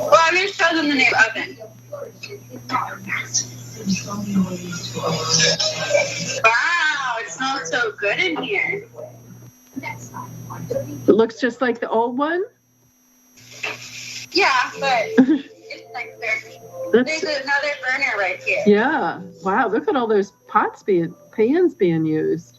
Well, I'm going to show them the new oven. Wow, it smells so good in here. It looks just like the old one. Yeah, but it's like there's another burner right here. Yeah. Wow. Look at all those pans being used.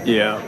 Yeah.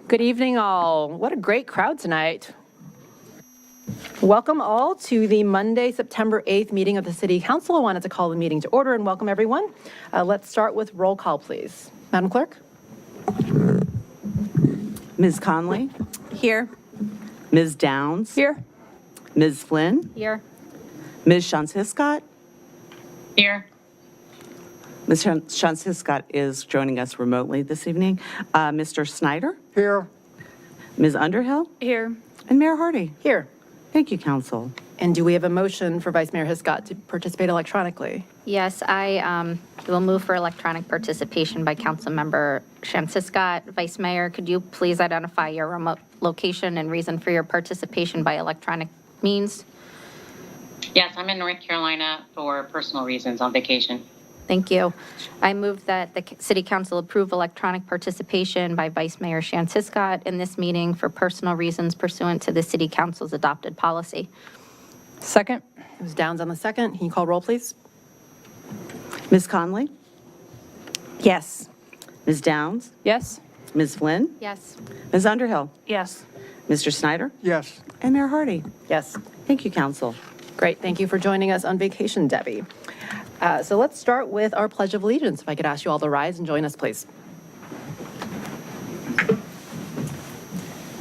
Good evening, all. What a great crowd tonight. Welcome all to the Monday, September 8th meeting of the City Council. I wanted to call the meeting to order and welcome everyone. Let's start with roll call, please. Madam Clerk? Ms. Conley? Here. Ms. Downs? Here. Ms. Flynn? Here. Ms. Shantz-Hiscott? Here. Ms. Shantz-Hiscott is joining us remotely this evening. Mr. Snyder? Here. Ms. Underhill? Here. And Mayor Hardy? Here. Thank you, Council. And do we have a motion for Vice Mayor Hiscott to participate electronically? Yes, I will move for electronic participation by Councilmember Shantz-Hiscott. Vice Mayor, could you please identify your remote location and reason for your participation by electronic means? Yes, I'm in North Carolina for personal reasons on vacation. Thank you. I move that the City Council approve electronic participation by Vice Mayor Shantz-Hiscott in this meeting for personal reasons pursuant to the City Council's adopted policy. Second. It was Downs on the second. Can you call roll, please? Ms. Conley? Yes. Ms. Downs? Yes. Ms. Flynn? Yes. Ms. Underhill? Yes. Mr. Snyder? Yes. And Mayor Hardy? Yes. Thank you, Council. Great. Thank you for joining us on vacation, Debbie. So let's start with our Pledge of Allegiance. If I could ask you all to rise and join us, please.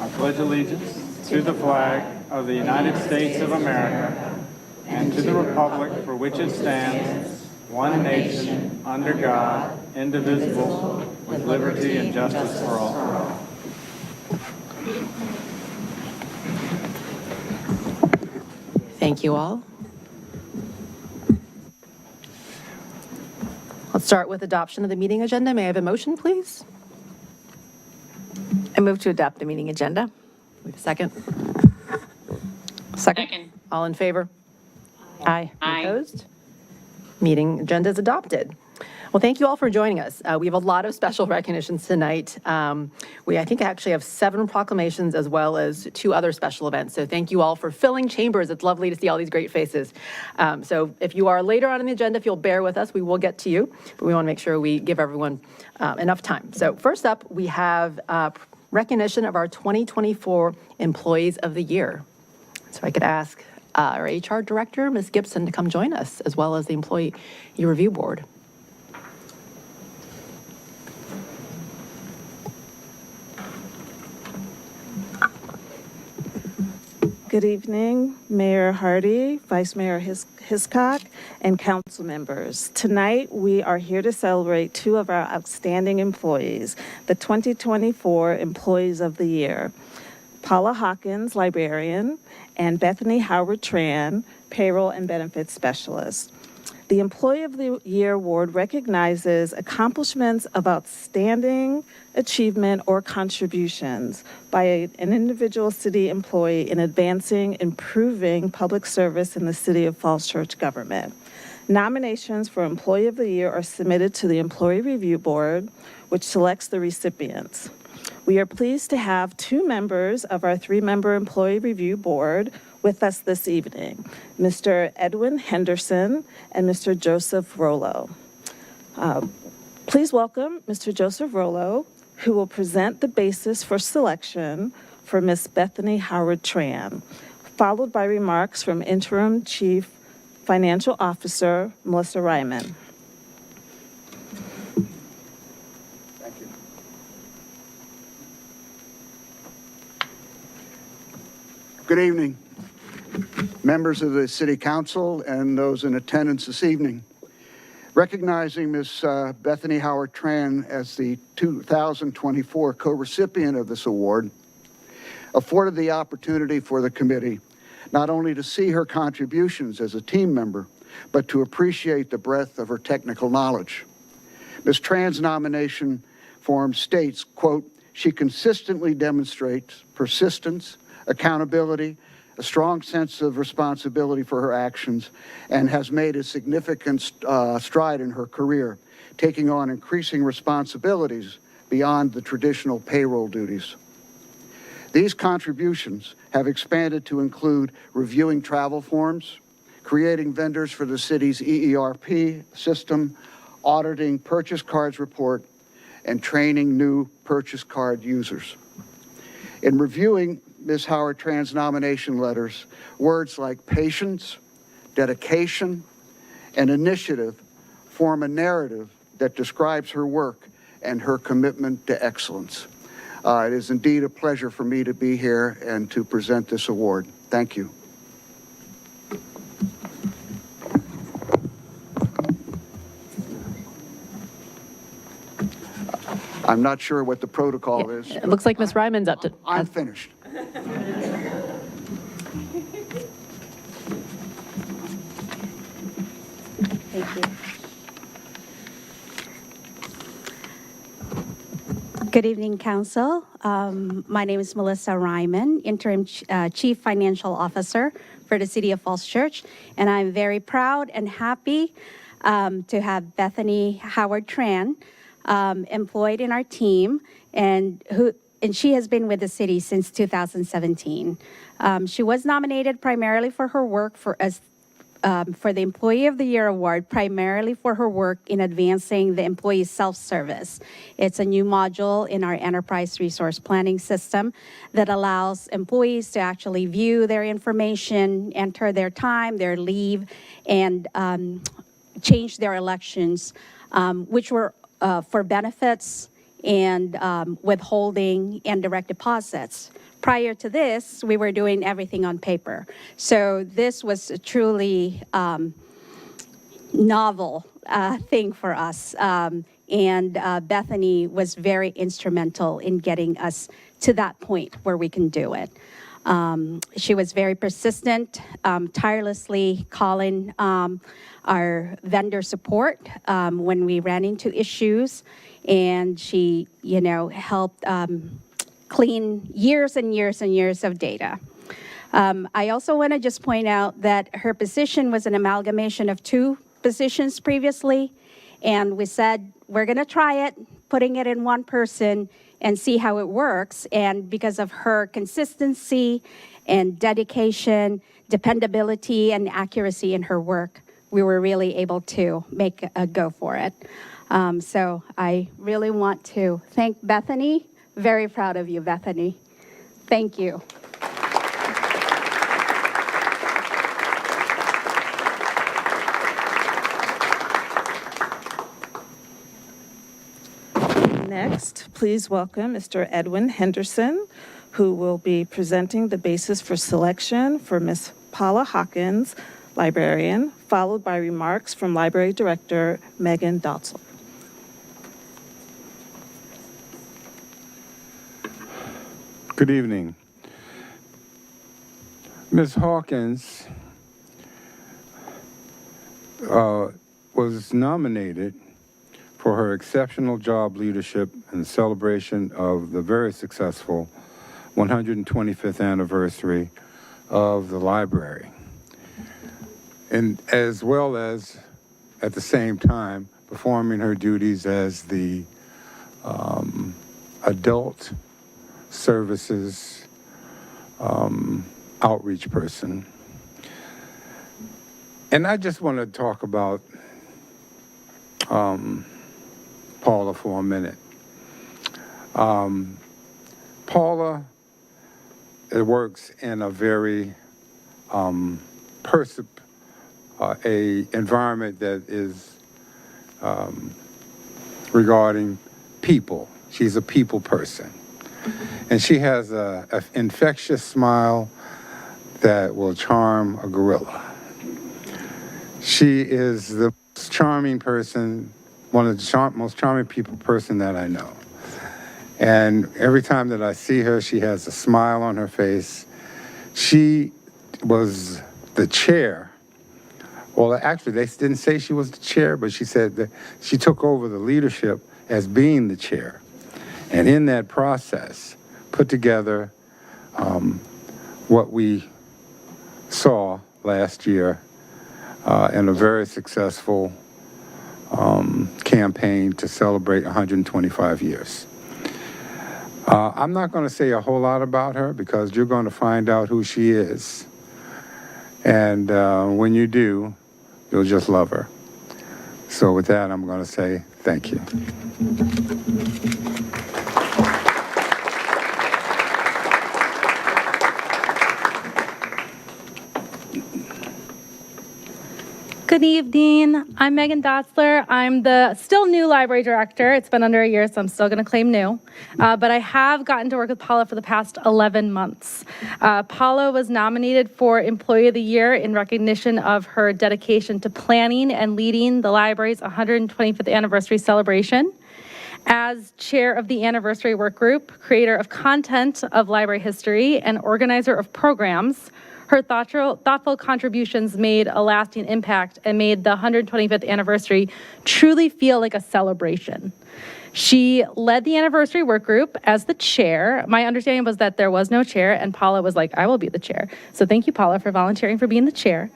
I pledge allegiance to the flag of the United States of America and to the republic for which it stands, one nation, under God, indivisible, with liberty and justice for all. Thank you all. Let's start with adoption of the meeting agenda. May I have a motion, please? I move to adopt the meeting agenda. We have a second. Second. All in favor? Aye. Aye. Opposed? Meeting agenda is adopted. Well, thank you all for joining us. We have a lot of special recognitions tonight. I think, actually have 7 proclamations as well as 2 other special events. So thank you all for filling chambers. It's lovely to see all these great faces. So if you are later on in the agenda, if you'll bear with us, we will get to you. But we want to make sure we give everyone enough time. So first up, we have recognition of our 2024 Employees of the Year. So I could ask our HR Director, Ms. Gibson, to come join us, as well as the Employee Review Board. Good evening, Mayor Hardy, Vice Mayor Hiscock, and council members. Tonight, we are here to celebrate 2 of our outstanding employees, the 2024 Employees of the Year, Paula Hawkins, librarian, and Bethany Howard Tran, payroll and benefits specialist. The Employee of the Year Award recognizes accomplishments of outstanding achievement or contributions by an individual city employee in advancing, improving public service in the City of Falls Church government. Nominations for Employee of the Year are submitted to the Employee Review Board, which selects the recipients. We are pleased to have 2 members of our 3-member Employee Review Board with us this evening, Mr. Edwin Henderson and Mr. Joseph Rollo. Please welcome Mr. Joseph Rollo, who will present the basis for selection for Ms. Bethany Howard Tran, followed by remarks from Interim Chief Financial Officer Melissa Ryman. Thank you. Good evening, members of the City Council and those in attendance this evening. Recognizing Ms. Bethany Howard Tran as the 2024 co-recipient of this award afforded the opportunity for the committee not only to see her contributions as a team member, but to appreciate the breadth of her technical knowledge. Ms. Tran's nomination form states, quote, "She consistently demonstrates persistence, accountability, a strong sense of responsibility for her actions, and has made a significant stride in her career, taking on increasing responsibilities beyond the traditional payroll duties." These contributions have expanded to include reviewing travel forms, creating vendors for the city's EERP system, auditing purchase cards report, and training new purchase card users. In reviewing Ms. Howard Tran's nomination letters, words like patience, dedication, and initiative form a narrative that describes her work and her commitment to excellence. It is indeed a pleasure for me to be here and to present this award. Thank you. I'm not sure what the protocol is. It looks like Ms. Ryman's up to. I'm finished. Thank you. Good evening, Council. My name is Melissa Ryman, Interim Chief Financial Officer for the City of Falls Church, and I'm very proud and happy to have Bethany Howard Tran employed in our team, and she has been with the city since 2017. She was nominated primarily for her work for the Employee of the Year Award, primarily for her work in advancing the employee self-service. It's a new module in our enterprise resource planning system that allows employees to actually view their information, enter their time, their leave, and change their elections, which were for benefits and withholding and direct deposits. Prior to this, we were doing everything on paper. So this was a truly novel thing for us. And Bethany was very instrumental in getting us to that point where we can do it. She was very persistent, tirelessly calling our vendor support when we ran into issues. And she, helped clean years and years and years of data. I also want to just point out that her position was an amalgamation of 2 positions previously, And we said, we're going to try it, putting it in one person and see how it works. And because of her consistency and dedication, dependability, and accuracy in her work, we were really able to make a go for it. So I really want to thank Bethany. Very proud of you, Bethany. Thank you. Next, please welcome Mr. Edwin Henderson, who will be presenting the basis for selection for Ms. Paula Hawkins, librarian, followed by remarks from Library Director Megan Dotzel. Good evening. Ms. Hawkins was nominated for her exceptional job leadership and celebration of the very successful 125th anniversary of the library, and as well as at the same time performing her duties as the adult services outreach person. And I just want to talk about Paula for a minute. Paula works in a very a environment that is regarding people. She's a people person. And she has an infectious smile that will charm a gorilla. She is the most charming person, one of the most charming person that I know. And every time that I see her, she has a smile on her face. She was the chair. Well, actually, they didn't say she was the chair, but she said that she took over the leadership as being the chair. And in that process, put together what we saw last year in a very successful campaign to celebrate 125 years. I'm not going to say a whole lot about her because you're going to find out who she is. And when you do, you'll just love her. So with that, I'm going to say thank you. Good evening. I'm Megan Dotzler. I'm the still new library director. It's been under a year, so I'm still going to claim new. But I have gotten to work with Paula for the past 11 months. Paula was nominated for Employee of the Year in recognition of her dedication to planning and leading the library's 125th anniversary celebration. As chair of the anniversary work group, creator of content of library history, and organizer of programs, her thoughtful contributions made a lasting impact and made the 125th anniversary truly feel like a celebration. She led the anniversary work group as the chair. My understanding was that there was no chair, and Paula was like, I will be the chair. So thank you, Paula, for volunteering for being the chair.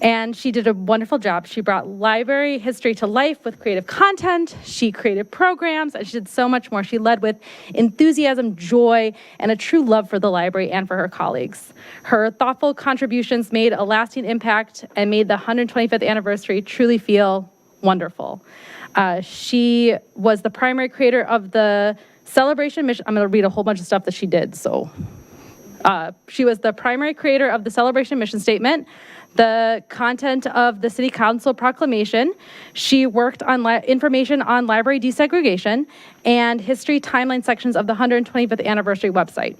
And she did a wonderful job. She brought library history to life with creative content. She created programs, and she did so much more. She led with enthusiasm, joy, and a true love for the library and for her colleagues. Her thoughtful contributions made a lasting impact and made the 125th anniversary truly feel wonderful. She was the primary creator of the celebration mission. I'm going to read a whole bunch of stuff that she did. So she was the primary creator of the celebration mission statement, the content of the city council proclamation. She worked on information on library desegregation and history timeline sections of the 125th anniversary website.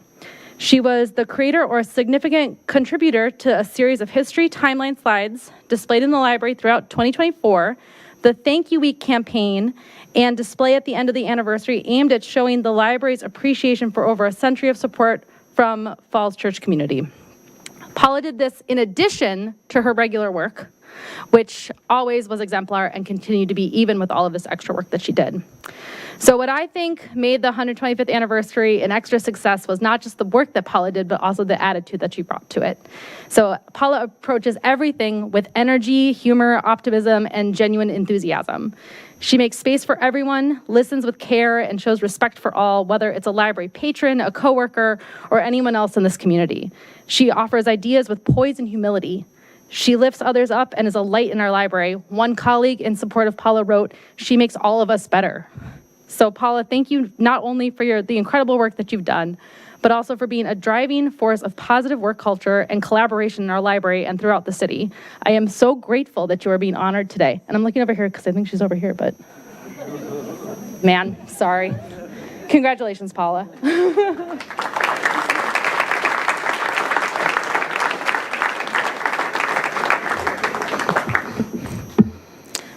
She was the creator or significant contributor to a series of history timeline slides displayed in the library throughout 2024, the Thank You Week campaign, and display at the end of the anniversary aimed at showing the library's appreciation for over a century of support from Falls Church community. Paula did this in addition to her regular work, which always was exemplar and continued to be even with all of this extra work that she did. So what I think made the 125th anniversary an extra success was not just the work that Paula did, but also the attitude that she brought to it. So Paula approaches everything with energy, humor, optimism, and genuine enthusiasm. She makes space for everyone, listens with care, and shows respect for all, whether it's a library patron, a coworker, or anyone else in this community. She offers ideas with poise and humility. She lifts others up and is a light in our library. One colleague in support of Paula wrote, "She makes all of us better." So Paula, thank you not only for the incredible work that you've done, but also for being a driving force of positive work culture and collaboration in our library and throughout the city. I am so grateful that you are being honored today. And I'm looking over here because I think she's over here, but man, sorry. Congratulations, Paula.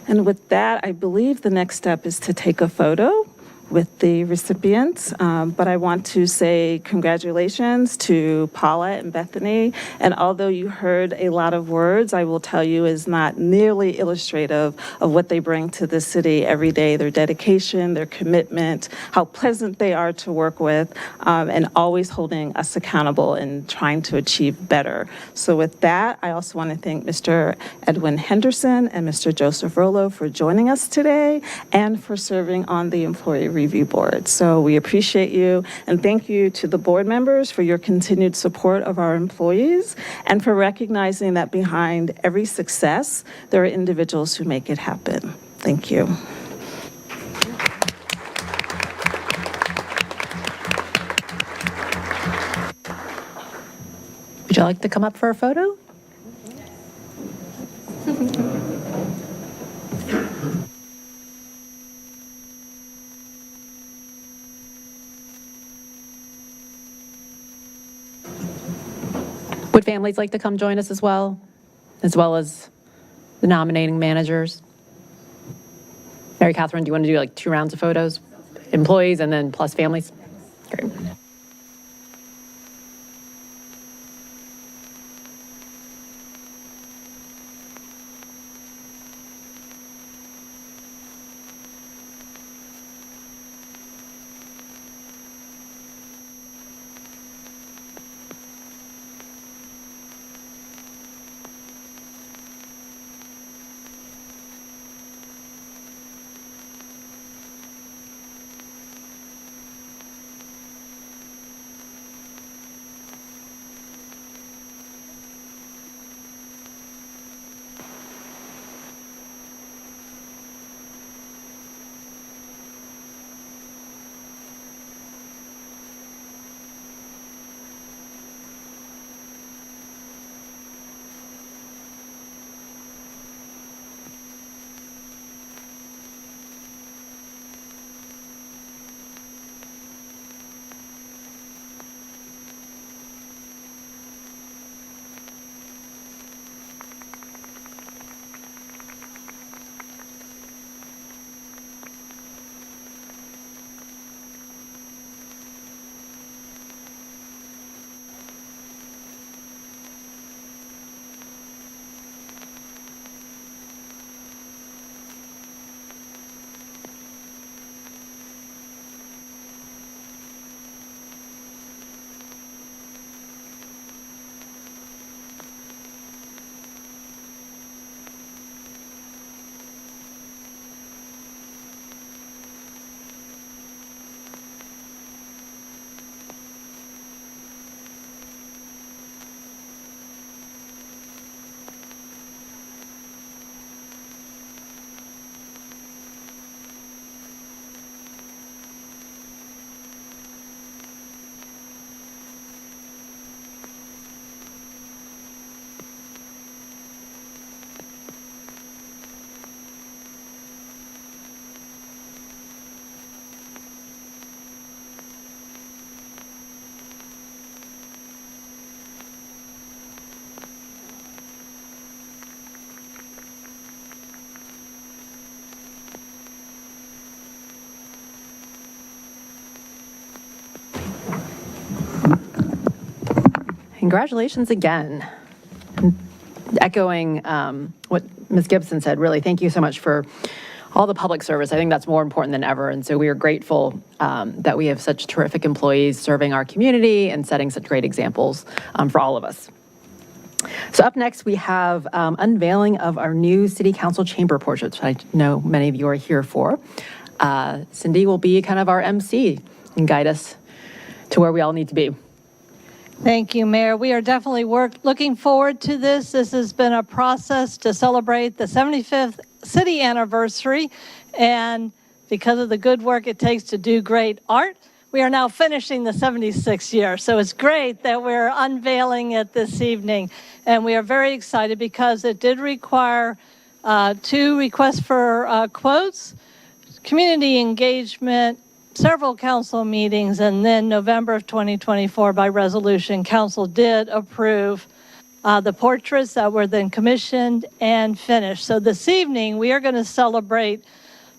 And with that, I believe the next step is to take a photo with the recipients. But I want to say congratulations to Paula and Bethany. And although you heard a lot of words, I will tell you is not nearly illustrative of what they bring to the city every day, their dedication, their commitment, how pleasant they are to work with, and always holding us accountable and trying to achieve better. So with that, I also want to thank Mr. Edwin Henderson and Mr. Joseph Rollo for joining us today and for serving on the Employee Review Board. So we appreciate you, and thank you to the board members for your continued support of our employees and for recognizing that behind every success, there are individuals who make it happen. Thank you. Would you like to come up for a photo? Would families like to come join us as well as the nominating managers? Mary Catherine, do you want to do like 2 rounds of photos? Employees and then plus families? Great. Congratulations again. Echoing what Ms. Gibson said, really, thank you so much for all the public service. I think that's more important than ever. And so we are grateful that we have such terrific employees serving our community and setting such great examples for all of us. So up next, we have unveiling of our new city council chamber portraits, which I know many of you are here for. Cindy will be kind of our MC and guide us to where we all need to be. Thank you, Mayor. We are definitely looking forward to this. This has been a process to celebrate the 75th city anniversary, and because of the good work it takes to do great art, we are now finishing the 76th year. So it's great that we're unveiling it this evening, and we are very excited because it did require 2 requests for quotes, community engagement, several council meetings, and then November of 2024 by resolution, council did approve the portraits that were then commissioned and finished. So this evening, we are going to celebrate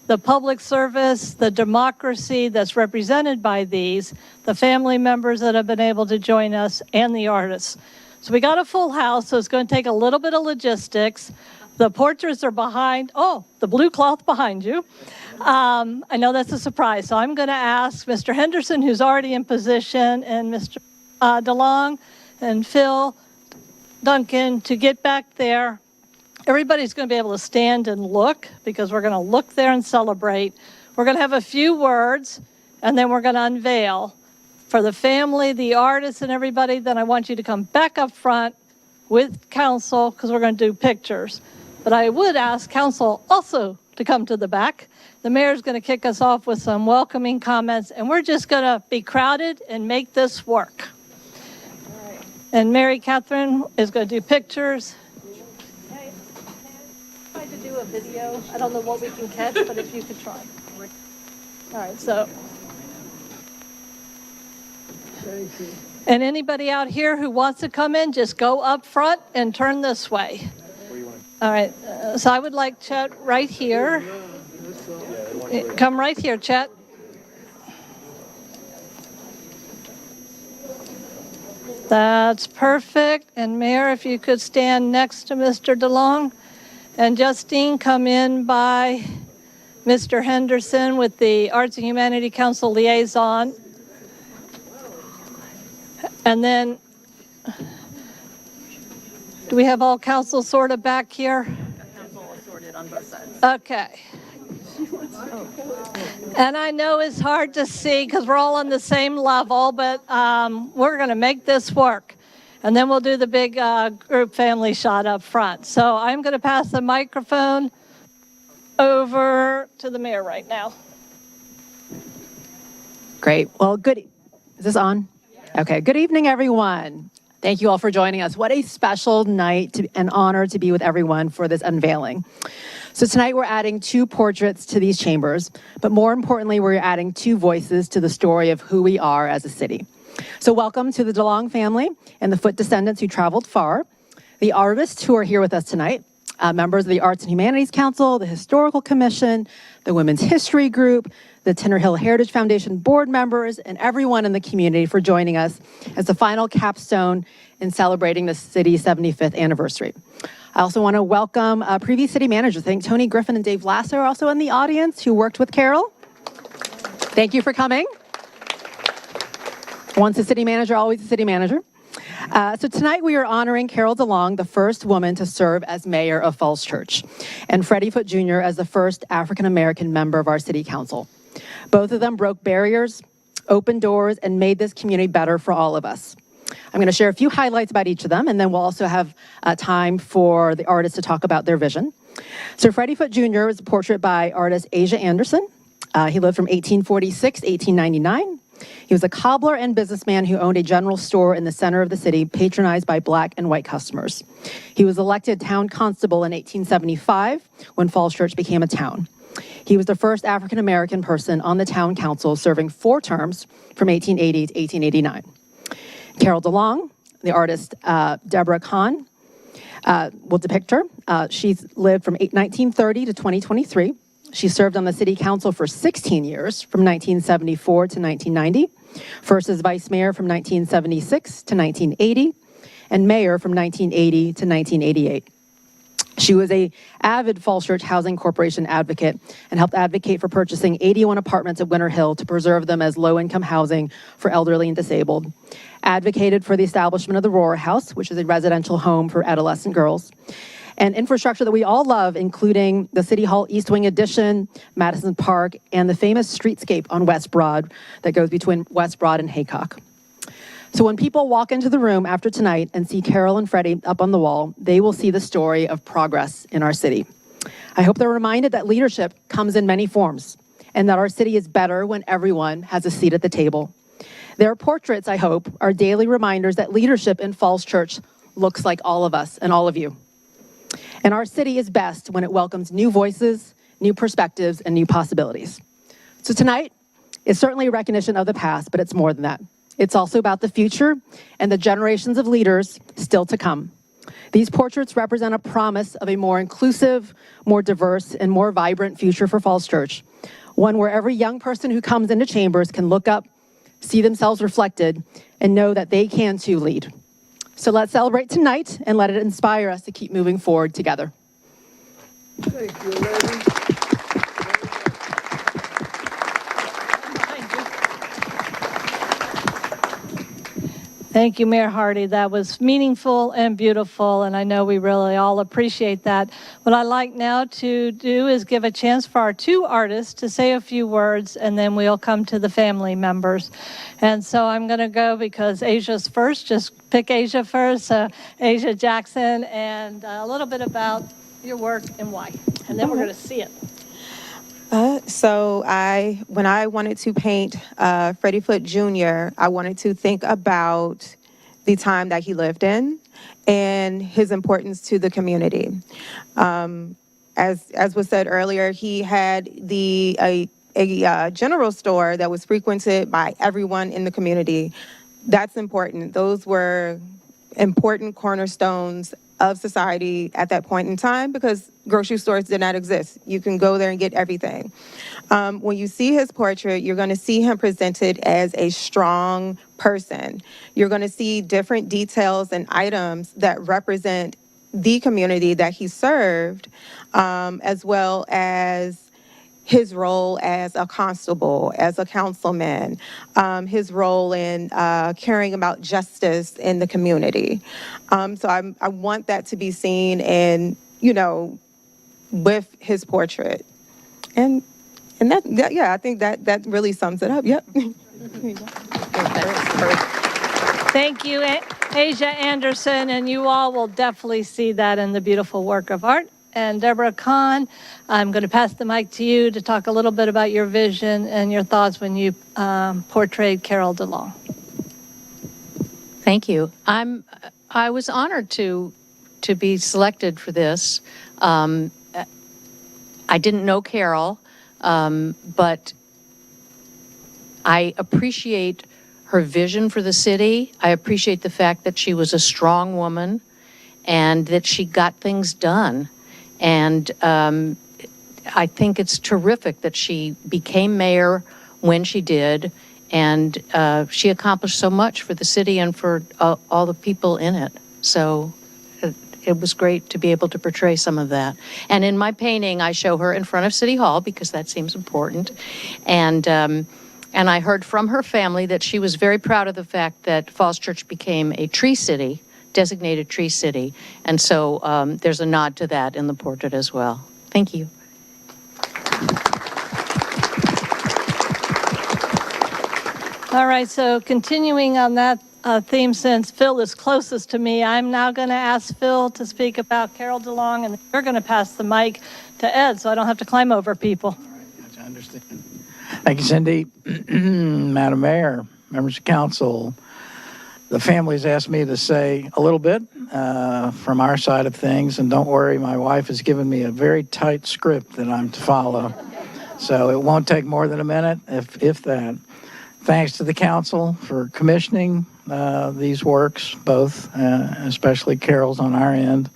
the public service, the democracy that's represented by these, the family members that have been able to join us, and the artists. So we got a full house, so it's going to take a little bit of logistics. The portraits are behind, the blue cloth behind you. I know that's a surprise, so I'm going to ask Mr. Henderson, who's already in position, and Mr. DeLong and Phil Duncan to get back there. Everybody's going to be able to stand and look because we're going to look there and celebrate. We're going to have a few words, and then we're going to unveil. For the family, the artists, and everybody, then I want you to come back up front with council because we're going to do pictures. But I would ask council also to come to the back. The mayor's going to kick us off with some welcoming comments, and we're just going to be crowded and make this work. And Mary Catherine is going to do pictures. Hey, try to do a video. I don't know what we can catch, but if you could try. All right, so. And anybody out here who wants to come in, just go up front and turn this way. All right, so I would like Chet right here. Come right here, Chet. That's perfect. And Mayor, if you could stand next to Mr. DeLong. And Justine, come in by Mr. Henderson with the Arts and Humanity Council liaison. And then, do we have all council sort of back here? Council sorted on both sides. Okay. And I know it's hard to see because we're all on the same level, but we're going to make this work. And then we'll do the big group family shot up front. So I'm going to pass the microphone over to the mayor right now. Great. Well, good. Is this on? Okay. Good evening, everyone. Thank you all for joining us. What a special night and honor to be with everyone for this unveiling. So tonight we're adding 2 portraits to these chambers, but more importantly, we're adding 2 voices to the story of who we are as a city. So welcome to the DeLong family and the Foote descendants who traveled far, the artists who are here with us tonight, members of the Arts and Humanities Council, the Historical Commission, the Women's History Group, the Tinner Hill Heritage Foundation board members, and everyone in the community for joining us as the final capstone in celebrating the city's 75th anniversary. I also want to welcome previous city managers. I think Tony Griffin and Dave Lasser are also in the audience who worked with Carol. Thank you for coming. Once a city manager, always a city manager. So tonight we are honoring Carol DeLong, the first woman to serve as mayor of Falls Church, and Freddie Foote Jr. as the first African-American member of our city council. Both of them broke barriers, opened doors, and made this community better for all of us. I'm going to share a few highlights about each of them, and then we'll also have time for the artists to talk about their vision. So Freddie Foote Jr. was a portrait by artist Asia Anderson. He lived from 1846 to 1899. He was a cobbler and businessman who owned a general store in the center of the city, patronized by Black and white customers. He was elected town constable in 1875 when Falls Church became a town. He was the first African-American person on the town council, serving 4 terms from 1880 to 1889. Carol DeLong, the artist Deborah Kahn, will depict her. She's lived from 1930 to 2023. She served on the city council for 16 years, from 1974 to 1990, first as vice mayor from 1976 to 1980, and mayor from 1980 to 1988. She was an avid Falls Church Housing Corporation advocate and helped advocate for purchasing 81 apartments at Winter Hill to preserve them as low-income housing for elderly and disabled. Advocated for the establishment of the Rohr House, which is a residential home for adolescent girls. And infrastructure that we all love, including the City Hall East Wing addition, Madison Park, and the famous streetscape on West Broad that goes between West Broad and Haycock. So when people walk into the room after tonight and see Carol and Freddie up on the wall, they will see the story of progress in our city. I hope they're reminded that leadership comes in many forms and that our city is better when everyone has a seat at the table. Their portraits, I hope, are daily reminders that leadership in Falls Church looks like all of us and all of you. And our city is best when it welcomes new voices, new perspectives, and new possibilities. So tonight is certainly a recognition of the past, but it's more than that. It's also about the future and the generations of leaders still to come. These portraits represent a promise of a more inclusive, more diverse, and more vibrant future for Falls Church, one where every young person who comes into Chambers can look up, see themselves reflected, and know that they can too lead. So let's celebrate tonight and let it inspire us to keep moving forward together. Thank you, lady. Thank you, Mayor Hardy. That was meaningful and beautiful, and I know we really all appreciate that. What I'd like now to do is give a chance for our two artists to say a few words, and then we'll come to the family members. And so I'm going to go because Asia's first. Just pick Asia first. Asia Jackson, and a little bit about your work and why. And then we're going to see it. When I wanted to paint Freddie Foote Jr., I wanted to think about the time that he lived in and his importance to the community. As was said earlier, he had a general store that was frequented by everyone in the community. That's important. Those were important cornerstones of society at that point in time because grocery stores did not exist. You can go there and get everything. When you see his portrait, you're going to see him presented as a strong person. You're going to see different details and items that represent the community that he served, as well as his role as a constable, as a councilman, his role in caring about justice in the community. So I want that to be seen in, with his portrait. And I think that really sums it up. Yep. Thank you, Asia Anderson, and you all will definitely see that in the beautiful work of art. And Deborah Kahn, I'm going to pass the mic to you to talk a little bit about your vision and your thoughts when you portrayed Carol DeLong. Thank you. I was honored to be selected for this. I didn't know Carol, but I appreciate her vision for the city. I appreciate the fact that she was a strong woman and that she got things done. And I think it's terrific that she became mayor when she did, and she accomplished so much for the city and for all the people in it. So it was great to be able to portray some of that. And in my painting, I show her in front of City Hall because that seems important. And I heard from her family that she was very proud of the fact that Falls Church became a tree city, designated tree city. And so there's a nod to that in the portrait as well. Thank you. All right, so continuing on that theme, since Phil is closest to me, I'm now going to ask Phil to speak about Carol DeLong, and you're going to pass the mic to Ed so I don't have to climb over people. All right, gotcha, I understand. Thank you, Cindy. Madam Mayor, members of council, the family's asked me to say a little bit from our side of things, and don't worry, my wife has given me a very tight script that I'm to follow, so it won't take more than a minute, if that. Thanks to the council for commissioning these works, both, especially Carol's on our end,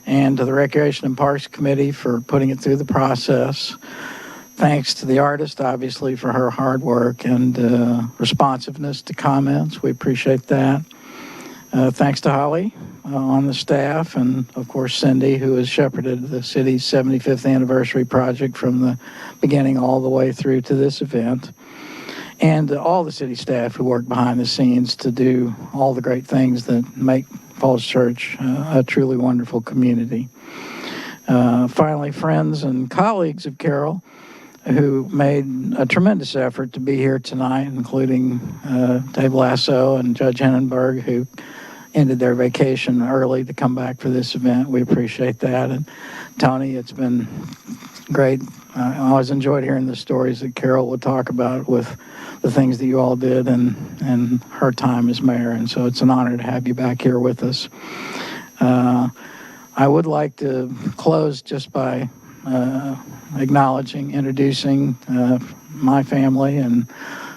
and to the Recreation and Parks Committee for putting it through the process. Thanks to the artist, obviously, for her hard work and responsiveness to comments. We appreciate that. Thanks to Holly on the staff, and of course Cindy, who has shepherded the city's 75th anniversary project from the beginning all the way through to this event. And all the city staff who work behind the scenes to do all the great things that make Falls Church a truly wonderful community. Finally, friends and colleagues of Carol who made a tremendous effort to be here tonight, including Dave Lasso and Judge Hennenberg, who ended their vacation early to come back for this event. We appreciate that. And Tony, it's been great. I always enjoyed hearing the stories that Carol would talk about with the things that you all did and her time as mayor. And so it's an honor to have you back here with us. I would like to close just by introducing my family and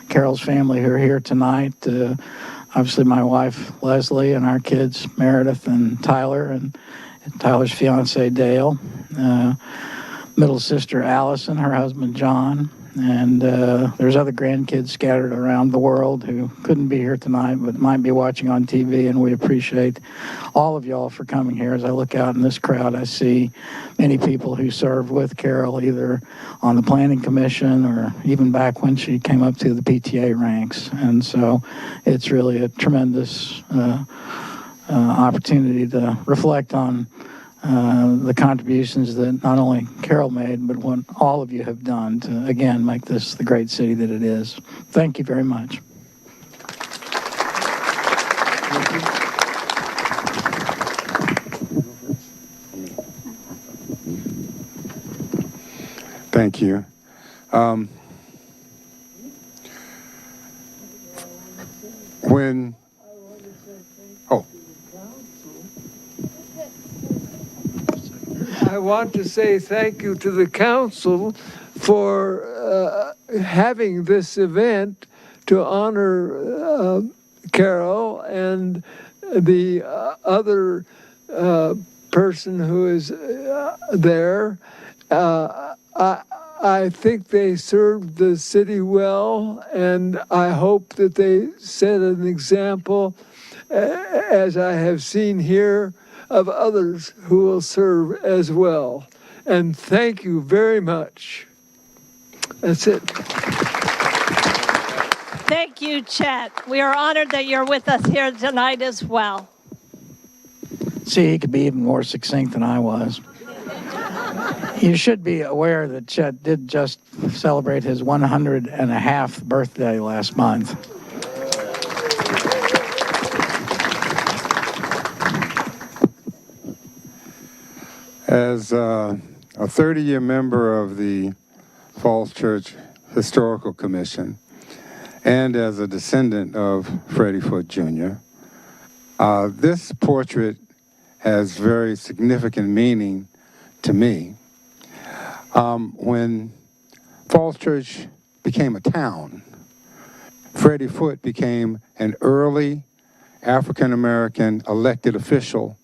Carol's family who are here tonight. Obviously my wife, Leslie, and our kids, Meredith and Tyler's fiance, Dale. Middle sister, Allison, her husband, John. And there's other grandkids scattered around the world who couldn't be here tonight but might be watching on TV, and we appreciate all of y'all for coming here. As I look out in this crowd, I see many people who served with Carol either on the Planning Commission or even back when she came up to the PTA ranks. And so it's really a tremendous opportunity to reflect on the contributions that not only Carol made, but what all of you have done to, again, make this the great city that it is. Thank you very much. Thank you. I want to say thank you to the council for having this event to honor Carol and the other person who is there. I think they served the city well, and I hope that they set an example, as I have seen here, of others who will serve as well. And thank you very much. That's it. Thank you, Chet. We are honored that you're with us here tonight as well. See, he could be even more succinct than I was. You should be aware that Chet did just celebrate his 100th birthday last month. As a 30-year member of the Falls Church Historical Commission and as a descendant of Freddie Foote Jr., this portrait has very significant meaning to me. When Falls Church became a town, Freddie Foote became an early African-American elected official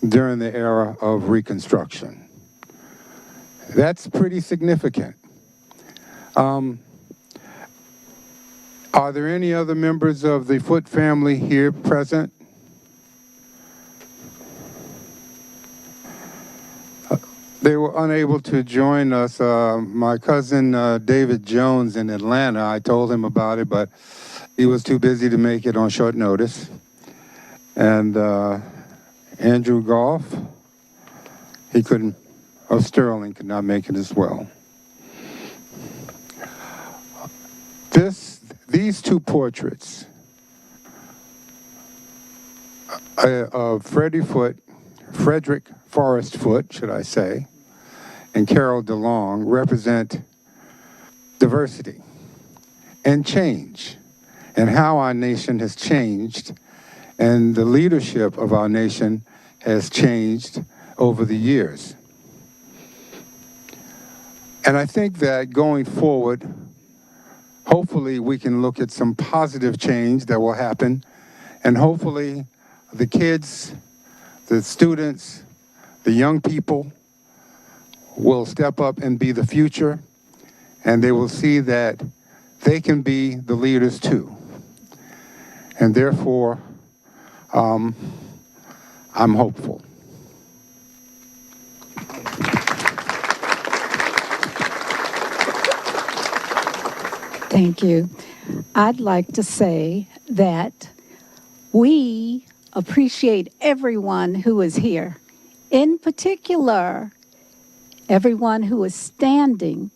during the era of Reconstruction. That's pretty significant. Are there any other members of the Foote family here present? They were unable to join us. My cousin David Jones in Atlanta, I told him about it, but he was too busy to make it on short notice. And Andrew Goff, of Sterling, could not make it as well. These two portraits of Frederick Forrest Foote, should I say, and Carol DeLong represent diversity and change, and how our nation has changed, and the leadership of our nation has changed over the years. And I think that going forward, hopefully we can look at some positive change that will happen, and hopefully the kids, the students, the young people will step up and be the future, and they will see that they can be the leaders too. And therefore, I'm hopeful. Thank you. I'd like to say that we appreciate everyone who is here. In particular, everyone who is standing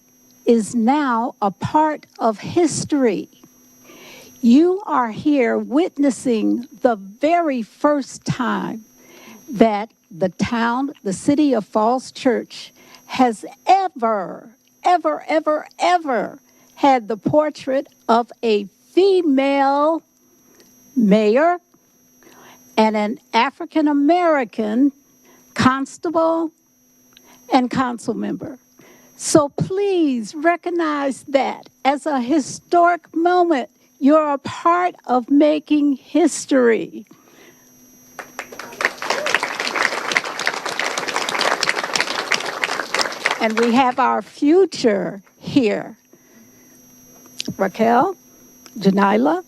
is now a part of history. You are here witnessing the very first time that the city of Falls Church has ever had the portrait of a female mayor and an African American constable and council member. So please recognize that as a historic moment. You're a part of making history. And we have our future here. Raquel, Janila,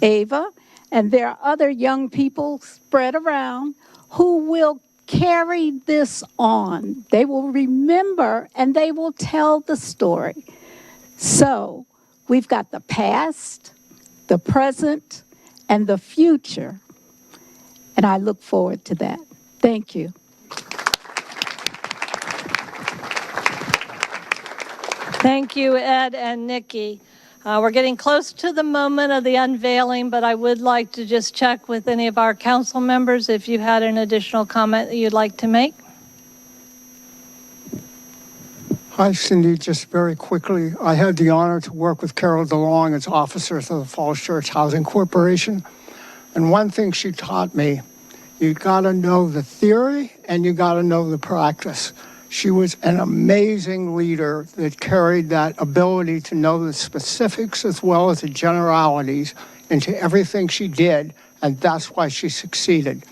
Ava, and there are other young people spread around who will carry this on. They will remember and they will tell the story. So we've got the past, the present, and the future. And I look forward to that. Thank you. Thank you, Ed and Nikki. We're getting close to the moment of the unveiling, but I would like to just check with any of our council members if you had an additional comment that you'd like to make. Hi, Cindy. Just very quickly, I had the honor to work with Carol DeLong as officers of the Falls Church Housing Corporation. And one thing she taught me, you got to know the theory and you got to know the practice. She was an amazing leader that carried that ability to know the specifics as well as the generalities into everything she did, and that's why she succeeded.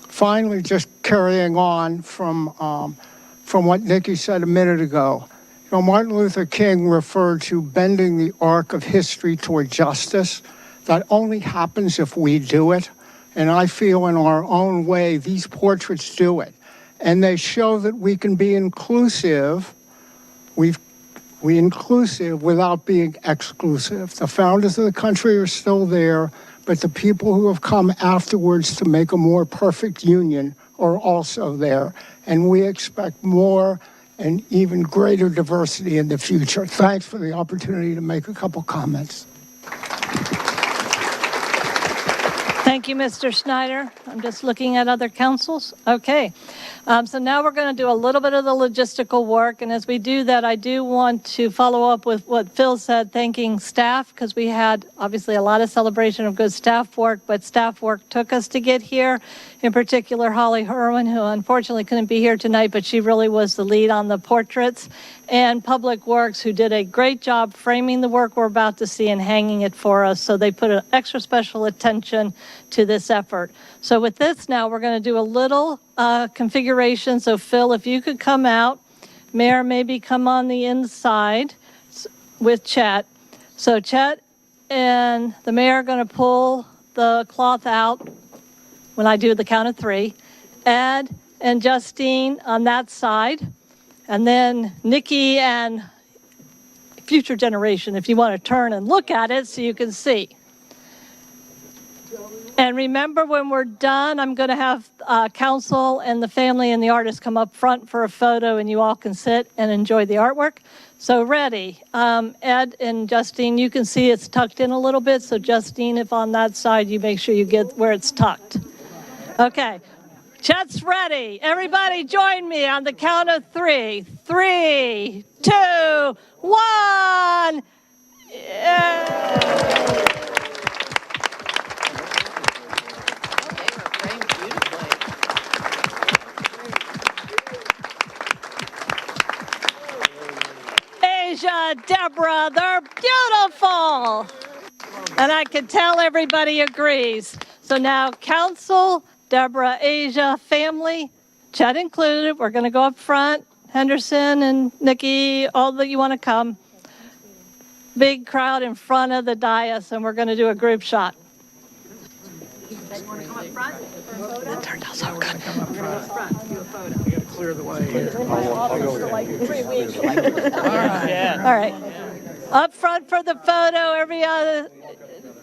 Finally, just carrying on from what Nikki said a minute ago, Martin Luther King referred to bending the arc of history toward justice. That only happens if we do it, and I feel in our own way these portraits do it. And they show that we can be inclusive. We inclusive without being exclusive. The founders of the country are still there, but the people who have come afterwards to make a more perfect union are also there. And we expect more and even greater diversity in the future. Thanks for the opportunity to make a couple comments. Thank you, Mr. Snyder. I'm just looking at other councils. Okay. So now we're going to do a little bit of the logistical work. And as we do that, I do want to follow up with what Phil said, thanking staff, because we had obviously a lot of celebration of good staff work, but staff work took us to get here. In particular, Holly Herwin, who unfortunately couldn't be here tonight, but she really was the lead on the portraits, and Public Works, who did a great job framing the work we're about to see and hanging it for us. So they put an extra special attention to this effort. So with this now, we're going to do a little configuration. So Phil, if you could come out, Mayor, maybe come on the inside with Chet. So Chet and the Mayor are going to pull the cloth out when I do the count of three. Ed and Justine on that side. And then Nikki and future generation, if you want to turn and look at it so you can see. And remember, when we're done, I'm going to have council and the family and the artist come up front for a photo, and you all can sit and enjoy the artwork. So ready. Ed and Justine, you can see it's tucked in a little bit. So Justine, if on that side, you make sure you get where it's tucked. Okay. Chet's ready. Everybody join me on the count of three. 3, 2, 1. Yeah. Asia, Deborah, they're beautiful. And I can tell everybody agrees. So now council, Deborah, Asia, family, Chet included. We're going to go up front. Henderson and Nikki, all that you want to come. Big crowd in front of the dais, and we're going to do a group shot. You want to come up front? so good. We got to clear the way here. All right. Up front for the photo, every other.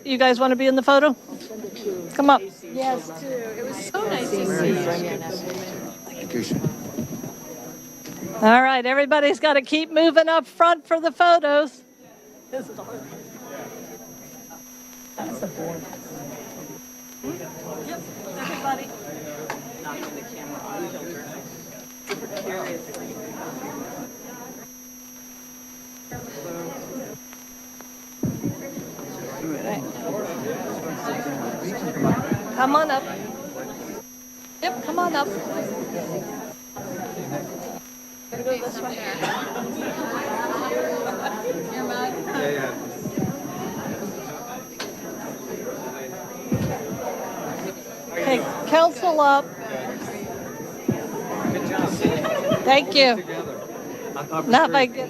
You guys want to be in the photo? Come up. Yes, too. It was so nice to see you. All right, everybody's got to keep moving up front for the photos. Yep, everybody. Come on up. Yep, come on up. Gotta go this way. Okay, council up. Thank you. Not by good.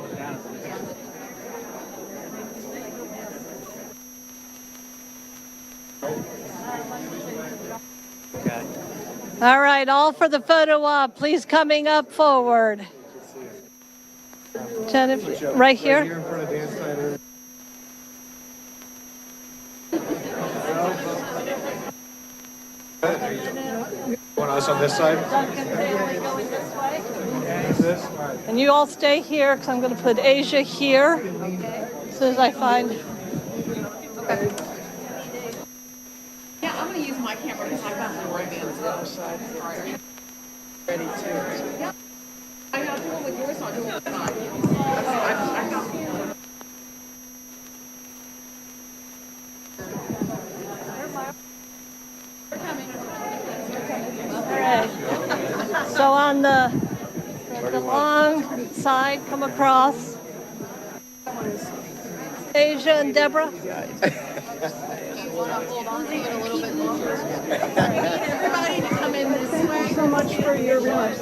All right, all for the photo op, please coming up forward. Jennifer, right here. Want us on this side? And you all stay here because I'm going to put Asia here as soon as I find. Yeah, I'm going to use my camera because I got the right hand on the other side. Ready to. I got one with yours on your side. I got All right. So on the long side, come across. Asia and Deborah. Hold on to it a little bit longer. Everybody to come in this way. So much for your remarks.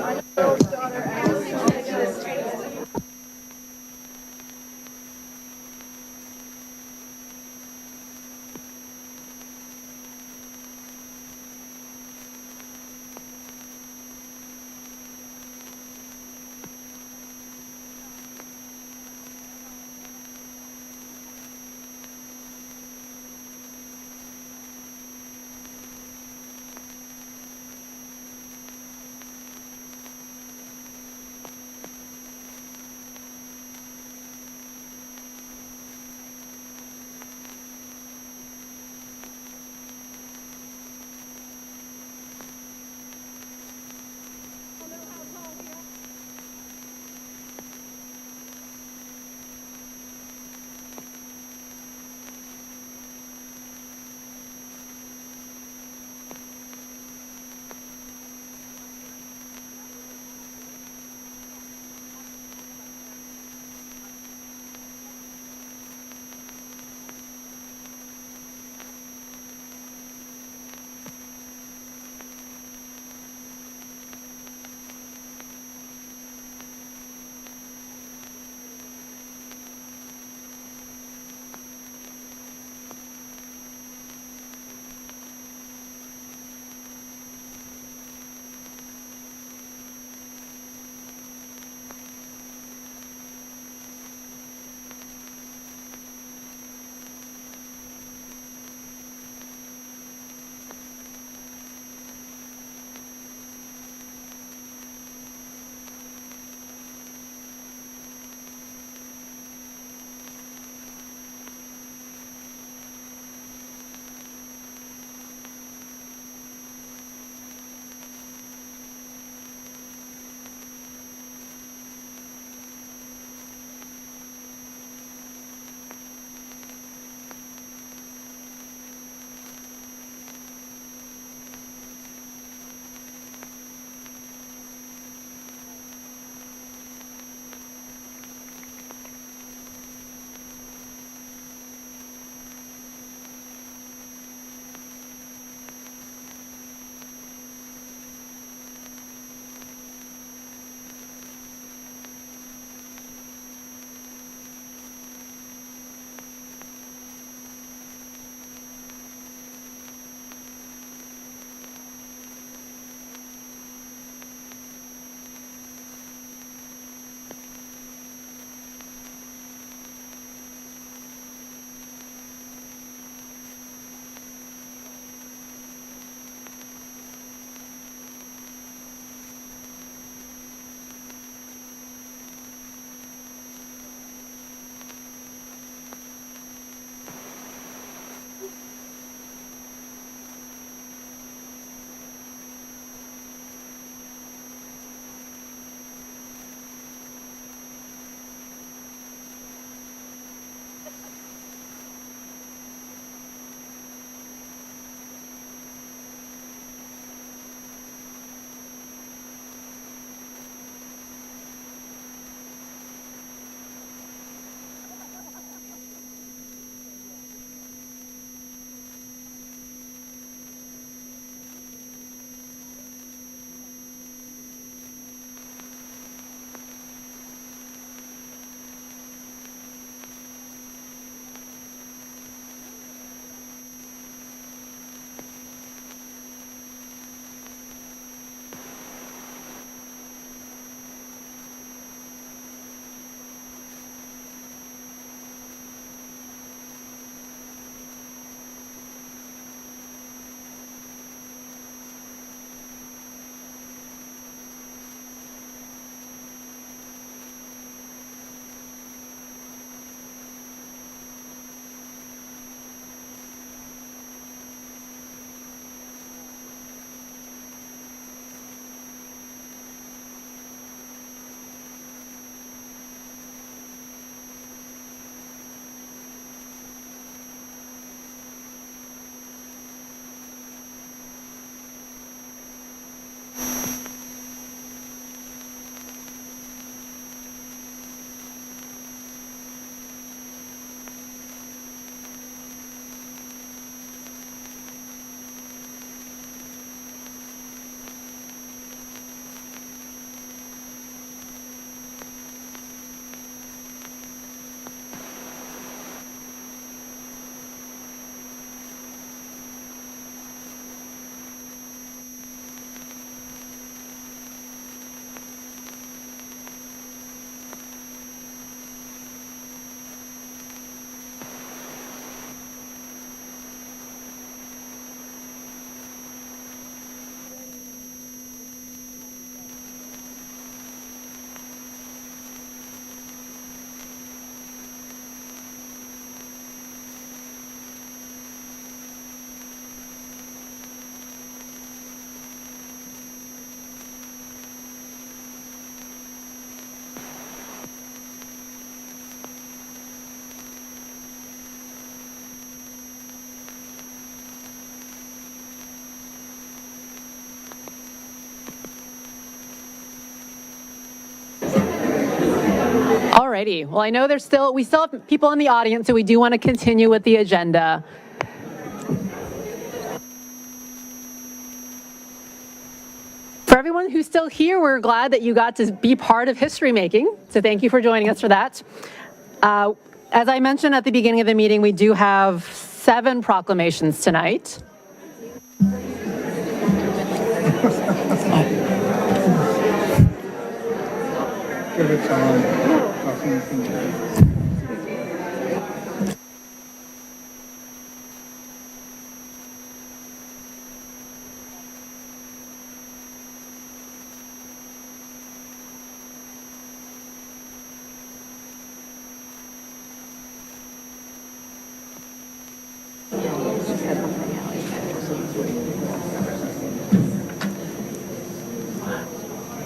righty. Well, I know we still have people in the audience, so we do want to continue with the agenda. For everyone who's still here, we're glad that you got to be part of history making. So thank you for joining us for that. As I mentioned at the beginning of the meeting, we do have 7 proclamations tonight.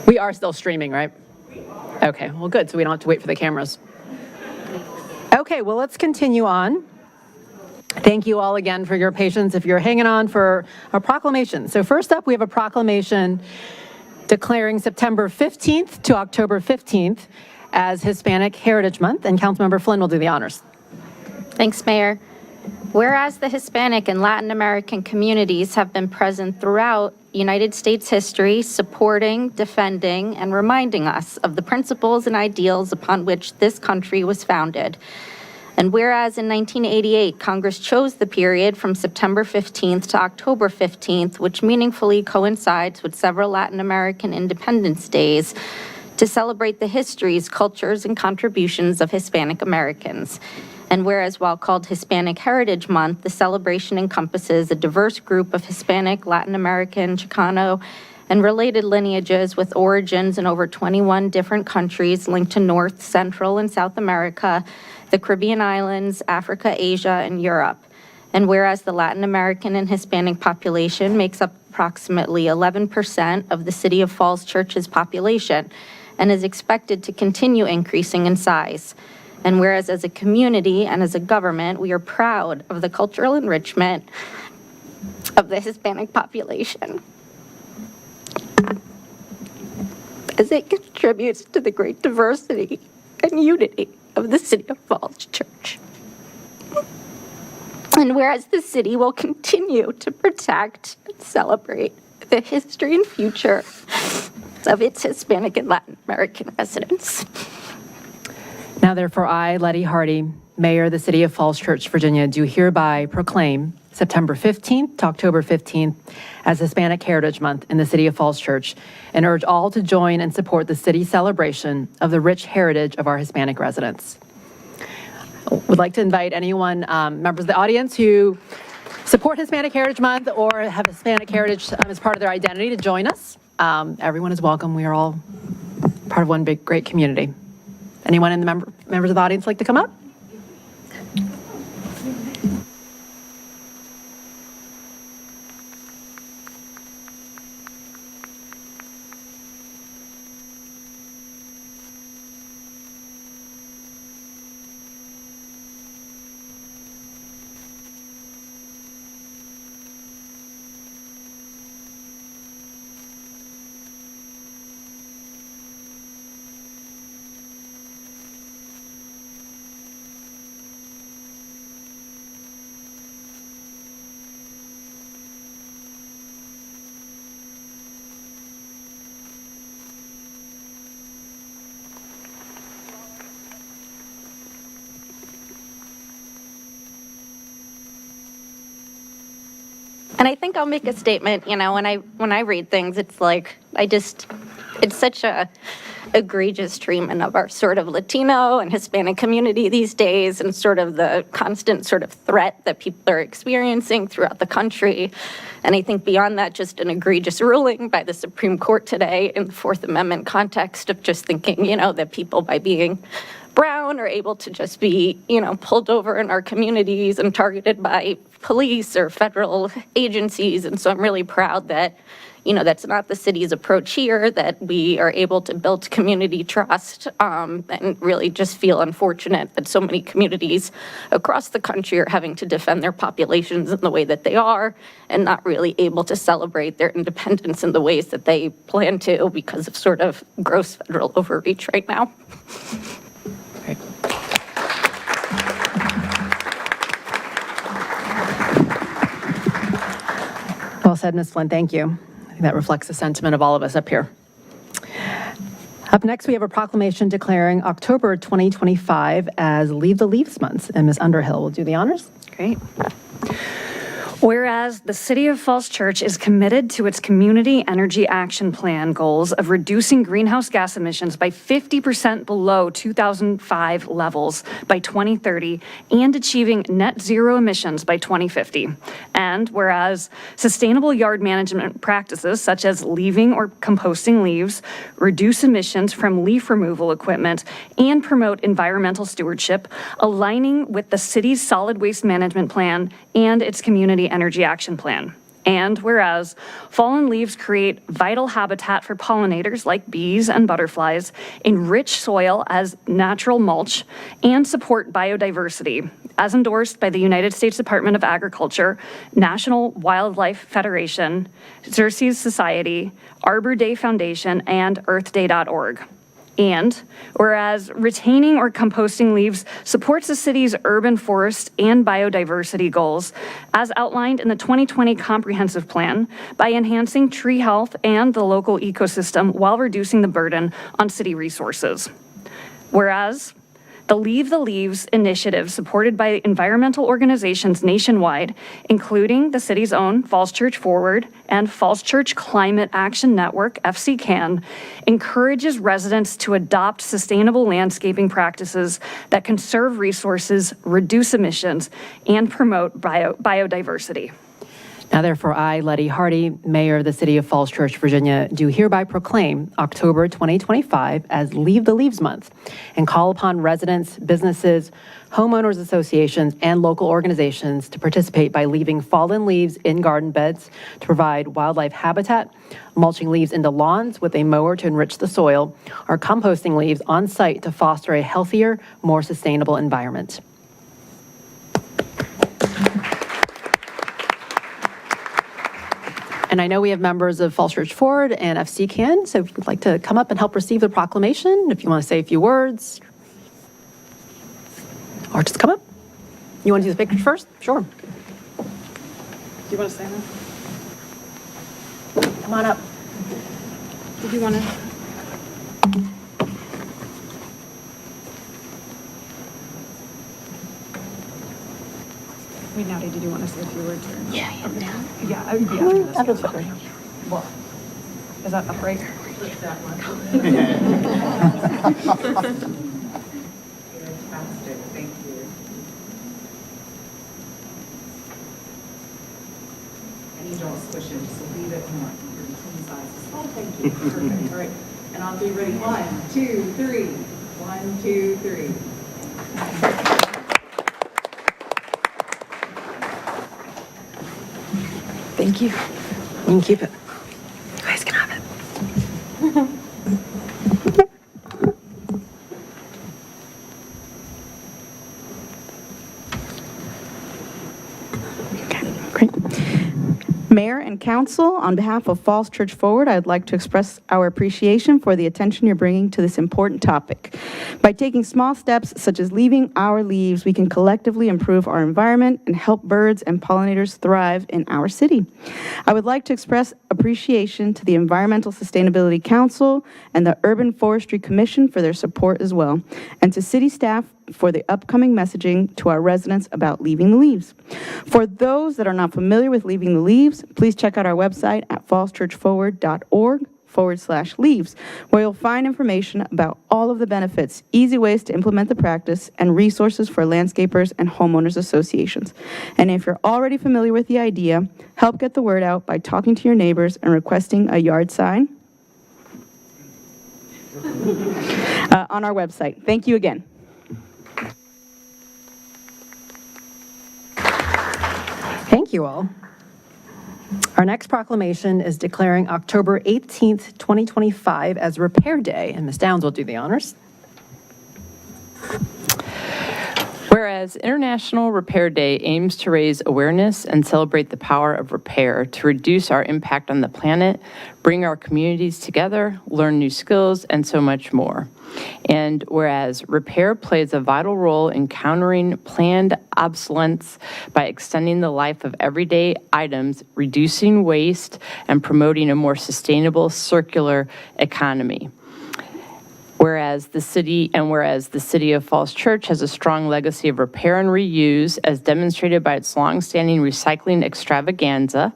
We are still streaming, right? Okay, well, good. So we don't have to wait for the cameras. Okay, well, let's continue on. Thank you all again for your patience if you're hanging on for a proclamation. So first up, we have a proclamation declaring September 15th to October 15th as Hispanic Heritage Month, and Councilmember Flynn will do the honors. Thanks, Mayor. Whereas the Hispanic and Latin American communities have been present throughout United States history, supporting, defending, and reminding us of the principles and ideals upon which this country was founded. And whereas in 1988, Congress chose the period from September 15th to October 15th, which meaningfully coincides with several Latin American Independence Days, to celebrate the histories, cultures, and contributions of Hispanic Americans. And whereas while called Hispanic Heritage Month, the celebration encompasses a diverse group of Hispanic, Latin American, Chicano, and related lineages with origins in over 21 different countries linked to North, Central, and South America, the Caribbean islands, Africa, Asia, and Europe. And whereas the Latin American and Hispanic population makes up approximately 11% of the City of Falls Church's population and is expected to continue increasing in size. And whereas as a community and as a government, we are proud of the cultural enrichment of the Hispanic population, as it contributes to the great diversity and unity of the City of Falls Church. And whereas the city will continue to protect and celebrate the history and future of its Hispanic and Latin American residents. Now, therefore, I, Letty Hardy, Mayor of the City of Falls Church, Virginia, do hereby proclaim September 15th to October 15th as Hispanic Heritage Month in the City of Falls Church, and urge all to join and support the city's celebration of the rich heritage of our Hispanic residents. Would like to invite anyone, members of the audience who support Hispanic Heritage Month or have Hispanic heritage as part of their identity to join us. Everyone is welcome. We are all part of one big, great community. Anyone in the members of the audience like to come up? And I think I'll make a statement, you know, when I read things, it's like, it's such a egregious treatment of our sort of Latino and Hispanic community these days, and sort of the constant sort of threat that people are experiencing throughout the country. And I think beyond that, just an egregious ruling by the Supreme Court today in the Fourth Amendment context of just thinking, you know, that people by being brown are able to just be, you know, pulled over in our communities and targeted by police or federal agencies. And so I'm really proud that, you know, that's not the city's approach here, that we are able to build community trust, and really just feel unfortunate that so many communities across the country are having to defend their populations in the way that they are and not really able to celebrate their independence in the ways that they plan to because of sort of gross federal overreach right now. Well said, Ms. Flynn. Thank you. I think that reflects the sentiment of all of us up here. Up next, we have a proclamation declaring October 2025 as Leave the Leaves Month, and Ms. Underhill will do the honors. Great. Whereas the City of Falls Church is committed to its Community Energy Action Plan goals of reducing greenhouse gas emissions by 50% below 2005 levels by 2030 and achieving net zero emissions by 2050. And whereas sustainable yard management practices such as leaving or composting leaves reduce emissions from leaf removal equipment and promote environmental stewardship, aligning with the city's solid waste management plan and its Community Energy Action Plan. And whereas fallen leaves create vital habitat for pollinators like bees and butterflies, enrich soil as natural mulch, and support biodiversity, as endorsed by the United States Department of Agriculture, National Wildlife Federation, Xerces Society, Arbor Day Foundation, and earthday.org. And whereas retaining or composting leaves supports the city's urban forest and biodiversity goals, as outlined in the 2020 Comprehensive Plan, by enhancing tree health and the local ecosystem while reducing the burden on city resources. Whereas the Leave the Leaves initiative, supported by environmental organizations nationwide, including the city's own Falls Church Forward and Falls Church Climate Action Network, FCCAN, encourages residents to adopt sustainable landscaping practices that conserve resources, reduce emissions, and promote biodiversity. Now, therefore, I, Letty Hardy, Mayor of the City of Falls Church, Virginia, do hereby proclaim October 2025 as Leave the Leaves Month and call upon residents, businesses, homeowners associations, and local organizations to participate by leaving fallen leaves in garden beds to provide wildlife habitat, mulching leaves into lawns with a mower to enrich the soil, or composting leaves on site to foster a healthier, more sustainable environment. And I know we have members of Falls Church Forward and FCCAN, so if you'd like to come up and help receive the proclamation, if you want to say a few words, or just come up. You want to do the pictures first? Sure. Do you want to stand there? Come on up. Did you want to? Wait, Natty, did you want to say a few words? Or? Yeah, okay. now. Yeah, I would be after this. I'll just put right. What? Is that up right? That one. Fantastic, thank you. And you don't squish it, so leave it more. Your twin sizes. Oh, thank you. Perfect. All right. And I'll be ready. 1, 2, 3. 1, 2, 3. Thank you. You can keep it. You guys can have it. Great. Mayor and Council, on behalf of Falls Church Forward, I'd like to express our appreciation for the attention you're bringing to this important topic. By taking small steps such as leaving our leaves, we can collectively improve our environment and help birds and pollinators thrive in our city. I would like to express appreciation to the Environmental Sustainability Council and the Urban Forestry Commission for their support as well, and to city staff for the upcoming messaging to our residents about leaving the leaves. For those that are not familiar with leaving the leaves, please check out our website at fallschurchforward.org/leaves, where you'll find information about all of the benefits, easy ways to implement the practice, and resources for landscapers and homeowners associations. And if you're already familiar with the idea, help get the word out by talking to your neighbors and requesting a yard sign on our website. Thank you again. Thank you all. Our next proclamation is declaring October 18th, 2025 as Repair Day, and Ms. Downs will do the honors. Whereas Whereas International Repair Day aims to raise awareness and celebrate the power of repair to reduce our impact on the planet, bring our communities together, learn new skills, and so much more. And whereas repair plays a vital role in countering planned obsolescence by extending the life of everyday items, reducing waste, and promoting a more sustainable circular economy. Whereas the city of Falls Church has a strong legacy of repair and reuse, as demonstrated by its longstanding recycling extravaganza,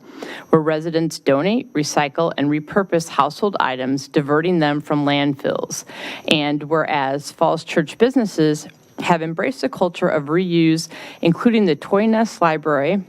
where residents donate, recycle, and repurpose household items, diverting them from landfills. And whereas Falls Church businesses have embraced a culture of reuse, including the Toy Nest Library,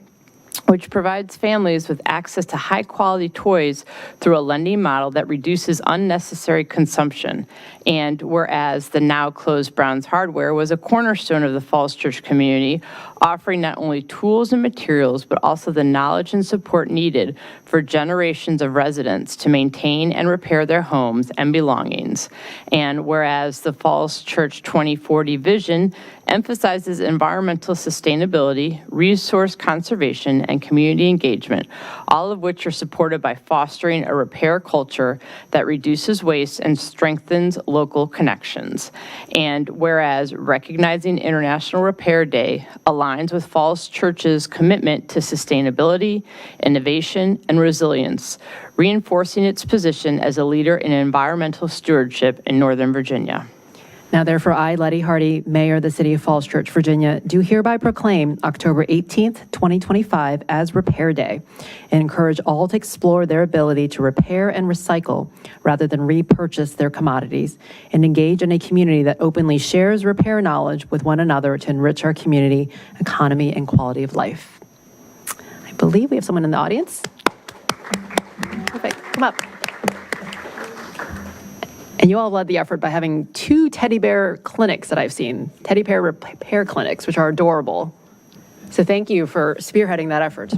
which provides families with access to high-quality toys through a lending model that reduces unnecessary consumption. And whereas the now-closed Brown's Hardware was a cornerstone of the Falls Church community, offering not only tools and materials, but also the knowledge and support needed for generations of residents to maintain and repair their homes and belongings. And whereas the Falls Church 2040 vision emphasizes environmental sustainability, resource conservation, and community engagement, all of which are supported by fostering a repair culture that reduces waste and strengthens local connections. And whereas recognizing International Repair Day aligns with Falls Church's commitment to sustainability, innovation, and resilience, reinforcing its position as a leader in environmental stewardship in Northern Virginia. Now therefore, I, Letty Hardy, Mayor of the City of Falls Church, Virginia, do hereby proclaim October 18th, 2025 as Repair Day and encourage all to explore their ability to repair and recycle rather than repurchase their commodities and engage in a community that openly shares repair knowledge with one another to enrich our community, economy, and quality of life. I believe we have someone in the audience. Perfect, come up. And you all led the effort by having 2 teddy bear clinics that I've seen, teddy bear repair clinics, which are adorable. So thank you for spearheading that effort.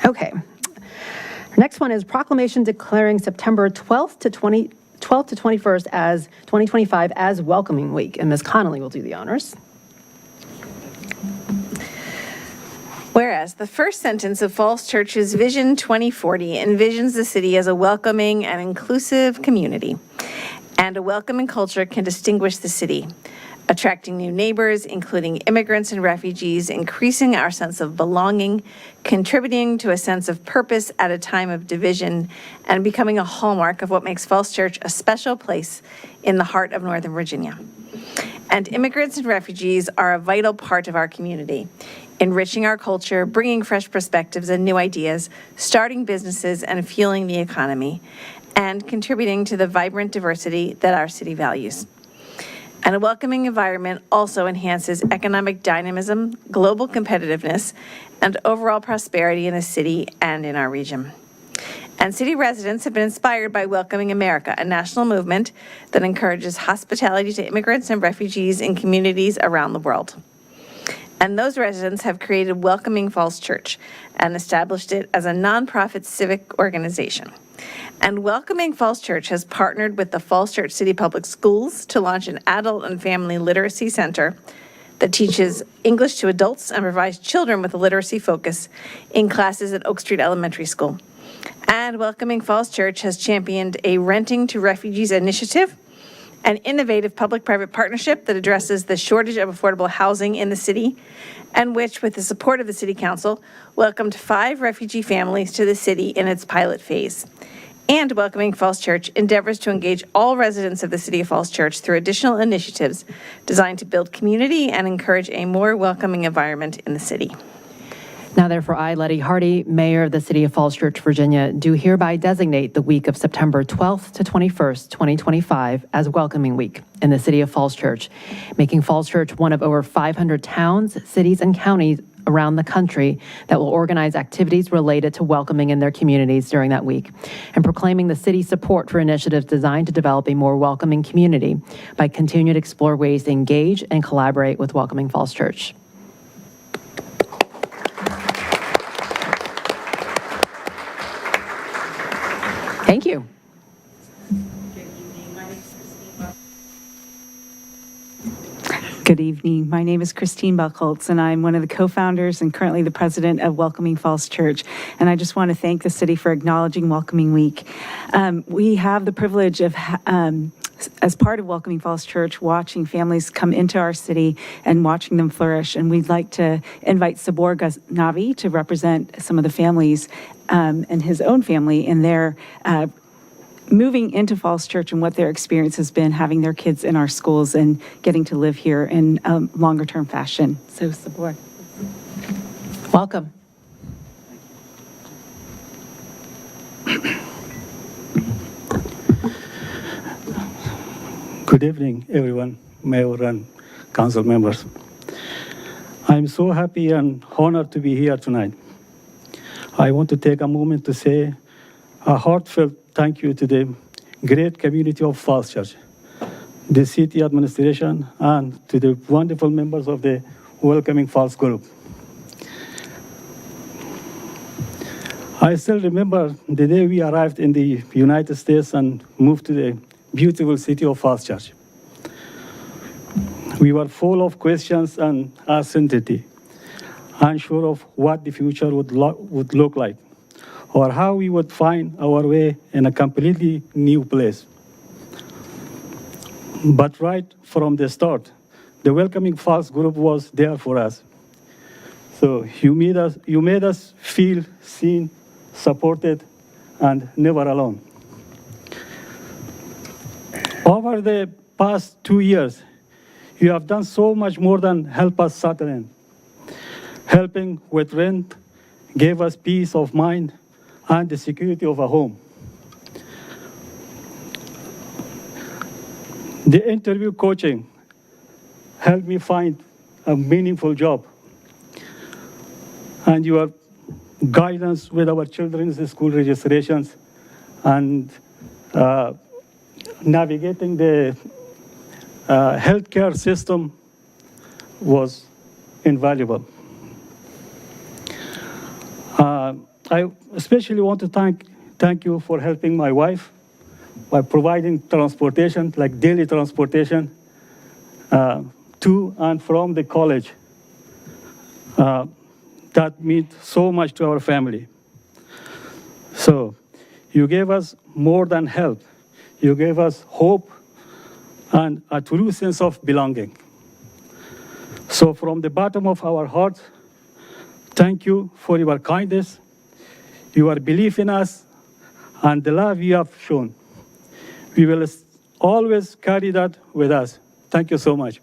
Okay. Our next one is proclamation declaring September 12th to 21st as 2025 as Welcoming Week, and Ms. Connolly will do the honors. Whereas the first sentence of Falls Church's Vision 2040 envisions the city as a welcoming and inclusive community, and a welcoming culture can distinguish the city, attracting new neighbors, including immigrants and refugees, increasing our sense of belonging, contributing to a sense of purpose at a time of division, and becoming a hallmark of what makes Falls Church a special place in the heart of Northern Virginia. And immigrants and refugees are a vital part of our community, enriching our culture, bringing fresh perspectives and new ideas, starting businesses and fueling the economy, and contributing to the vibrant diversity that our city values. And a welcoming environment also enhances economic dynamism, global competitiveness, and overall prosperity in the city and in our region. And city residents have been inspired by Welcoming America, a national movement that encourages hospitality to immigrants and refugees in communities around the world. And those residents have created Welcoming Falls Church and established it as a nonprofit civic organization. And Welcoming Falls Church has partnered with the Falls Church City Public Schools to launch an adult and family literacy center that teaches English to adults and provides children with a literacy focus in classes at Oak Street Elementary School. And Welcoming Falls Church has championed a Renting to Refugees initiative, an innovative public-private partnership that addresses the shortage of affordable housing in the city, and which, with the support of the City Council, welcomed 5 refugee families to the city in its pilot phase. And Welcoming Falls Church endeavors to engage all residents of the City of Falls Church through additional initiatives designed to build community and encourage a more welcoming environment in the city. Now therefore, I, Letty Hardy, Mayor of the City of Falls Church, Virginia, do hereby designate the week of September 12th to 21st, 2025 as Welcoming Week in the City of Falls Church, making Falls Church one of over 500 towns, cities, and counties around the country that will organize activities related to welcoming in their communities during that week, and proclaiming the city's support for initiatives designed to develop a more welcoming community by continuing to explore ways to engage and collaborate with Welcoming Falls Church. Thank you. Good evening. My name is Christine Buchholz, and I'm one of the co-founders and currently the president of Welcoming Falls Church. And I just want to thank the city for acknowledging Welcoming Week. We have the privilege of, as part of Welcoming Falls Church, watching families come into our city and watching them flourish. And we'd like to invite Sabor Ghaznavi to represent some of the families and his own family in their moving into Falls Church and what their experience has been having their kids in our schools and getting to live here in a longer term fashion. So Sabor. Welcome. Good evening, everyone, Mayor and council members. I'm so happy and honored to be here tonight. I want to take a moment to say a heartfelt thank you to the great community of Falls Church, the city administration, and to the wonderful members of the Welcoming Falls group. I still remember the day we arrived in the United States and moved to the beautiful city of Falls Church. We were full of questions and uncertainty, unsure of what the future would look like, or how we would find our way in a completely new place. But right from the start, the Welcoming Falls group was there for us. So you made us feel seen, supported, and never alone. Over the past 2 years, you have done so much more than help us settle in. Helping with rent gave us peace of mind and the security of a home. The interview coaching helped me find a meaningful job. And your guidance with our children's school registrations and navigating the healthcare system was invaluable. I especially want to thank you for helping my wife by providing transportation, like daily transportation, to and from the college. That meant so much to our family. So you gave us more than help. You gave us hope and a true sense of belonging. So from the bottom of our hearts, thank you for your kindness, your belief in us, and the love you have shown. We will always carry that with us. Thank you so much.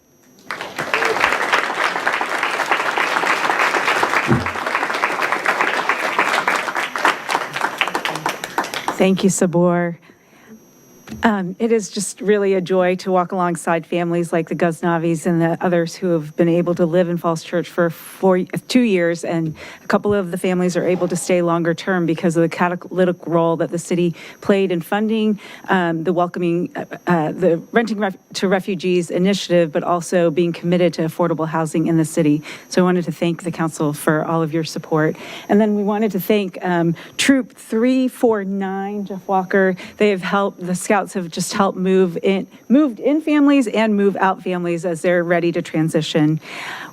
Thank you, Sabor. It is just really a joy to walk alongside families like the Ghaznavis and the others who have been able to live in Falls Church for 2 years, and a couple of the families are able to stay longer term because of the catalytic role that the city played in funding the Renting to Refugees initiative, but also being committed to affordable housing in the city. So I wanted to thank the council for all of your support. And then we wanted to thank Troop 349, Jeff Walker. They have helped, the Scouts have just helped moved in families and move out families as they're ready to transition.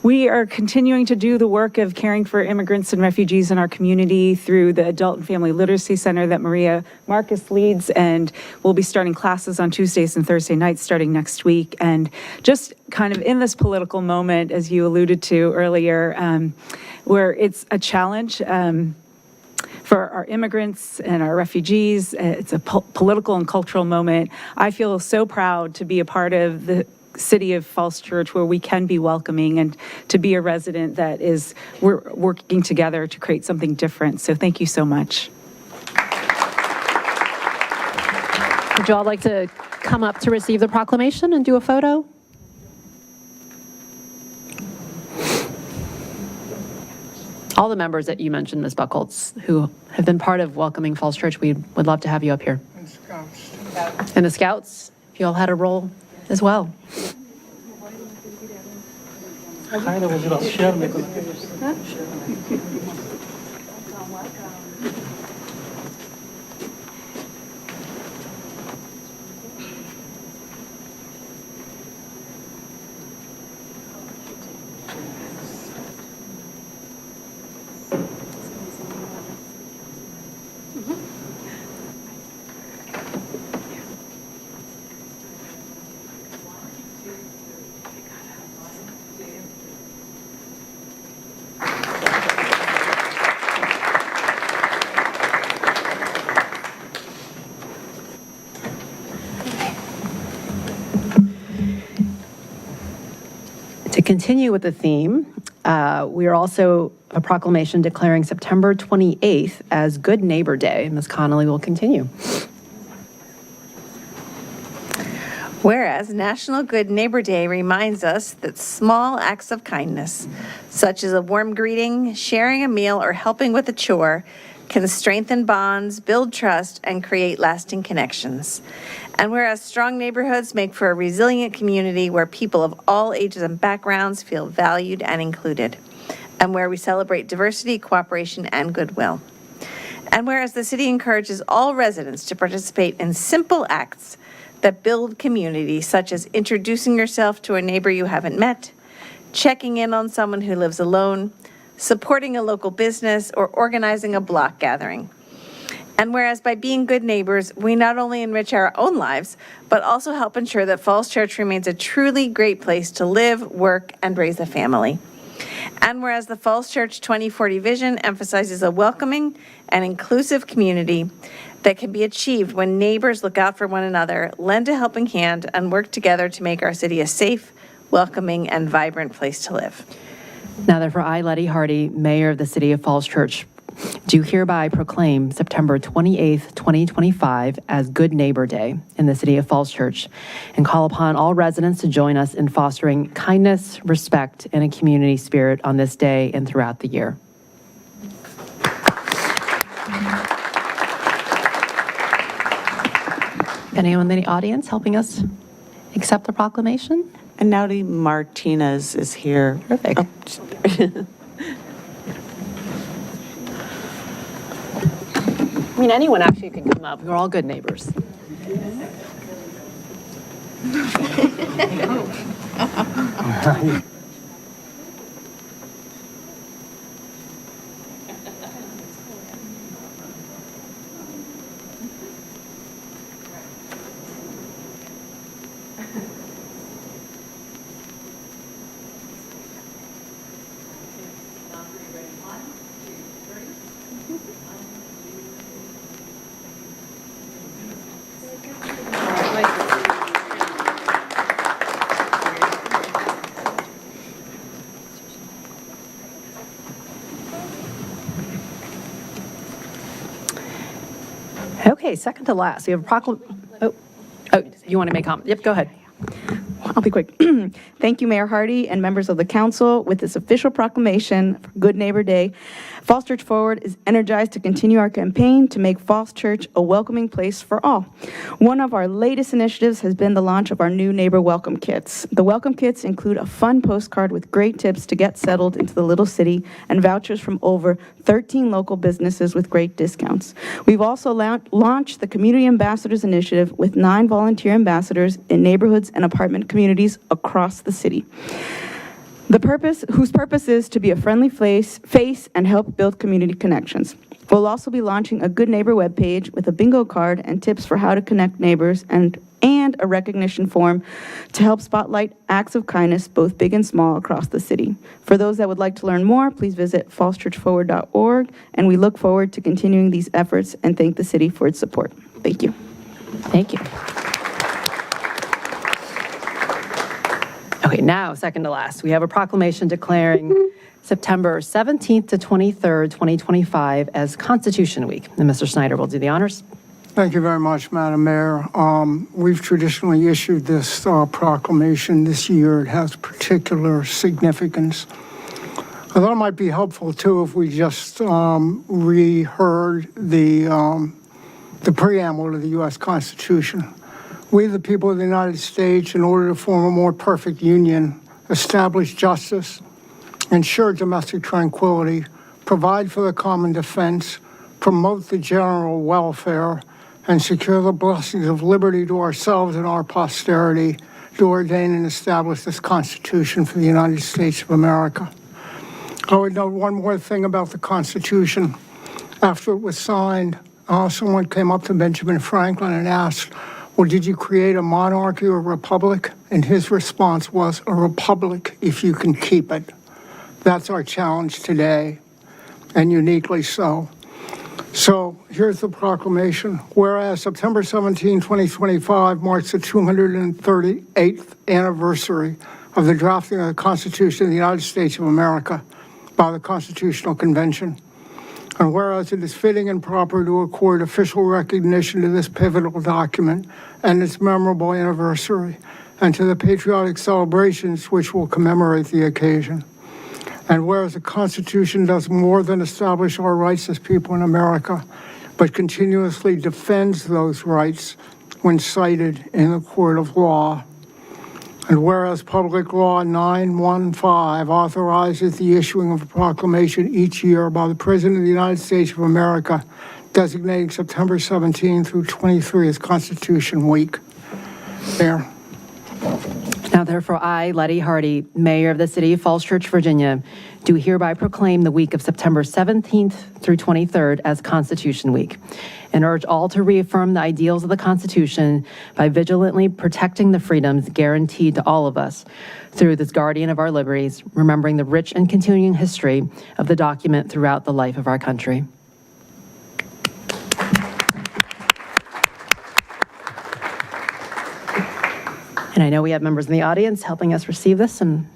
We are continuing to do the work of caring for immigrants and refugees in our community through the Adult and Family Literacy Center that Maria Marcus leads, and we'll be starting classes on Tuesdays and Thursday nights starting next week. And just kind of in this political moment, as you alluded to earlier, where it's a challenge for our immigrants and our refugees. It's a political and cultural moment. I feel so proud to be a part of the city of Falls Church where we can be welcoming and to be a resident that is, we're working together to create something different. So thank you so much. Would you all like to come up to receive the proclamation and do a photo? All the members that you mentioned, Ms. Buckholz, who have been part of welcoming Falls Church, we would love to have you up here. And the Scouts, if you all had a role as well. To continue with the theme, we are also a proclamation declaring September 28th as Good Neighbor Day. Ms. Connolly will continue. Whereas National Good Neighbor Day reminds us that small acts of kindness, such as a warm greeting, sharing a meal, or helping with a chore, can strengthen bonds, build trust, and create lasting connections. And whereas strong neighborhoods make for a resilient community where people of all ages and backgrounds feel valued and included, and where we celebrate diversity, cooperation, and goodwill. And whereas the city encourages all residents to participate in simple acts that build community, such as introducing yourself to a neighbor you haven't met, checking in on someone who lives alone, supporting a local business, or organizing a block gathering. And whereas by being good neighbors, we not only enrich our own lives, but also help ensure that Falls Church remains a truly great place to live, work, and raise a family. And whereas the Falls Church 2040 vision emphasizes a welcoming and inclusive community that can be achieved when neighbors look out for one another, lend a helping hand, and work together to make our city a safe, welcoming, and vibrant place to live. Now therefore, I, Letty Hardy, Mayor of the City of Falls Church, do hereby proclaim September 28th, 2025 as Good Neighbor Day in the City of Falls Church and call upon all residents to join us in fostering kindness, respect, and a community spirit on this day and throughout the year. Anyone in the audience helping us accept the proclamation? And Naudi Martinez is here. Perfect. I mean, anyone actually can come up. We're all good neighbors. Okay, second to last, we have a oh, you want to make comment? Yep, go ahead. I'll be quick. Thank you, Mayor Hardy and members of the council. With this official proclamation for Good Neighbor Day, Falls Church Forward is energized to continue our campaign to make Falls Church a welcoming place for all. One of our latest initiatives has been the launch of our new neighbor welcome kits. The welcome kits include a fun postcard with great tips to get settled into the little city and vouchers from over 13 local businesses with great discounts. We've also launched the Community Ambassadors Initiative with 9 volunteer ambassadors in neighborhoods and apartment communities across the city. Whose purpose is to be a friendly face and help build community connections. We'll also be launching a Good Neighbor webpage with a bingo card and tips for how to connect neighbors and a recognition form to help spotlight acts of kindness, both big and small, across the city. For those that would like to learn more, please visit fallschurchforward.org, and we look forward to continuing these efforts and thank the city for its support. Thank you. Thank you. Okay, now, second to last, we have a proclamation declaring September 17th to 23rd, 2025 as Constitution Week. And Mr. Snyder will do the honors. Thank you very much, Madam Mayor. We've traditionally issued this proclamation this year. It has particular significance. I thought it might be helpful, too, if we just reheard the preamble to the U.S. Constitution. We, the people of the United States, in order to form a more perfect union, establish justice, ensure domestic tranquility, provide for the common defense, promote the general welfare, and secure the blessings of liberty to ourselves and our posterity, to ordain and establish this Constitution for the United States of America. I would note one more thing about the Constitution. After it was signed, someone came up to Benjamin Franklin and asked, well, did you create a monarchy or a republic? And his response was, a republic if you can keep it. That's our challenge today, and uniquely so. So here's the proclamation. Whereas September 17, 2025 marks the 238th anniversary of the drafting of the Constitution of the United States of America by the Constitutional Convention. And whereas it is fitting and proper to accord official recognition to this pivotal document and its memorable anniversary, and to the patriotic celebrations which will commemorate the occasion. And whereas the Constitution does more than establish our rights as people in America, but continuously defends those rights when cited in the court of law. And whereas Public Law 915 authorizes the issuing of a proclamation each year by the President of the United States of America, designating September 17 through 23 as Constitution Week. Mayor. Now therefore, I, Letty Hardy, Mayor of the City of Falls Church, Virginia, do hereby proclaim the week of September 17th through 23rd as Constitution Week, and urge all to reaffirm the ideals of the Constitution by vigilantly protecting the freedoms guaranteed to all of us through this guardian of our liberties, remembering the rich and continuing history of the document throughout the life of our country. And I know we have members in the audience helping us receive this, and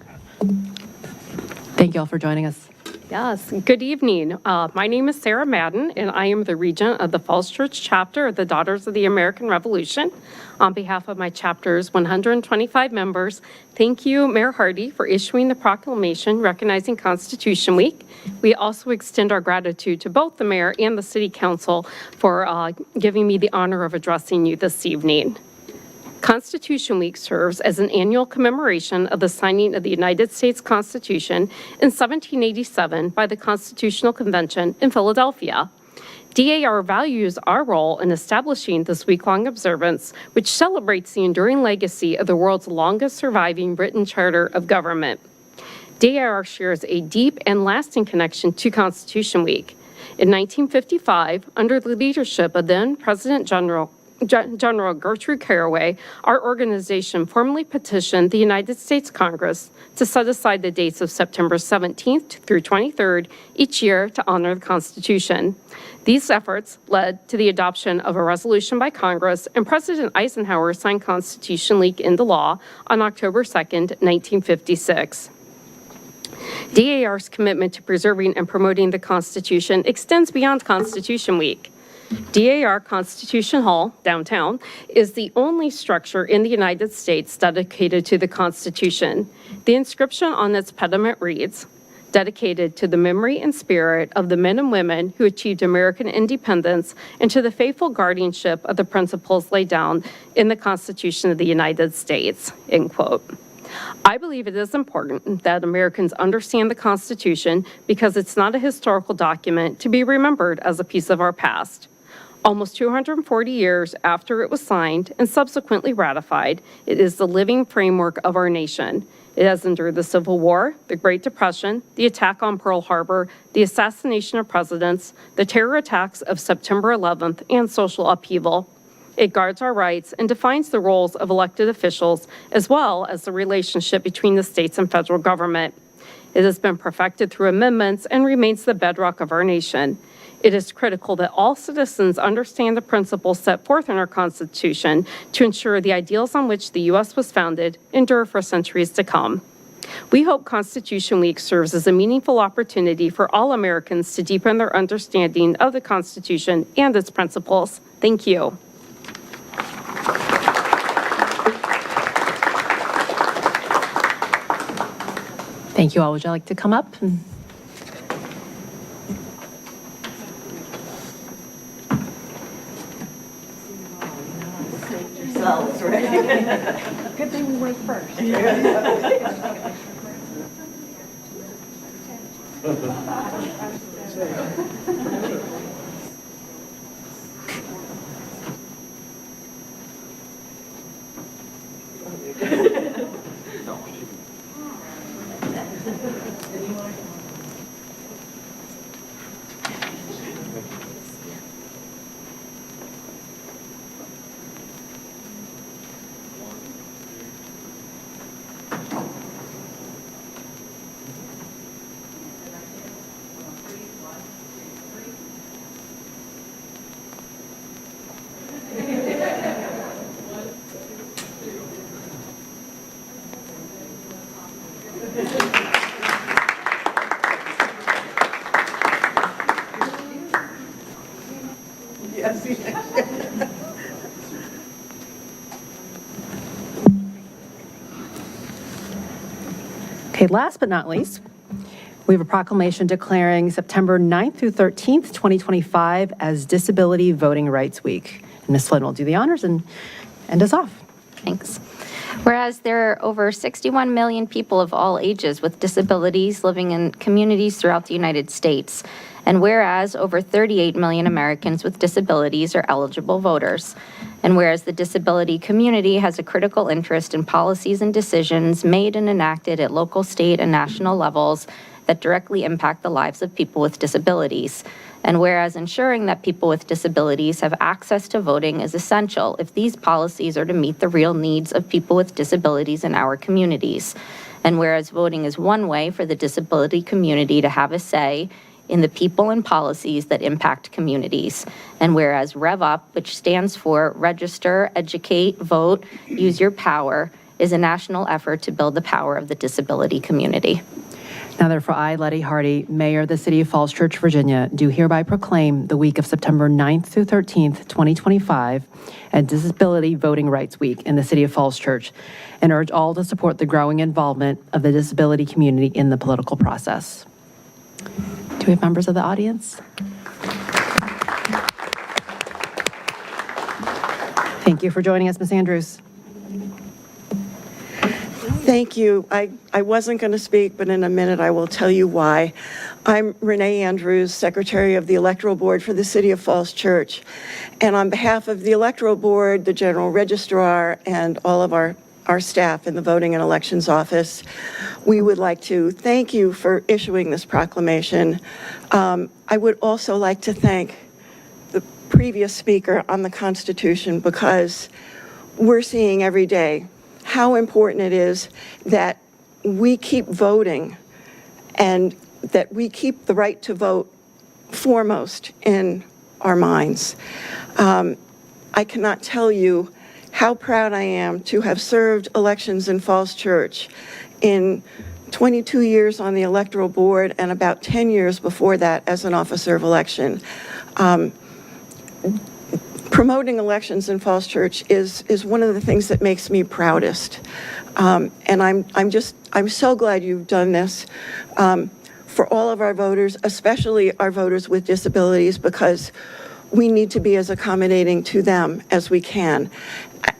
thank you all for joining us. Yes, good evening. My name is Sarah Madden, and I am the regent of the Falls Church chapter of the Daughters of the American Revolution. On behalf of my chapter's 125 members, thank you, Mayor Hardy, for issuing the proclamation recognizing Constitution Week. We also extend our gratitude to both the mayor and the city council for giving me the honor of addressing you this evening. Constitution Week serves as an annual commemoration of the signing of the United States Constitution in 1787 by the Constitutional Convention in Philadelphia. DAR values our role in establishing this week-long observance, which celebrates the enduring legacy of the world's longest surviving written charter of government. DAR shares a deep and lasting connection to Constitution Week. In 1955, under the leadership of then President General Gertrude Caraway, our organization formally petitioned the United States Congress to set aside the dates of September 17th through 23rd each year to honor the Constitution. These efforts led to the adoption of a resolution by Congress, and President Eisenhower signed Constitution Week into law on October 2nd, 1956. DAR's commitment to preserving and promoting the Constitution extends beyond Constitution Week. DAR Constitution Hall, downtown, is the only structure in the United States dedicated to the Constitution. The inscription on its pediment reads, "Dedicated to the memory and spirit of the men and women who achieved American independence and to the faithful guardianship of the principles laid down in the Constitution of the United States," end quote. I believe it is important that Americans understand the Constitution because it's not a historical document to be remembered as a piece of our past. Almost 240 years after it was signed and subsequently ratified, it is the living framework of our nation. It has endured the Civil War, the Great Depression, the attack on Pearl Harbor, the assassination of presidents, the terror attacks of September 11th, and social upheaval. It guards our rights and defines the roles of elected officials, as well as the relationship between the states and federal government. It has been perfected through amendments and remains the bedrock of our nation. It is critical that all citizens understand the principles set forth in our Constitution to ensure the ideals on which the U.S. was founded endure for centuries to come. We hope Constitution Week serves as a meaningful opportunity for all Americans to deepen their understanding of the Constitution and its principles. Thank you. Thank you all. Would you like to come up? Good thing we went first. Okay, last but not least, we have a proclamation declaring September 9th through 13th, 2025 as Disability Voting Rights Week. And Ms. Flynn will do the honors and end us off. Thanks. Whereas there are over 61 million people of all ages with disabilities living in communities throughout the United States, and whereas over 38 million Americans with disabilities are eligible voters, and whereas the disability community has a critical interest in policies and decisions made and enacted at local, state, and national levels that directly impact the lives of people with disabilities. And whereas ensuring that people with disabilities have access to voting is essential if these policies are to meet the real needs of people with disabilities in our communities. And whereas voting is one way for the disability community to have a say in the people and policies that impact communities. And whereas Rev Up, which stands for Register, Educate, Vote, Use Your Power, is a national effort to build the power of the disability community. Now therefore, I, Letty Hardy, Mayor of the City of Falls Church, Virginia, do hereby proclaim the week of September 9th through 13th, 2025, as Disability Voting Rights Week in the City of Falls Church, and urge all to support the growing involvement of the disability community in the political process. Do we have members of the audience? Thank you for joining us, Ms. Andrews. Thank you. I wasn't going to speak, but in a minute I will tell you why. I'm Renee Andrews, Secretary of the Electoral Board for the City of Falls Church. And on behalf of the Electoral Board, the General Registrar, and all of our staff in the Voting and Elections Office, we would like to thank you for issuing this proclamation. I would also like to thank the previous speaker on the Constitution, because we're seeing every day how important it is that we keep voting and that we keep the right to vote foremost in our minds. I cannot tell you how proud I am to have served elections in Falls Church in 22 years on the electoral board and about 10 years before that as an officer of election. Promoting elections in Falls Church is one of the things that makes me proudest. And I'm so glad you've done this for all of our voters, especially our voters with disabilities, because we need to be as accommodating to them as we can.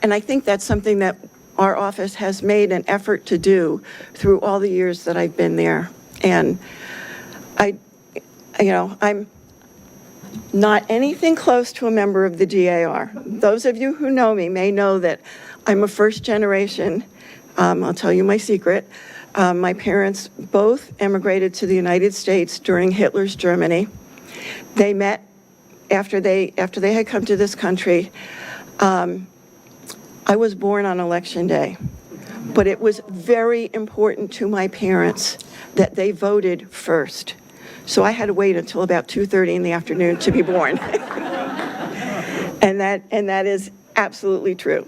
And I think that's something that our office has made an effort to do through all the years that I've been there. And I'm not anything close to a member of the GAR. Those of you who know me may know that I'm a first generation. I'll tell you my secret. My parents both emigrated to the United States during Hitler's Germany. They met after they had come to this country. I was born on election day, but it was very important to my parents that they voted first. So I had to wait until about 2:30 in the afternoon to be born. And that is absolutely true.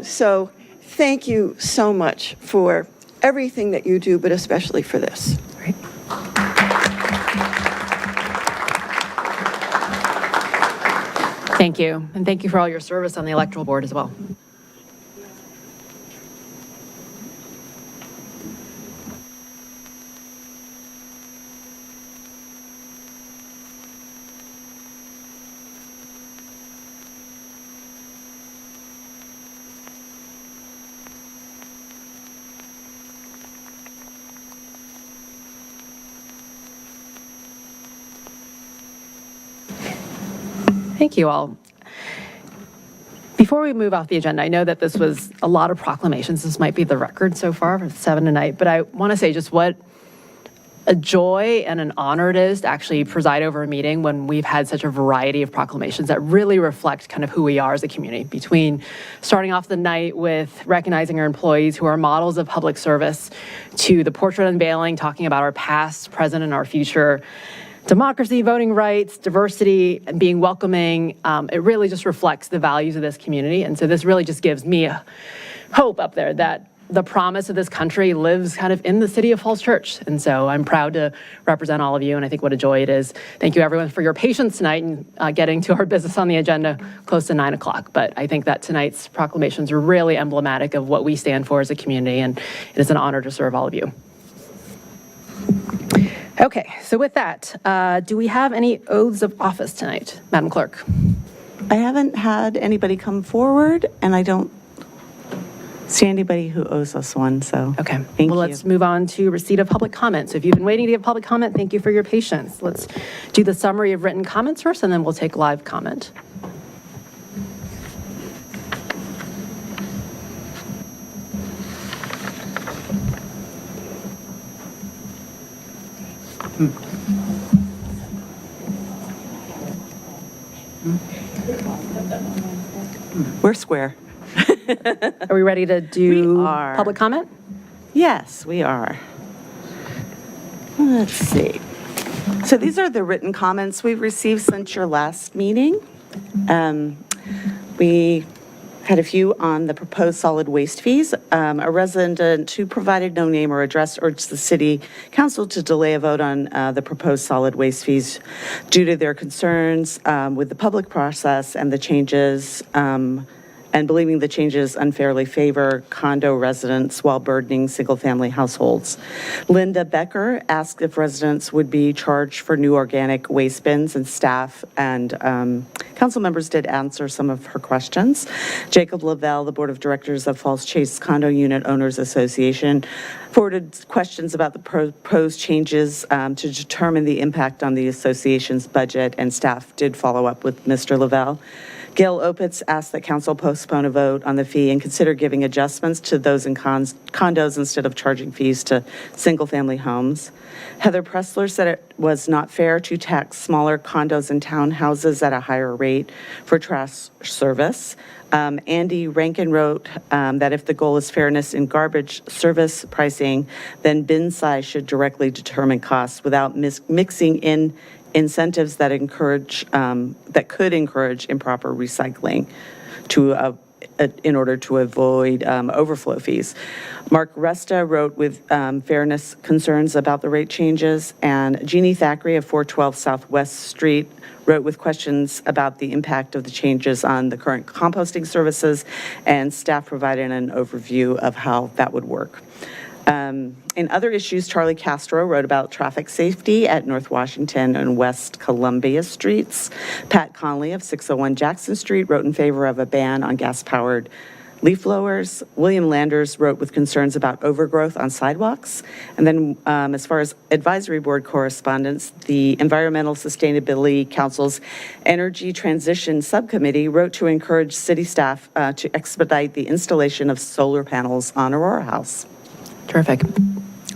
So thank you so much for everything that you do, but especially for this. Thank you. And thank you for all your service on the electoral board as well. Thank you all. Before we move off the agenda, I know that this was a lot of proclamations. This might be the record so far for 7 tonight, but I want to say just what a joy and an honor it is to actually preside over a meeting when we've had such a variety of proclamations that really reflect kind of who we are as a community, between starting off the night with recognizing our employees who are models of public service, to the portrait unveiling, talking about our past, present, and our future, democracy, voting rights, diversity, and being welcoming. It really just reflects the values of this community. And so this really just gives me a hope up there that the promise of this country lives kind of in the city of Falls Church. And so I'm proud to represent all of you, and I think what a joy it is. Thank you everyone for your patience tonight and getting to our business on the agenda close to 9 o'clock. But I think that tonight's proclamations are really emblematic of what we stand for as a community, and it is an honor to serve all of you. Okay, so with that, do we have any oaths of office tonight, Madam Clerk? I haven't had anybody come forward, and I don't see anybody who owes us one, so. Okay, thank well, you. let's move on to receipt of public comment. So if you've been waiting to give public comment, thank you for your patience. Let's do the summary of written comments first, and then we'll take live comment. We're square. Are we ready to do public comment? Yes, we are. Let's see. So these are the written comments we've received since your last meeting. We had a few on the proposed solid waste fees. A resident who provided no name or address urged the city council to delay a vote on the proposed solid waste fees due to their concerns with the public process and the changes, and believing the changes unfairly favor condo residents while burdening single-family households. Linda Becker asked if residents would be charged for new organic waste bins, and staff and council members did answer some of her questions. Jacob Lavelle, the Board of Directors of Falls Chase Condo Unit Owners Association, forwarded questions about the proposed changes to determine the impact on the association's budget, and staff did follow up with Mr. Lavelle. Gail Opitz asked that council postpone a vote on the fee and consider giving adjustments to those in condos instead of charging fees to single-family homes. Heather Pressler said it was not fair to tax smaller condos and townhouses at a higher rate for trash service. Andy Rankin wrote that if the goal is fairness in garbage service pricing, then bin size should directly determine costs without mixing in incentives that could encourage improper recycling in order to avoid overflow fees. Mark Resta wrote with fairness concerns about the rate changes, and Jeannie Thackeray of 412 Southwest Street wrote with questions about the impact of the changes on the current composting services, and staff provided an overview of how that would work. In other issues, Charlie Castro wrote about traffic safety at North Washington and West Columbia Streets. Pat Conley of 601 Jackson Street wrote in favor of a ban on gas-powered leaf blowers. William Landers wrote with concerns about overgrowth on sidewalks. And then as far as advisory board correspondence, the Environmental Sustainability Council's Energy Transition Subcommittee wrote to encourage city staff to expedite the installation of solar panels on Aurora House. Terrific.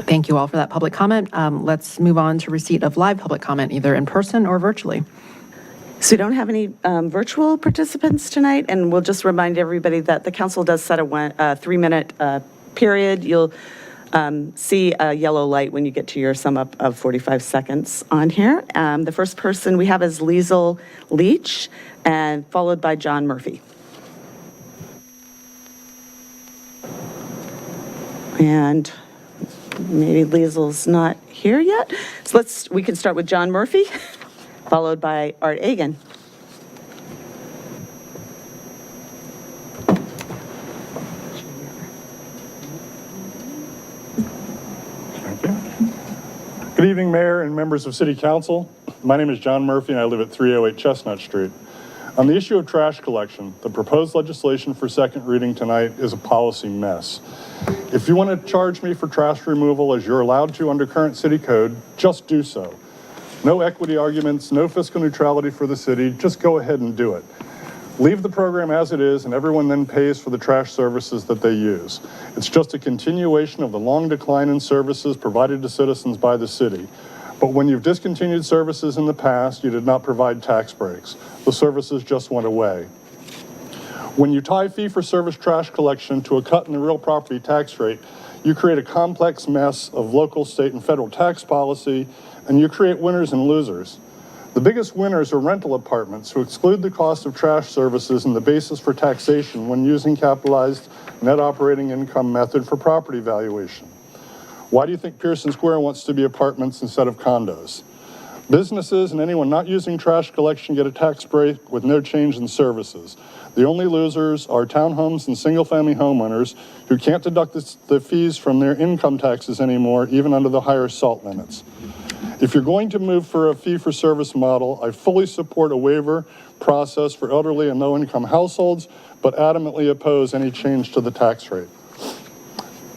Thank you all for that public comment. Let's move on to receipt of live public comment, either in person or virtually. So we don't have any virtual participants tonight, and we'll just remind everybody that the council does set a 3-minute period. You'll see a yellow light when you get to your sum up of 45 seconds on here. The first person we have is Liesl Leach, and followed by John Murphy. And maybe Liesl's not here yet. So we can start with John Murphy, followed by Art Egan. Good evening, Mayor and members of City Council. My name is John Murphy, and I live at 308 Chestnut Street. On the issue of trash collection, the proposed legislation for second reading tonight is a policy mess. If you want to charge me for trash removal as you're allowed to under current city code, just do so. No equity arguments, no fiscal neutrality for the city, just go ahead and do it. Leave the program as it is, and everyone then pays for the trash services that they use. It's just a continuation of the long decline in services provided to citizens by the city. But when you've discontinued services in the past, you did not provide tax breaks. The services just went away. When you tie fee-for-service trash collection to a cut in the real property tax rate, you create a complex mess of local, state, and federal tax policy, and you create winners and losers. The biggest winners are rental apartments who exclude the cost of trash services and the basis for taxation when using capitalized net operating income method for property valuation. Why do you think Pearson Square wants to be apartments instead of condos? Businesses and anyone not using trash collection get a tax break with no change in services. The only losers are townhomes and single-family homeowners who can't deduct the fees from their income taxes anymore, even under the higher SALT limits. If you're going to move for a fee-for-service model, I fully support a waiver process for elderly and low-income households, but adamantly oppose any change to the tax rate.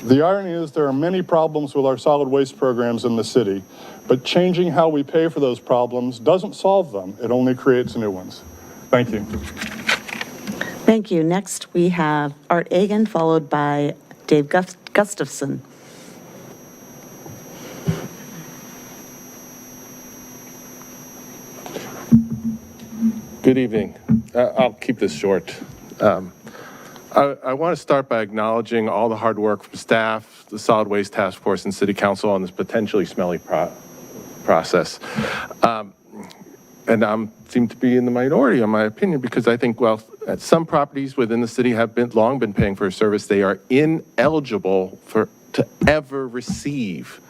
The irony is there are many problems with our solid waste programs in the city, but changing how we pay for those problems doesn't solve them. It only creates new ones. Thank you. Thank you. Next, we have Art Egan, followed by Dave Gustafson. Good evening. I'll keep this short. I want to start by acknowledging all the hard work from staff, the Solid Waste Task Force, and City Council on this potentially smelly process. And I seem to be in the minority, in my opinion, because I think, well, some properties within the city have long been paying for a service they are ineligible to ever receive.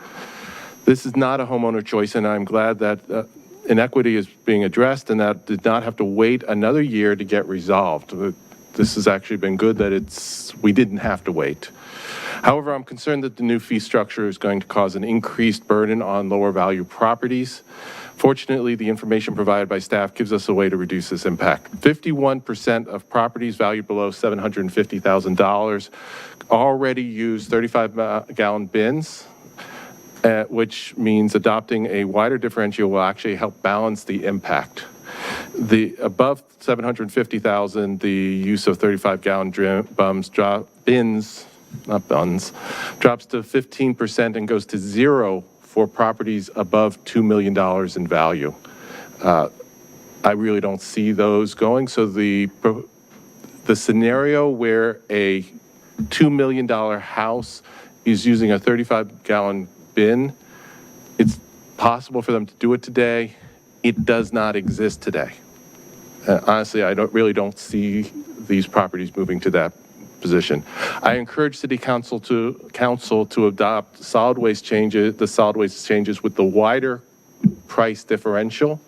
This is not a homeowner choice, and I'm glad that inequity is being addressed and that did not have to wait another year to get resolved. This has actually been good that we didn't have to wait. However, I'm concerned that the new fee structure is going to cause an increased burden on lower value properties. Fortunately, the information provided by staff gives us a way to reduce this impact. 51% of properties valued below $750,000 already use 35-gallon bins, which means adopting a wider differential will actually help balance the impact. The above 750,000, the use of 35-gallon bins, not buns, drops to 15% and goes to zero for properties above $2 million in value. I really don't see those going. So the scenario where a $2 million house is using a 35-gallon bin, it's possible for them to do it today. It does not exist today. Honestly, I really don't see these properties moving to that position. I encourage City Council to adopt the solid waste changes with the wider price differential.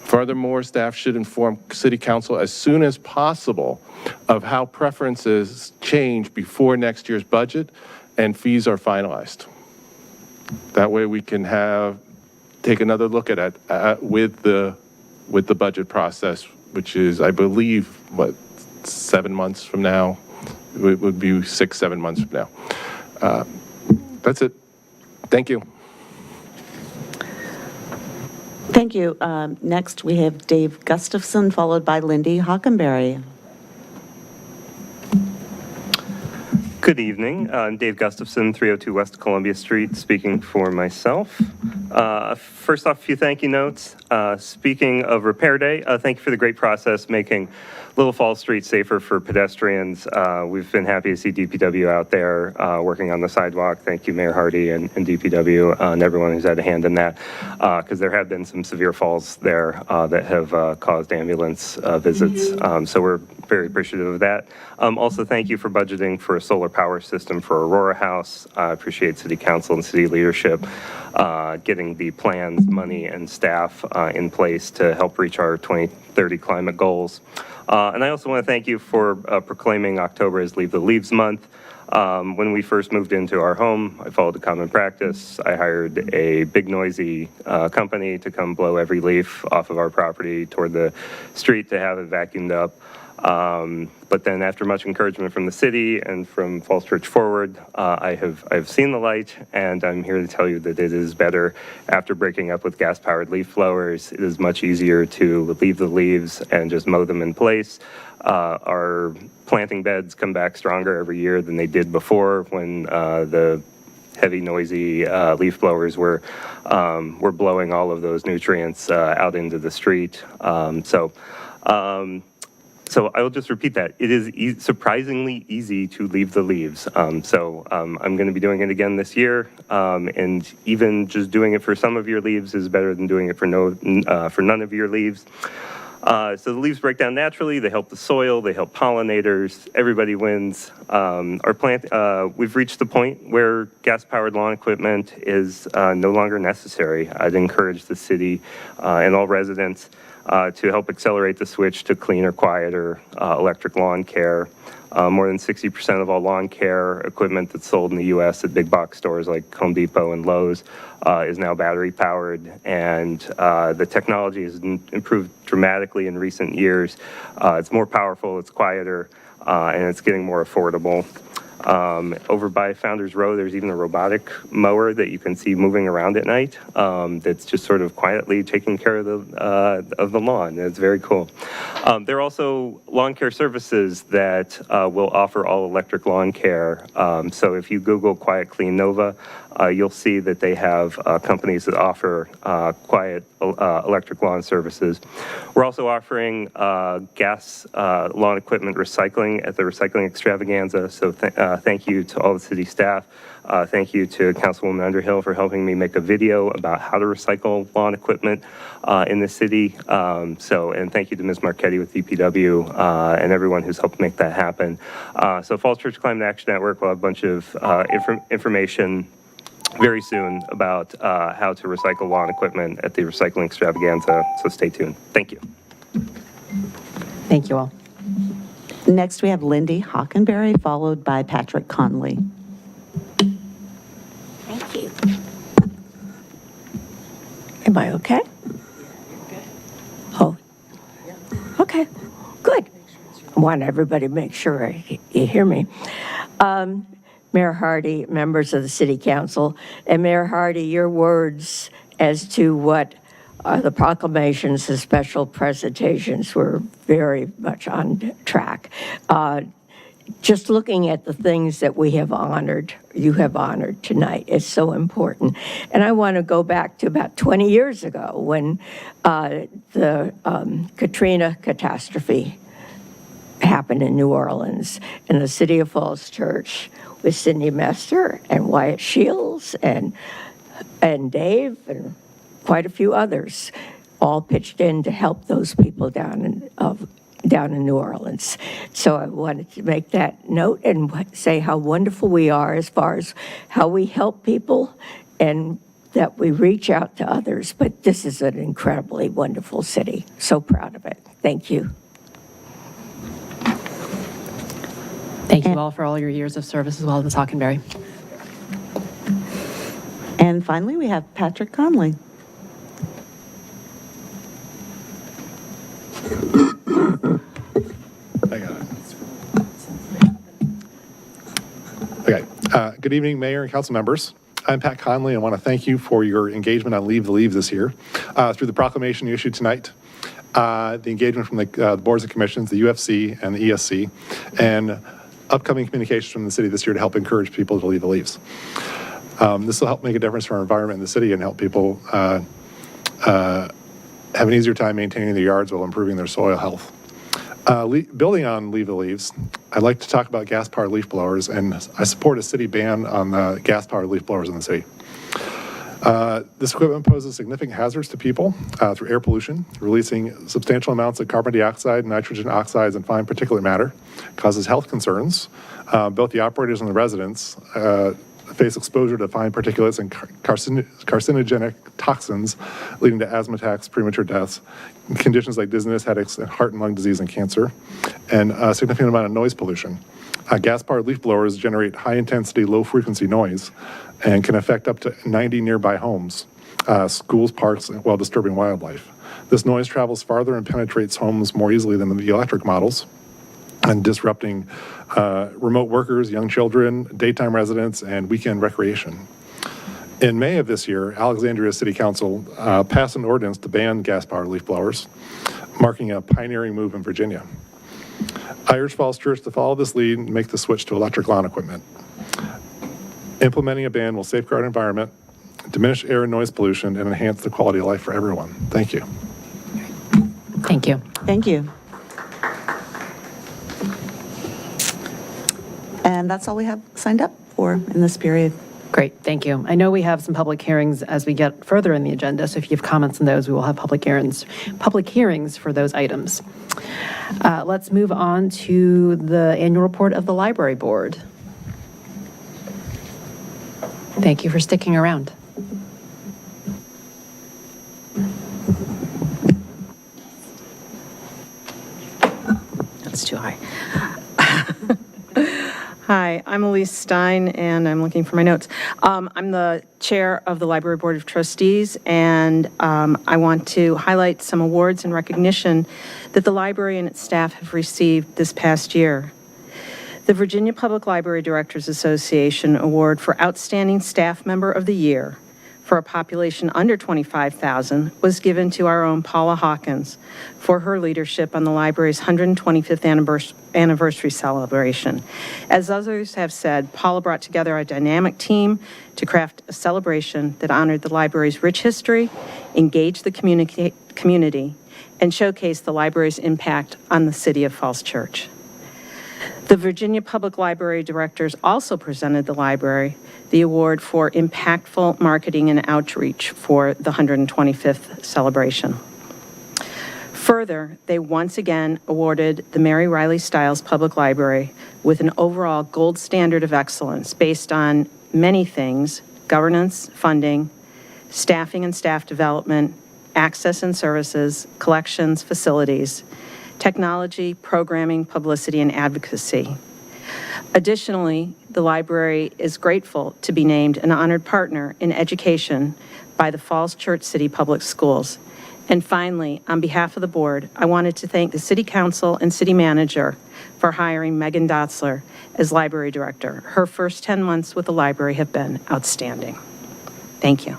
Furthermore, staff should inform City Council as soon as possible of how preferences change before next year's budget and fees are finalized. That way we can take another look at it with the budget process, which is, I believe, 7 months from now. It would be 6-7 months from now. That's it. Thank you. Thank you. Next, we have Dave Gustafson, followed by Lindy Hockenberry. Good evening. I'm Dave Gustafson, 302 West Columbia Street, speaking for myself. First off, a few thank you notes. Speaking of Repair Day, thank you for the great process making Little Falls Street safer for pedestrians. We've been happy to see DPW out there working on the sidewalk. Thank you, Mayor Hardy and DPW and everyone who's had a hand in that, because there have been some severe falls there that have caused ambulance visits. So we're very appreciative of that. Also, thank you for budgeting for a solar power system for Aurora House. I appreciate City Council and City leadership getting the plans, money, and staff in place to help reach our 2030 climate goals. And I also want to thank you for proclaiming October as Leave the Leaves Month. When we first moved into our home, I followed a common practice. I hired a big noisy company to come blow every leaf off of our property toward the street to have it vacuumed up. But then after much encouragement from the city and from Falls Church Forward, I've seen the light, and I'm here to tell you that it is better after breaking up with gas-powered leaf blowers. It is much easier to leave the leaves and just mow them in place. Our planting beds come back stronger every year than they did before when the heavy, noisy leaf blowers were blowing all of those nutrients out into the street. So I will just repeat that. It is surprisingly easy to leave the leaves. I'm going to be doing it again this year. And even just doing it for some of your leaves is better than doing it for none of your leaves. So the leaves break down naturally. They help the soil. They help pollinators. Everybody wins. We've reached the point where gas-powered lawn equipment is no longer necessary. I'd encourage the city and all residents to help accelerate the switch to cleaner, quieter electric lawn care. More than 60% of all lawn care equipment that's sold in the U.S. at big box stores like Home Depot and Lowe's is now battery powered, and the technology has improved dramatically in recent years. It's more powerful, it's quieter, and it's getting more affordable. Over by Founders Row, there's even a robotic mower that you can see moving around at night that's just sort of quietly taking care of the lawn. It's very cool. There are also lawn care services that will offer all electric lawn care. So if you Google Quiet Clean Nova, you'll see that they have companies that offer quiet electric lawn services. We're also offering gas lawn equipment recycling at the Recycling Extravaganza. So thank you to all the city staff. Thank you to Councilwoman Underhill for helping me make a video about how to recycle lawn equipment in the city. And thank you to Ms. Marchetti with DPW and everyone who's helped make that happen. So Falls Church Climate Action Network will have a bunch of information very soon about how to recycle lawn equipment at the Recycling Extravaganza, so stay tuned. Thank you. Thank you all. Next, we have Lindy Hockenberry, followed by Patrick Conley. Thank you. Am I okay? Oh, okay, good. I want everybody to make sure you hear me. Mayor Hardy, members of the City Council, and Mayor Hardy, your words as to what are the proclamations, the special presentations were very much on track. Just looking at the things that we have honored, you have honored tonight is so important. And I want to go back to about 20 years ago when the Katrina catastrophe happened in New Orleans, and the City of Falls Church with Cindy Mester and Wyatt Shields and Dave and quite a few others all pitched in to help those people down in New Orleans. So I wanted to make that note and say how wonderful we are as far as how we help people and that we reach out to others. But this is an incredibly wonderful city. So proud of it. Thank you. Thank you all for all your years of service as well, Ms. Hockenberry. And finally, we have Patrick Conley. I got it. Okay. Good evening, Mayor and council members. I'm Pat Conley. I want to thank you for your engagement on Leave the Leaves this year. Through the proclamation you issued tonight, the engagement from the boards and commissions, the UFC and the ESC, and upcoming communications from the city this year to help encourage people to leave the leaves. This will help make a difference for our environment in the city and help people have an easier time maintaining their yards while improving their soil health. Building on Leave the Leaves, I'd like to talk about gas-powered leaf blowers, and I support a city ban on the gas-powered leaf blowers in the city. This equipment poses significant hazards to people through air pollution, releasing substantial amounts of carbon dioxide, nitrogen oxides, and fine particulate matter, causes health concerns. Both the operators and the residents face exposure to fine particulates and carcinogenic toxins, leading to asthma attacks, premature deaths, conditions like dizziness, headaches, and heart and lung disease and cancer, and a significant amount of noise pollution. Gas-powered leaf blowers generate high-intensity, low-frequency noise and can affect up to 90 nearby homes, schools, parks, while disturbing wildlife. This noise travels farther and penetrates homes more easily than the electric models, and disrupting remote workers, young children, daytime residents, and weekend recreation. In May of this year, Alexandria City Council passed an ordinance to ban gas-powered leaf blowers, marking a pioneering move in Virginia. I urge Falls Church to follow this lead and make the switch to electric lawn equipment. Implementing a ban will safeguard our environment, diminish air and noise pollution, and enhance the quality of life for everyone. Thank you. Thank you. Thank you. And that's all we have signed up for in this period. Great, thank you. I know we have some public hearings as we get further in the agenda, so if you have comments on those, we will have public hearings for those items. Let's move on to the annual report of the library board. Thank you for sticking around. That's too high. Hi, I'm Elise Stein, and I'm looking for my notes. I'm the chair of the Library Board of Trustees, and I want to highlight some awards and recognition that the library and its staff have received this past year. The Virginia Public Library Directors Association Award for Outstanding Staff Member of the Year for a population under 25,000 was given to our own Paula Hawkins for her leadership on the library's 125th anniversary celebration. As others have said, Paula brought together a dynamic team to craft a celebration that honored the library's rich history, engaged the community, and showcased the library's impact on the city of Falls Church. The Virginia Public Library Directors also presented the library the award for impactful marketing and outreach for the 125th celebration. Further, they once again awarded the Mary Riley Stiles Public Library with an overall gold standard of excellence based on many things: governance, funding, staffing and staff development, access and services, collections, facilities, technology, programming, publicity, and advocacy. Additionally, the library is grateful to be named an honored partner in education by the Falls Church City Public Schools. And finally, on behalf of the board, I wanted to thank the City Council and City Manager for hiring Megan Dotzler as library director. Her first 10 months with the library have been outstanding. Thank you.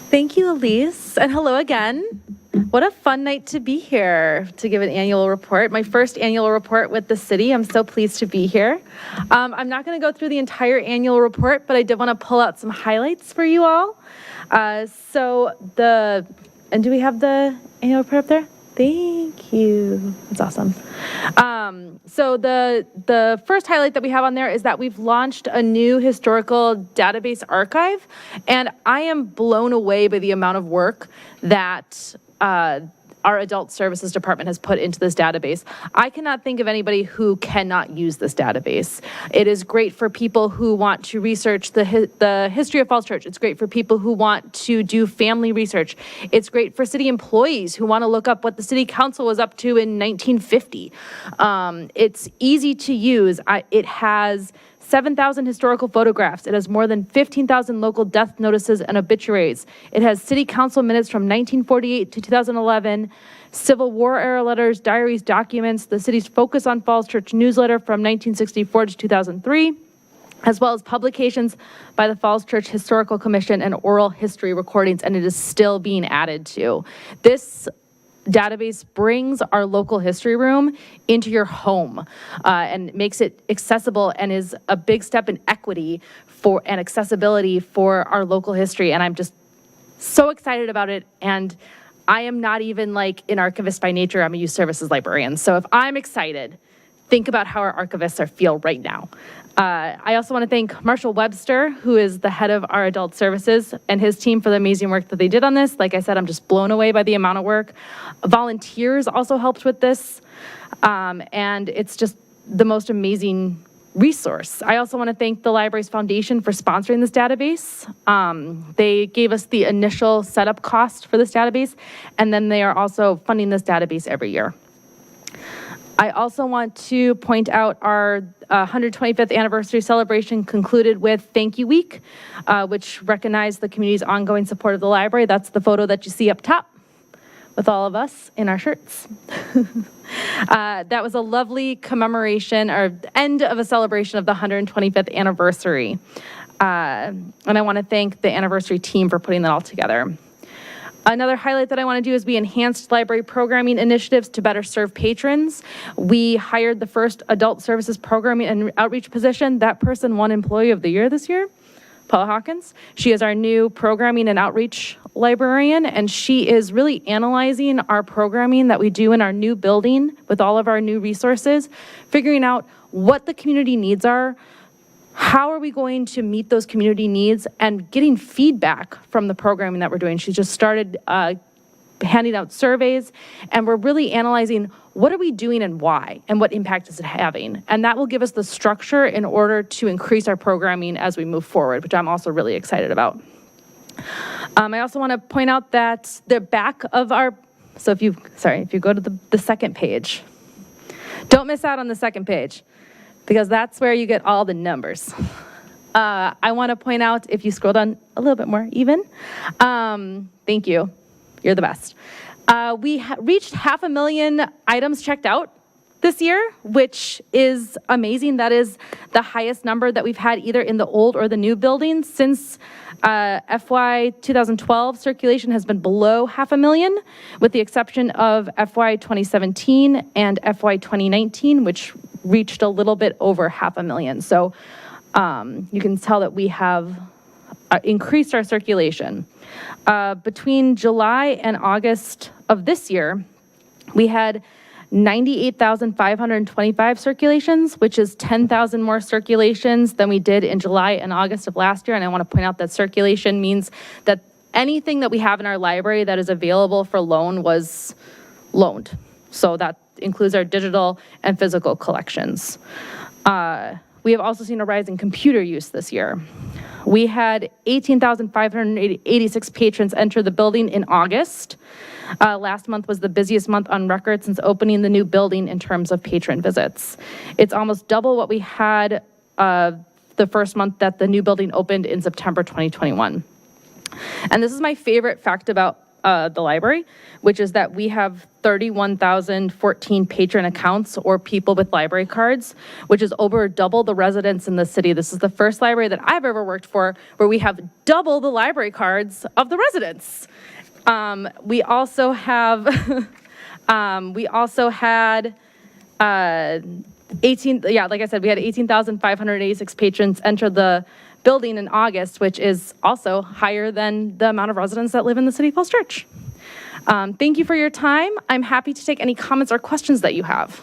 Thank you, Elise, and hello again. What a fun night to be here to give an annual report, my first annual report with the city. I'm so pleased to be here. I'm not going to go through the entire annual report, but I did want to pull out some highlights for you all. And do we have the annual report up there? Thank you. That's awesome. So the first highlight that we have on there is that we've launched a new historical database archive, and I am blown away by the amount of work that our Adult Services Department has put into this database. I cannot think of anybody who cannot use this database. It is great for people who want to research the history of Falls Church. It's great for people who want to do family research. It's great for city employees who want to look up what the city council was up to in 1950. It's easy to use. It has 7,000 historical photographs. It has more than 15,000 local death notices and obituaries. It has city council minutes from 1948 to 2011, Civil War era letters, diaries, documents, the city's Focus on Falls Church newsletter from 1964 to 2003, as well as publications by the Falls Church Historical Commission and oral history recordings, and it is still being added to. This database brings our local history room into your home and makes it accessible and is a big step in equity and accessibility for our local history. And I'm just so excited about it. And I am not even like an archivist by nature. I'm a youth services librarian. So if I'm excited, think about how our archivists feel right now. I also want to thank Marshall Webster, who is the head of our adult services, and his team for the amazing work that they did on this. Like I said, I'm just blown away by the amount of work. Volunteers also helped with this, and it's just the most amazing resource. I also want to thank the Libraries Foundation for sponsoring this database. They gave us the initial setup cost for this database, and then they are also funding this database every year. I also want to point out our 125th anniversary celebration concluded with Thank You Week, which recognized the community's ongoing support of the library. That's the photo that you see up top with all of us in our shirts. That was a lovely commemoration or end of a celebration of the 125th anniversary. And I want to thank the anniversary team for putting that all together. Another highlight that I want to do is we enhanced library programming initiatives to better serve patrons. We hired the first adult services programming and outreach position. That person won Employee of the Year this year, Paula Hawkins. She is our new programming and outreach librarian, and she is really analyzing our programming that we do in our new building with all of our new resources, figuring out what the community needs are, how are we going to meet those community needs, and getting feedback from the programming that we're doing. She just started handing out surveys, and we're really analyzing what are we doing and why, and what impact is it having. And that will give us the structure in order to increase our programming as we move forward, which I'm also really excited about. I also want to point out that the back of our, so if you go to the second page, don't miss out on the second page, because that's where you get all the numbers. I want to point out, if you scroll down a little bit more even, thank you, you're the best. We reached 500,000 items checked out this year, which is amazing. That is the highest number that we've had either in the old or the new building since FY 2012 circulation has been below 500,000, with the exception of FY 2017 and FY 2019, which reached a little bit over 500,000. So you can tell that we have increased our circulation. Between July and August of this year, we had 98,525 circulations, which is 10,000 more circulations than we did in July and August of last year. And I want to point out that circulation means that anything that we have in our library that is available for loan was loaned. So that includes our digital and physical collections. We have also seen a rise in computer use this year. We had 18,586 patrons enter the building in August. Last month was the busiest month on record since opening the new building in terms of patron visits. It's almost double what we had the first month that the new building opened in September 2021. And this is my favorite fact about the library, which is that we have 31,014 patron accounts or people with library cards, which is over double the residents in the city. This is the first library that I've ever worked for where we have double the library cards of the residents. We also have, we had 18,586 patrons enter the building in August, which is also higher than the amount of residents that live in the City of Falls Church. Thank you for your time. I'm happy to take any comments or questions that you have.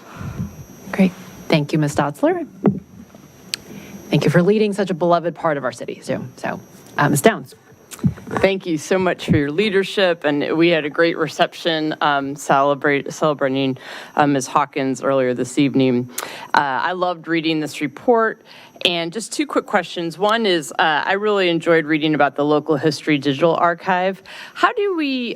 Great. Thank you, Ms. Dotzler. Thank you for leading such a beloved part of our city, too. So, Ms. Downs. Thank you so much for your leadership, and we had a great reception celebrating Ms. Hawkins earlier this evening. I loved reading this report, and just two quick questions. One is, I really enjoyed reading about the local history digital archive. How do we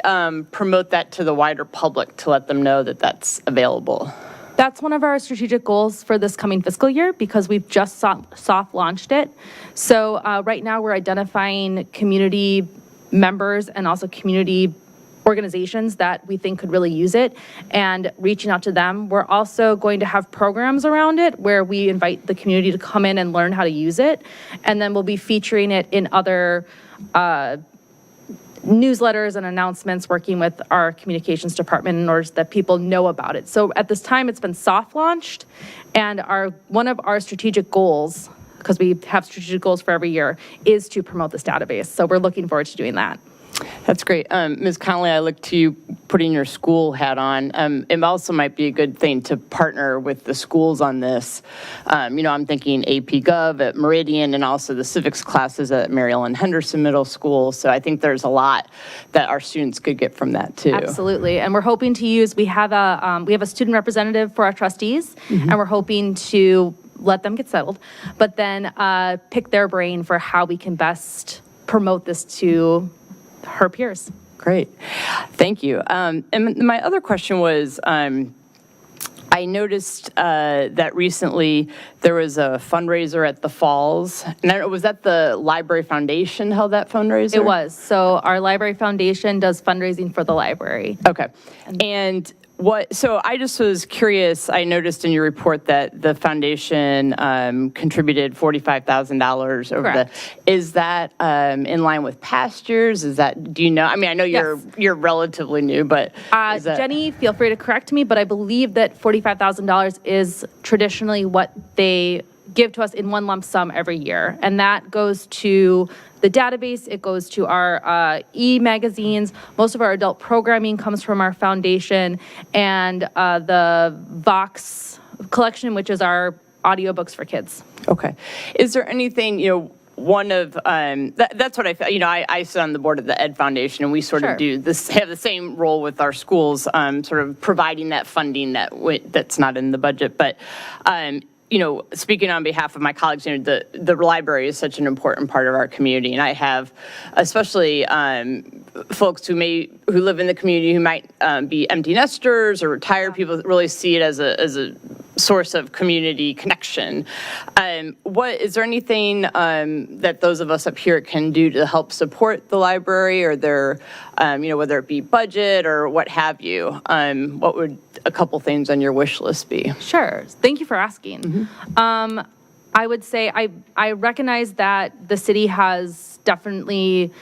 promote that to the wider public to let them know that that's available? That's one of our strategic goals for this coming fiscal year because we've just soft launched it. So right now we're identifying community members and also community organizations that we think could really use it and reaching out to them. We're also going to have programs around it where we invite the community to come in and learn how to use it. And then we'll be featuring it in other newsletters and announcements, working with our communications department in order that people know about it. So at this time, it's been soft launched, and one of our strategic goals, because we have strategic goals for every year, is to promote this database. So we're looking forward to doing that. That's great. Ms. Connolly, I look to you putting your school hat on. It also might be a good thing to partner with the schools on this. I'm thinking AP Gov at Meridian and also the civics classes at Mary Ellen Henderson Middle School. So I think there's a lot that our students could get from that too. Absolutely. And we're hoping to use, we have a student representative for our trustees, and we're hoping to let them get settled, but then pick their brain for how we can best promote this to her peers. Great. Thank you. And my other question was, I noticed that recently there was a fundraiser at the Falls. And was that the Library Foundation held that fundraiser? It was. So our Library Foundation does fundraising for the library. Okay. And so I just was curious, I noticed in your report that the foundation contributed $45,000 over Correct. is that in line with past years? Do you know? I mean, I know you're relatively new, but is that... Jenny, feel free to correct me, but I believe that $45,000 is traditionally what they give to us in one lump sum every year. And that goes to the database, it goes to our e-magazines. Most of our adult programming comes from our foundation, and the Vox collection, which is our audiobooks for kids. Okay. Is there anything, one of, that's what I felt, I sit on the board of the Ed Foundation, and we sort of do this, have the same role with our schools, sort of providing that funding that's not in the budget. But, speaking on behalf of my colleagues, the library is such an important part of our community, and I have, especially folks who live in the community who might be empty nesters or retired people that really see it as a source of community connection. Is there anything that those of us up here can do to help support the library, or whether it be budget or what have you? What would a couple things on your wish list be? Sure. Thank you for asking. I would say I recognize that the city has definitely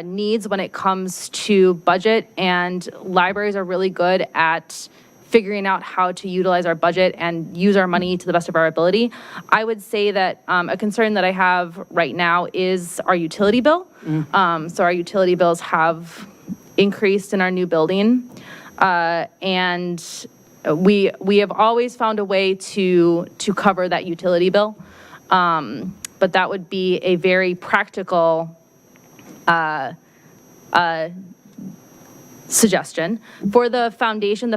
needs when it comes to budget, and libraries are really good at figuring out how to utilize our budget and use our money to the best of our ability. I would say that a concern that I have right now is our utility bill. So our utility bills have increased in our new building, and we have always found a way to cover that utility bill, but that would be a very practical suggestion. For the foundation,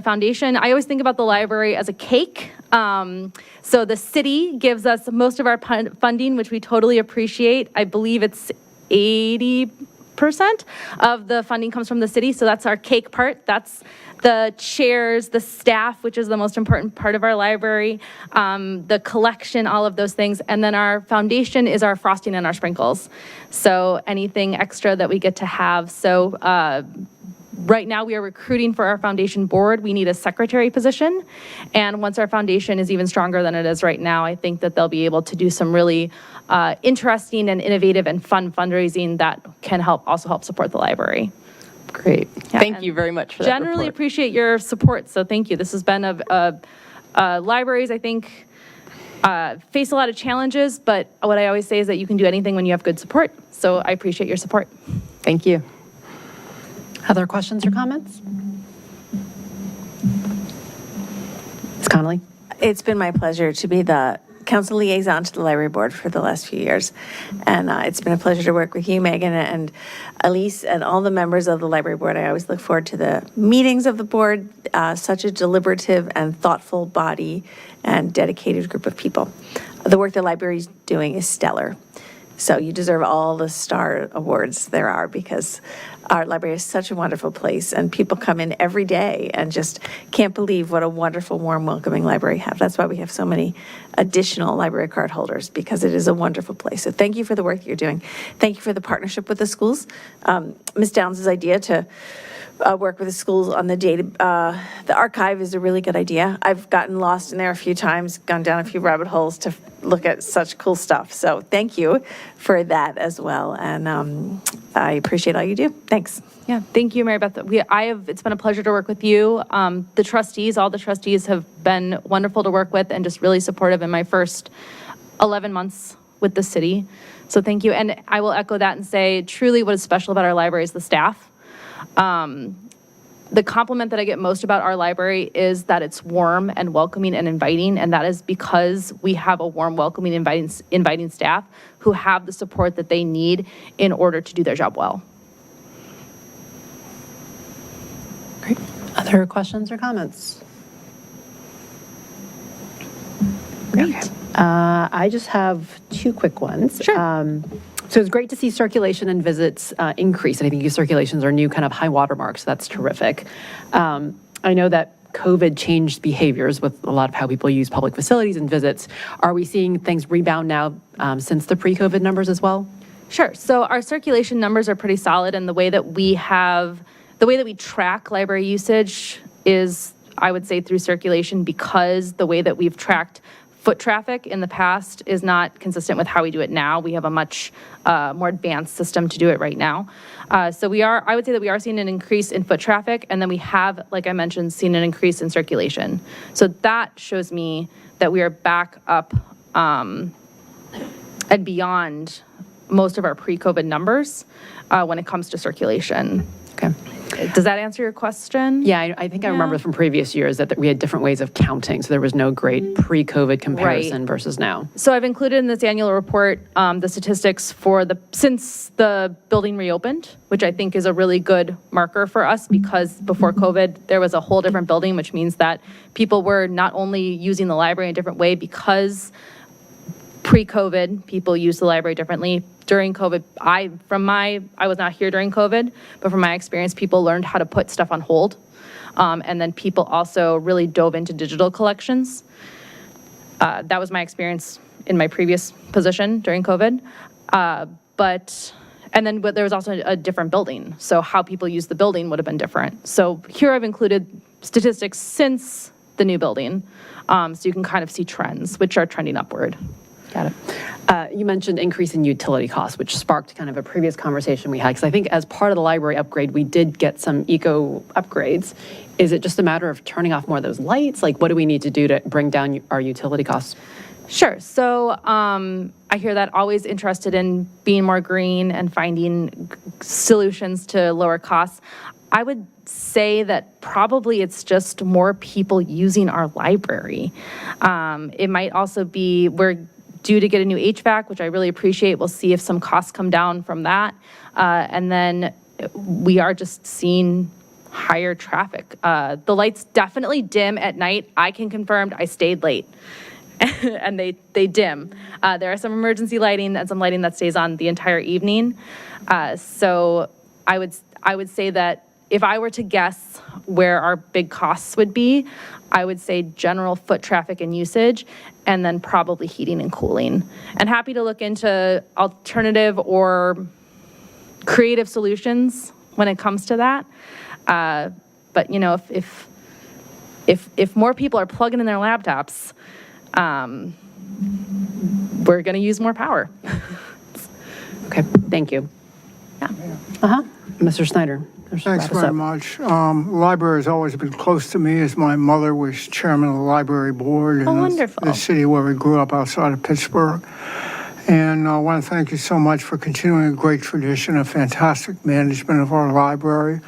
I always think about the library as a cake. So the city gives us most of our funding, which we totally appreciate. I believe it's 80% of the funding comes from the city, so that's our cake part. That's the chairs, the staff, which is the most important part of our library, the collection, all of those things. And then our foundation is our frosting and our sprinkles. So anything extra that we get to have. So right now we are recruiting for our foundation board. We need a secretary position. And once our foundation is even stronger than it is right now, I think that they'll be able to do some really interesting and innovative and fun fundraising that can also help support the library. Great. Thank you very much for that Generally report. appreciate your support, so thank you. This has been libraries, I think, face a lot of challenges, but what I always say is that you can do anything when you have good support, so I appreciate your support. Thank you. Other questions or comments? Ms. Connolly? It's been my pleasure to be the council liaison to the library board for the last few years. And it's been a pleasure to work with you, Megan, and Elise, and all the members of the library board. I always look forward to the meetings of the board, such a deliberative and thoughtful body and dedicated group of people. The work the library is doing is stellar. So you deserve all the star awards there are, because our library is such a wonderful place, and people come in every day and just can't believe what a wonderful, warm, welcoming library we have. That's why we have so many additional library card holders, because it is a wonderful place. So thank you for the work that you're doing. Thank you for the partnership with the schools. Ms. Downs' idea to work with the schools on the data. The archive is a really good idea. I've gotten lost in there a few times, gone down a few rabbit holes to look at such cool stuff. So thank you for that as well. And I appreciate all you do. Thanks. Yeah, thank you, Mary Beth. It's been a pleasure to work with you. The trustees, all the trustees have been wonderful to work with and just really supportive in my first 11 months with the city. So thank you. And I will echo that and say truly what is special about our library is the staff. The compliment that I get most about our library is that it's warm and welcoming and inviting, and that is because we have a warm, welcoming, inviting staff who have the support that they need in order to do their job well. Great. Other questions or comments? Great. I just have two quick ones. Sure. So it's great to see circulation and visits increase. And I think your circulations are new kind of high water marks. So that's terrific. I know that COVID changed behaviors with a lot of how people use public facilities and visits. Are we seeing things rebound now since the pre-COVID numbers as well? Sure. So our circulation numbers are pretty solid, and the way that we track library usage is, I would say, through circulation, because the way that we've tracked foot traffic in the past is not consistent with how we do it now. We have a much more advanced system to do it right now. So I would say that we are seeing an increase in foot traffic, and then we have, like I mentioned, seen an increase in circulation. So that shows me that we are back up and beyond most of our pre-COVID numbers when it comes to circulation. Okay. Does that answer your question? Yeah, I think I remember from previous years that we had different ways of counting, so there was no great pre-COVID comparison versus now. So I've included in this annual report the statistics for since the building reopened, which I think is a really good marker for us, because before COVID, there was a whole different building, which means that people were not only using the library in a different way, because pre-COVID, people used the library differently. During COVID, I was not here during COVID, but from my experience, people learned how to put stuff on hold. And then people also really dove into digital collections. That was my experience in my previous position during COVID. But there was also a different building. So how people use the building would have been different. So here I've included statistics since the new building. So you can kind of see trends, which are trending upward. Got it. You mentioned increase in utility costs, which sparked kind of a previous conversation we had, because I think as part of the library upgrade, we did get some eco upgrades. Is it just a matter of turning off more of those lights? Like, what do we need to do to bring down our utility costs? Sure. So I hear that, always interested in being more green and finding solutions to lower costs. I would say that probably it's just more people using our library. It might also be we're due to get a new HVAC, which I really appreciate. We'll see if some costs come down from that. And then we are just seeing higher traffic. The lights definitely dim at night. I can confirm I stayed late. And they dim. There are some emergency lighting and some lighting that stays on the entire evening. So I would say that if I were to guess where our big costs would be, I would say general foot traffic and usage, and then probably heating and cooling. And happy to look into alternative or creative solutions when it comes to that. But you know, if more people are plugging in their laptops, we're going to use more power. Okay, thank you. Yeah. Mr. Snyder. Thanks very much. The library has always been close to me, as my mother was chairman of the library board in the city where we grew up outside of Pittsburgh. And I want to thank you so much for continuing a great tradition of fantastic management of our library.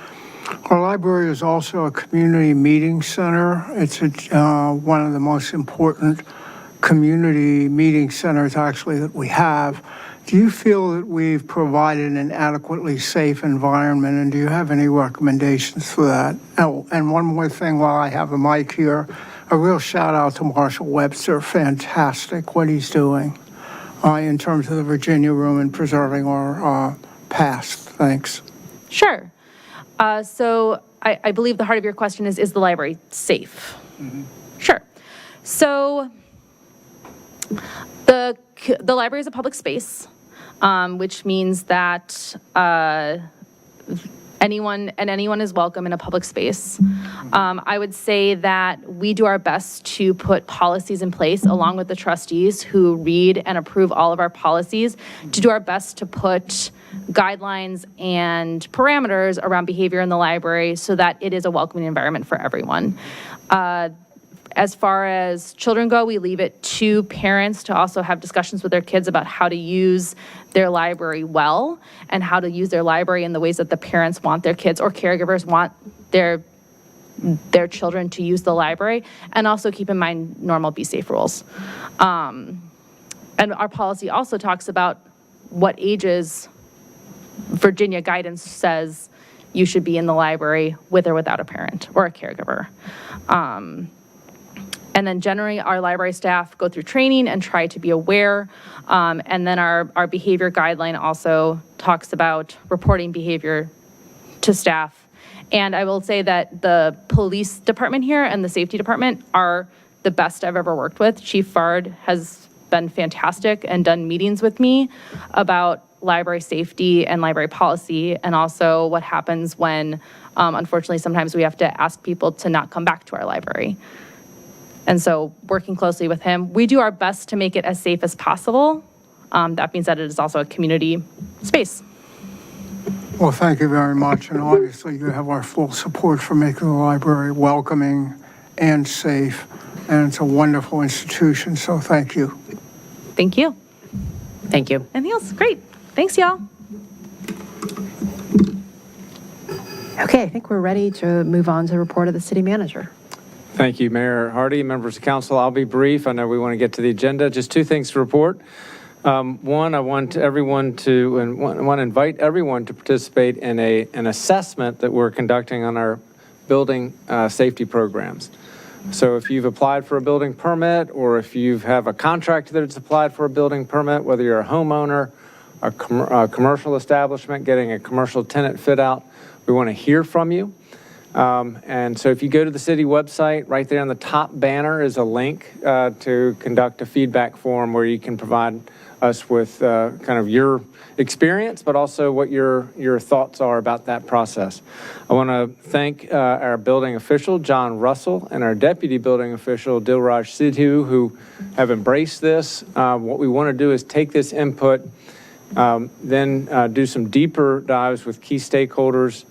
Our library is also a community meeting center. It's one of the most important community meeting centers actually that we have. Do you feel that we've provided an adequately safe environment, and do you have any recommendations for that? Oh, and one more thing while I have the mic here, a real shout out to Marshall Webster. Fantastic what he's doing in terms of the Virginia Room and preserving our past. Thanks. Sure. So I believe the heart of your question is the library safe? Mm-hmm. Sure. So the library is a public space, which means that anyone is welcome in a public space. I would say that we do our best to put policies in place along with the trustees who read and approve all of our policies, to do our best to put guidelines and parameters around behavior in the library so that it is a welcoming environment for everyone. As far as children go, we leave it to parents to also have discussions with their kids about how to use their library well and how to use their library in the ways that the parents want their kids or caregivers want their children to use the library, and also keep in mind normal Be Safe rules. And our policy also talks about what ages Virginia guidance says you should be in the library with or without a parent or a caregiver. And then generally, our library staff go through training and try to be aware. And then our behavior guideline also talks about reporting behavior to staff. And I will say that the police department here and the safety department are the best I've ever worked with. Chief Fard has been fantastic and done meetings with me about library safety and library policy, and also what happens when, unfortunately, sometimes we have to ask people to not come back to our library. And so working closely with him, we do our best to make it as safe as possible. That being said, it is also a community space. Well, thank you very much. And obviously, you have our full support for making the library welcoming and safe. And it's a wonderful institution, so thank you. Thank you. Thank you. Anything else? Great. Thanks, y'all. Okay, I think we're ready to move on to the report of the city manager. Thank you, Mayor Hardy, members of council. I'll be brief. I know we want to get to the agenda. Just two things to report. One, I want to invite everyone to participate in an assessment that we're conducting on our building safety programs. So if you've applied for a building permit, or if you have a contractor that's applied for a building permit, whether you're a homeowner, a commercial establishment getting a commercial tenant fit out, we want to hear from you. And so if you go to the city website, right there on the top banner is a link to conduct a feedback form where you can provide us with kind of your experience, but also what your thoughts are about that process. I want to thank our building official, John Russell, and our deputy building official, Dilraj Sidhu, who have embraced this. What we want to do is take this input, then do some deeper dives with key stakeholders.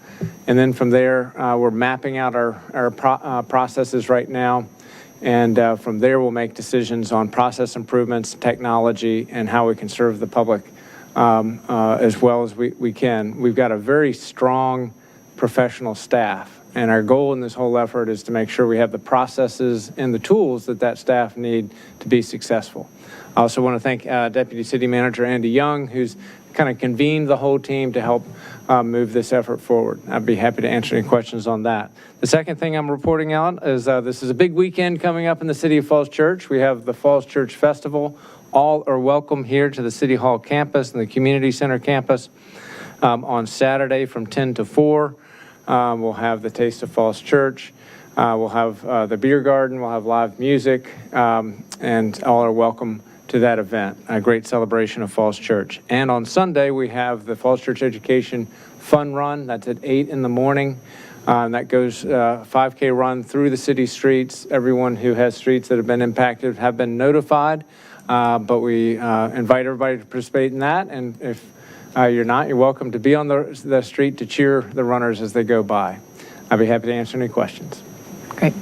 And then from there, we're mapping out our processes right now. And from there, we'll make decisions on process improvements, technology, and how we can serve the public as well as we can. We've got a very strong professional staff. And our goal in this whole effort is to make sure we have the processes and the tools that staff need to be successful. I also want to thank Deputy City Manager Andy Young, who's kind of convened the whole team to help move this effort forward. I'd be happy to answer any questions on that. The second thing I'm reporting on is this is a big weekend coming up in the City of Falls Church. We have the Falls Church Festival. All are welcome here to the City Hall campus and the Community Center campus on Saturday from 10 to 4. We'll have the Taste of Falls Church. We'll have the beer garden. We'll have live music, and all are welcome to that event, a great celebration of Falls Church. And on Sunday, we have the Falls Church Education Fun Run. That's at 8 in the morning. That goes 5K run through the city streets. Everyone who has streets that have been impacted have been notified, but we invite everybody to participate in that. And if you're not, you're welcome to be on the street to cheer the runners as they go by. I'd be happy to answer any questions. Great.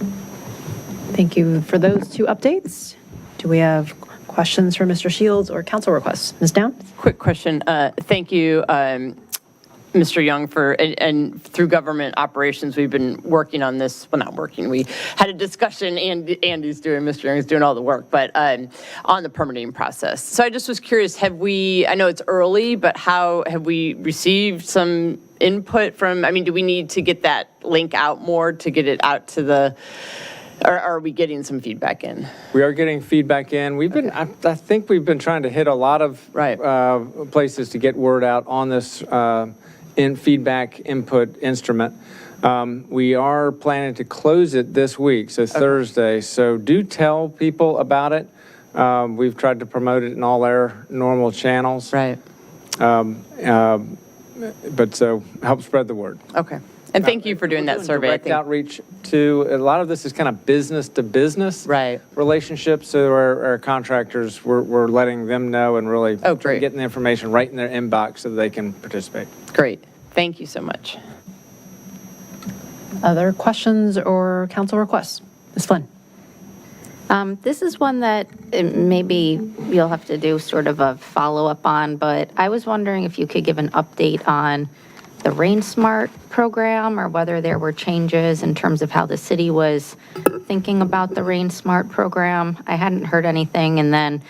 Thank you for those two updates. Do we have questions for Mr. Shields or council requests? Ms. Down? Quick question. Thank you, Mr. Young, and through government operations, we've been working on this. Well, not working. We had a discussion, and Andy's doing, Mr. Young's doing all the work, but on the permitting process. So I just was curious, I know it's early, but how have we received some input from, do we need to get that link out more to get it out to the, or are we getting some feedback in? We are getting feedback in. We've been, I think we've been trying to hit a lot of places to get word out on this feedback input instrument. We are planning to close it this week, so Thursday. So do tell people about it. We've tried to promote it in all our normal channels. Right. But so help spread the word. Okay. And thank you for doing that survey. I Direct think outreach to, a lot of this is kind of business to business. Right. Relationships, so our contractors, we're letting them know and really great. getting the information right in their inbox so that they can participate. Great. Thank you so much. Other questions or council requests? Ms. Flynn? This is one that maybe you'll have to do sort of a follow-up on, but I was wondering if you could give an update on the RainSmart program, or whether there were changes in terms of how the city was thinking about the RainSmart program. I hadn't heard anything, and then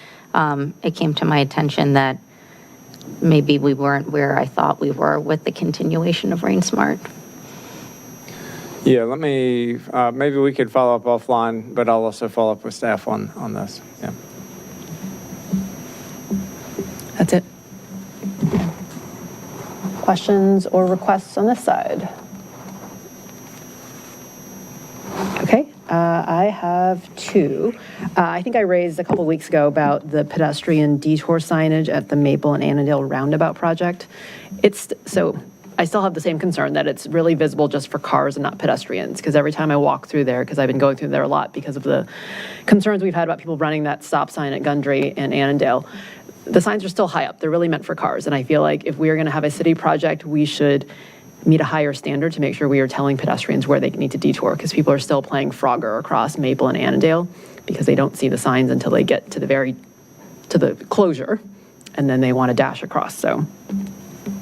it came to my attention that maybe we weren't where I thought we were with the continuation of RainSmart. Yeah, let me, maybe we could follow up offline, but I'll also follow up with staff on this. Yeah. That's it. Questions or requests on this side? Okay, I have two. I think I raised a couple weeks ago about the pedestrian detour signage at the Maple and Annandale roundabout project. So I still have the same concern that it's really visible just for cars and not pedestrians, because every time I walk through there, because I've been going through there a lot because of the concerns we've had about people running that stop sign at Gundry and Annandale, the signs are still high up. They're really meant for cars. And I feel like if we are going to have a city project, we should meet a higher standard to make sure we are telling pedestrians where they need to detour, because people are still playing Frogger across Maple and Annandale because they don't see the signs until they get to the closure, and then they want to dash across. So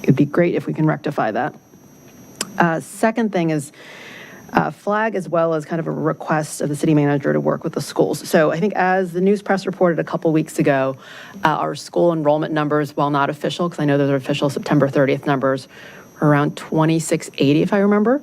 it'd be great if we can rectify that. Second thing is flag, as well as kind of a request of the city manager to work with the schools. So I think, as the news press reported a couple weeks ago, our school enrollment numbers, while not official, because I know those are official September 30th numbers, are around 2680, if I remember,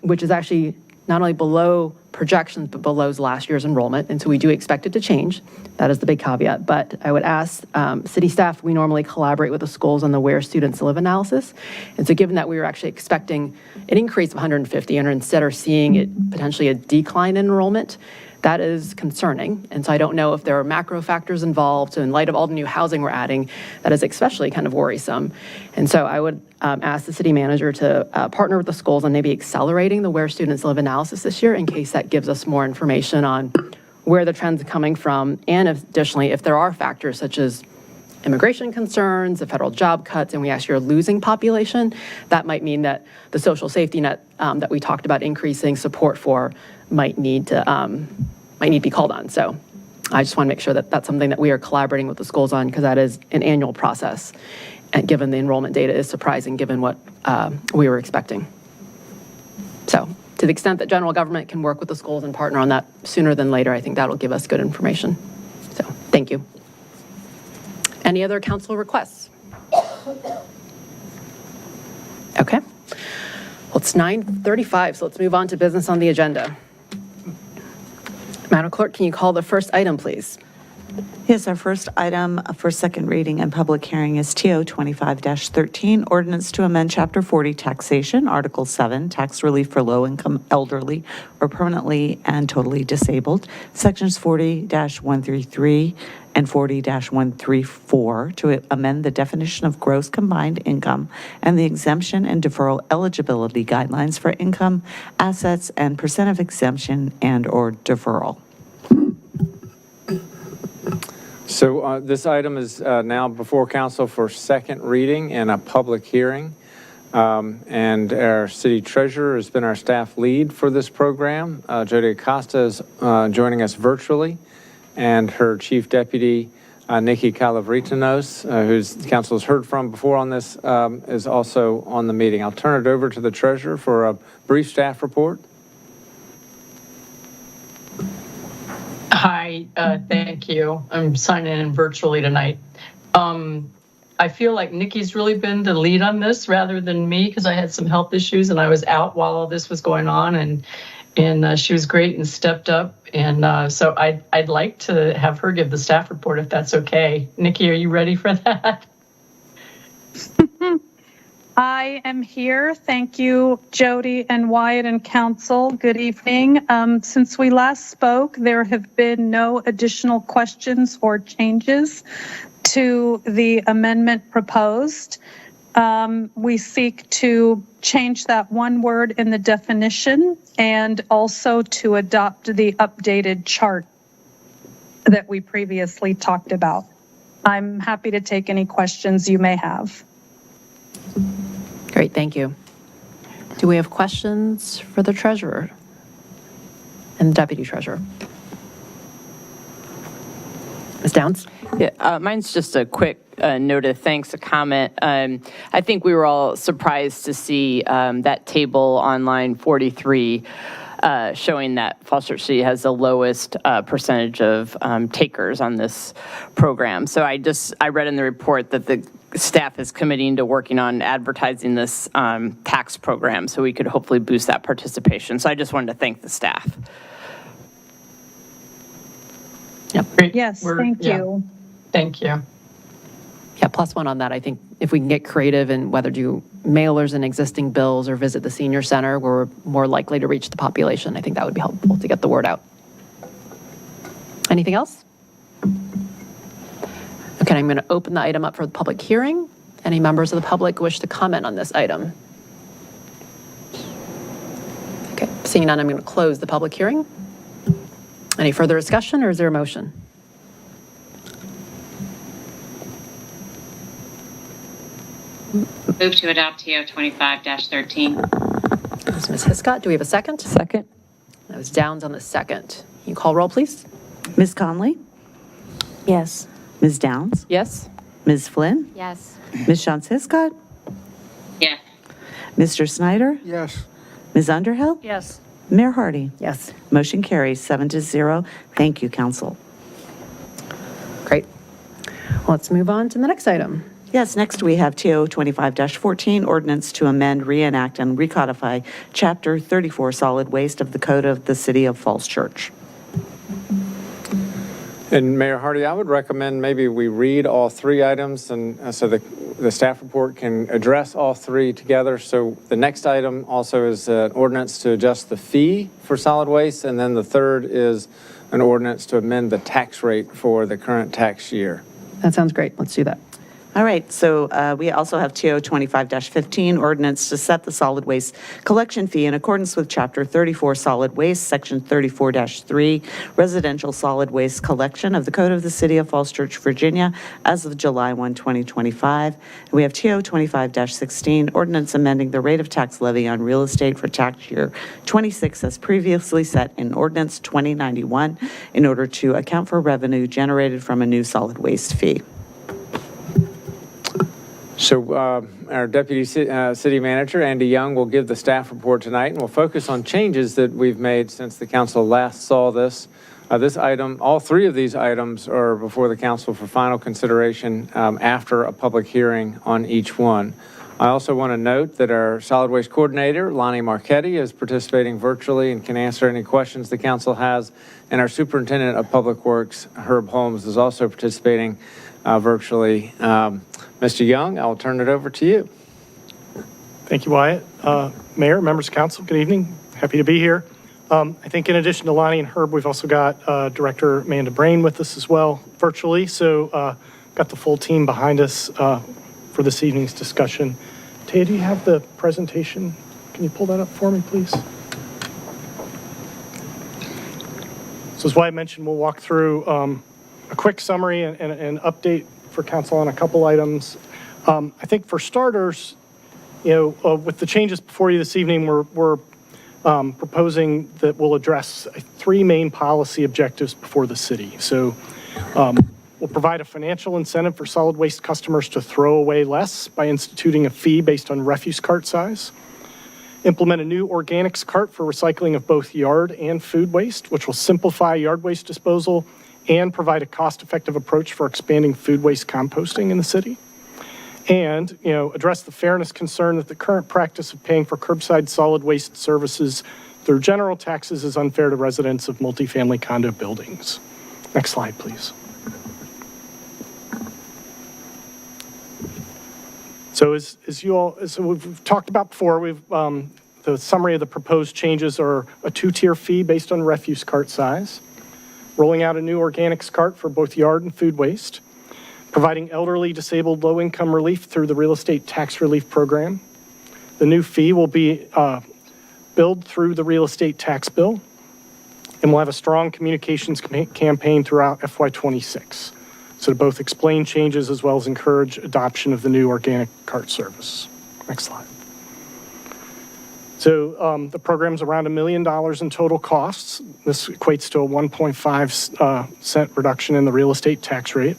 which is actually not only below projections, but below last year's enrollment. And so we do expect it to change. That is the big caveat. But I would ask city staff, we normally collaborate with the schools on the where students live analysis. And so given that we were actually expecting an increase of 150 and instead are seeing it potentially a decline in enrollment, that is concerning. And so I don't know if there are macro factors involved. So in light of all the new housing we're adding, that is especially kind of worrisome. And so I would ask the city manager to partner with the schools on maybe accelerating the where students live analysis this year, in case that gives us more information on where the trends are coming from. And additionally, if there are factors such as immigration concerns, the federal job cuts, and we actually are losing population, that might mean that the social safety net that we talked about increasing support for might need to be called on. So I just want to make sure that that's something that we are collaborating with the schools on, because that is an annual process. And given the enrollment data is surprising, given what we were expecting. So to the extent that general government can work with the schools and partner on that sooner than later, I think that'll give us good information. So thank you. Any other council requests? Okay. Well, it's 9:35, so let's move on to business on the agenda. Madam Clerk, can you call the first item, please? Yes, our first item for second reading and public hearing is TO 25-13, ordinance to amend Chapter 40 taxation, Article 7, tax relief for low-income elderly or permanently and totally disabled, Sections 40-133 and 40-134, to amend the definition of gross combined income and the exemption and deferral eligibility guidelines for income, assets, and percent of exemption and/or deferral. So this item is now before council for second reading and a public hearing. And our city treasurer has been our staff lead for this program. Jody Acosta is joining us virtually, and her chief deputy, Nikki Calavritanos, who's council has heard from before on this, is also on the meeting. I'll turn it over to the treasurer for a brief staff report. Hi, thank you. I'm signing in virtually tonight. I feel like Nikki's really been the lead on this rather than me, because I had some health issues and I was out while all this was going on, and she was great and stepped up. And so I'd like to have her give the staff report, if that's okay. Nikki, are you ready for that? I am here. Thank you, Jody and Wyatt and council. Good evening. Since we last spoke, there have been no additional questions or changes to the amendment proposed. We seek to change that one word in the definition and also to adopt the updated chart that we previously talked about. I'm happy to take any questions you may have. Great, thank you. Do we have questions for the treasurer and the deputy treasurer? Ms. Downs? Yeah, mine's just a quick note of thanks, a comment. I think we were all surprised to see that table on line 43 showing that Falls Church City has the lowest percentage of takers on this program. So I read in the report that the staff is committing to working on advertising this tax program so we could hopefully boost that participation. So I just wanted to thank the staff. Yep. Yes, thank you. Thank you. Yeah, +1 on that. I think if we can get creative and whether do mailers and existing bills or visit the senior center where we're more likely to reach the population, I think that would be helpful to get the word out. Anything else? Okay, I'm going to open the item up for the public hearing. Any members of the public wish to comment on this item? Okay, seeing none, I'm going to close the public hearing. Any further discussion, or is there a motion? Move to adopt TO 25-13. This is Ms. Hiscott. Do we have a second? Second. That was Downs on the second. Can you call roll, please? Ms. Conley? Yes. Ms. Downs? Yes. Ms. Flynn? Yes. Ms. Shantz Hiscott? Yes. Mr. Snyder? Yes. Ms. Underhill? Yes. Mayor Hardy? Yes. Motion carries 7-0. Thank you, council. Great. Let's move on to the next item. Yes, next we have TO 25-14, ordinance to amend, reenact, and recodify Chapter 34 Solid Waste of the Code of the City of Falls Church. And Mayor Hardy, I would recommend maybe we read all three items and so the staff report can address all three together. So the next item also is an ordinance to adjust the fee for solid waste. And then the third is an ordinance to amend the tax rate for the current tax year. That sounds great. Let's do that. All right, so we also have TO 25-15, ordinance to set the solid waste collection fee in accordance with Chapter 34 Solid Waste, Section 34-3, Residential Solid Waste Collection of the Code of the City of Falls Church, Virginia, as of July 1, 2025. And we have TO 25-16, ordinance amending the rate of tax levy on real estate for tax year 26 as previously set in Ordinance 2091 in order to account for revenue generated from a new solid waste fee. So our Deputy City Manager, Andy Young, will give the staff report tonight, and we'll focus on changes that we've made since the council last saw this. This item, all three of these items are before the council for final consideration after a public hearing on each one. I also want to note that our solid waste coordinator, Lonnie Marchetti, is participating virtually and can answer any questions the council has. And our superintendent of public works, Herb Holmes, is also participating virtually. Mr. Young, I'll turn it over to you. Thank you, Wyatt. Mayor, members of council, good evening. Happy to be here. I think in addition to Lonnie and Herb, we've also got Director Amanda Brain with us as well virtually. So got the full team behind us for this evening's discussion. Taya, do you have the presentation? Can you pull that up for me, please? So as Wyatt mentioned, we'll walk through a quick summary and an update for council on a couple items. I think for starters, with the changes before you this evening, we're proposing that we'll address three main policy objectives before the city. So we'll provide a financial incentive for solid waste customers to throw away less by instituting a fee based on refuse cart size. Implement a new organics cart for recycling of both yard and food waste, which will simplify yard waste disposal and provide a cost-effective approach for expanding food waste composting in the city. And, address the fairness concern that the current practice of paying for curbside solid waste services through general taxes is unfair to residents of multifamily condo buildings. Next slide, please. So as we've talked about before, the summary of the proposed changes are a two-tier fee based on refuse cart size, rolling out a new organics cart for both yard and food waste, providing elderly, disabled, low-income relief through the real estate tax relief program. The new fee will be billed through the real estate tax bill, and we'll have a strong communications campaign throughout FY26. So to both explain changes as well as encourage adoption of the new organic cart service. Next slide. So the program's around $1 million in total costs. This equates to a 1.5 cent reduction in the real estate tax rate.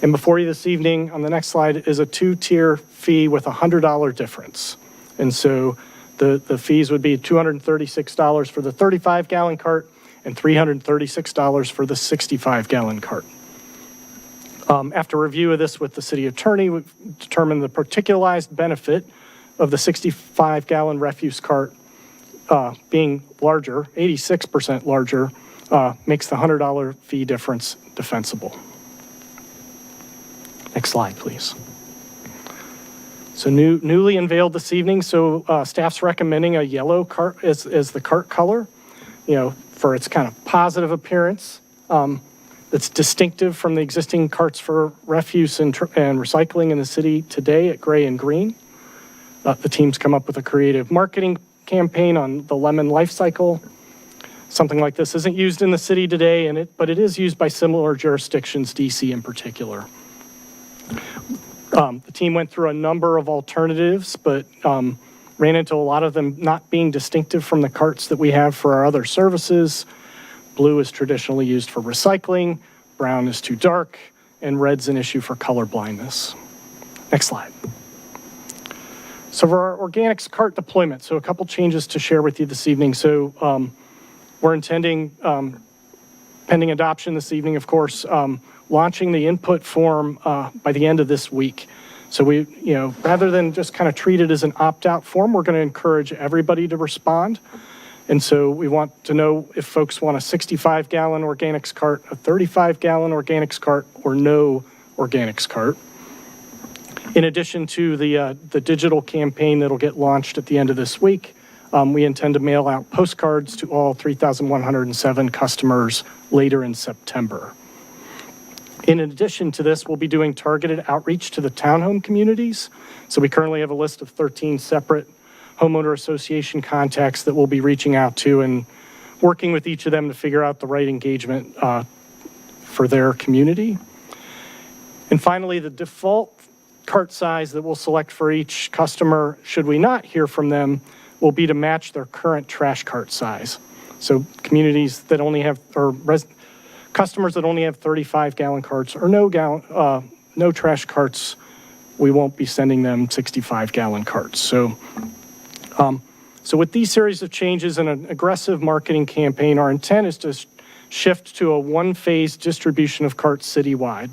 And before you this evening, on the next slide, is a two-tier fee with a $100 difference. And so the fees would be $236 for the 35-gallon cart and $336 for the 65-gallon cart. After review of this with the city attorney, we've determined the particularized benefit of the 65-gallon refuse cart being larger, 86% larger, makes the $100 fee difference defensible. Next slide, please. So newly unveiled this evening, so staff's recommending a yellow cart as the cart color, for its kind of positive appearance. That's distinctive from the existing carts for refuse and recycling in the city today at gray and green. The team's come up with a creative marketing campaign on the lemon life cycle. Something like this isn't used in the city today, but it is used by similar jurisdictions, DC in particular. The team went through a number of alternatives, but ran into a lot of them not being distinctive from the carts that we have for our other services. Blue is traditionally used for recycling, brown is too dark, and red's an issue for color blindness. Next slide. So for our organics cart deployment, so a couple changes to share with you this evening. So we're intending, pending adoption this evening, of course, launching the input form by the end of this week. So we, rather than just kind of treat it as an opt-out form, we're going to encourage everybody to respond. And so we want to know if folks want a 65-gallon organics cart, a 35-gallon organics cart, or no organics cart. In addition to the digital campaign that'll get launched at the end of this week, we intend to mail out postcards to all 3,107 customers later in September. In addition to this, we'll be doing targeted outreach to the townhome communities. So we currently have a list of 13 separate homeowner association contacts that we'll be reaching out to and working with each of them to figure out the right engagement for their community. And finally, the default cart size that we'll select for each customer, should we not hear from them, will be to match their current trash cart size. So communities that only have, or customers that only have 35-gallon carts or no trash carts, we won't be sending them 65-gallon carts. So with these series of changes and an aggressive marketing campaign, our intent is to shift to a one-phase distribution of carts citywide.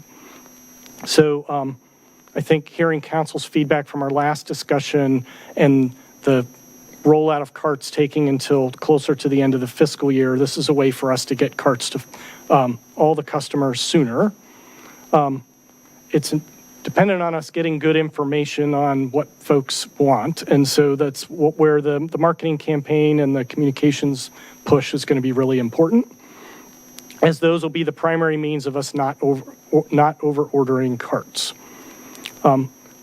So I think hearing council's feedback from our last discussion and the rollout of carts taking until closer to the end of the fiscal year, this is a way for us to get carts to all the customers sooner. It's dependent on us getting good information on what folks want. And so that's where the marketing campaign and the communications push is going to be really important, as those will be the primary means of us not over ordering carts.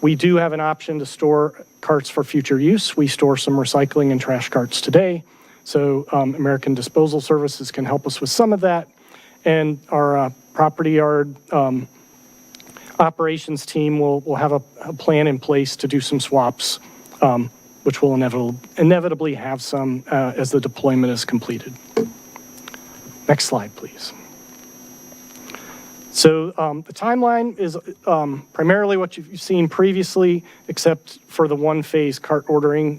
We do have an option to store carts for future use. We store some recycling and trash carts today. So American Disposal Services can help us with some of that. And our property yard operations team will have a plan in place to do some swaps, which will inevitably have some as the deployment is completed. Next slide, please. So the timeline is primarily what you've seen previously, except for the one-phase cart ordering,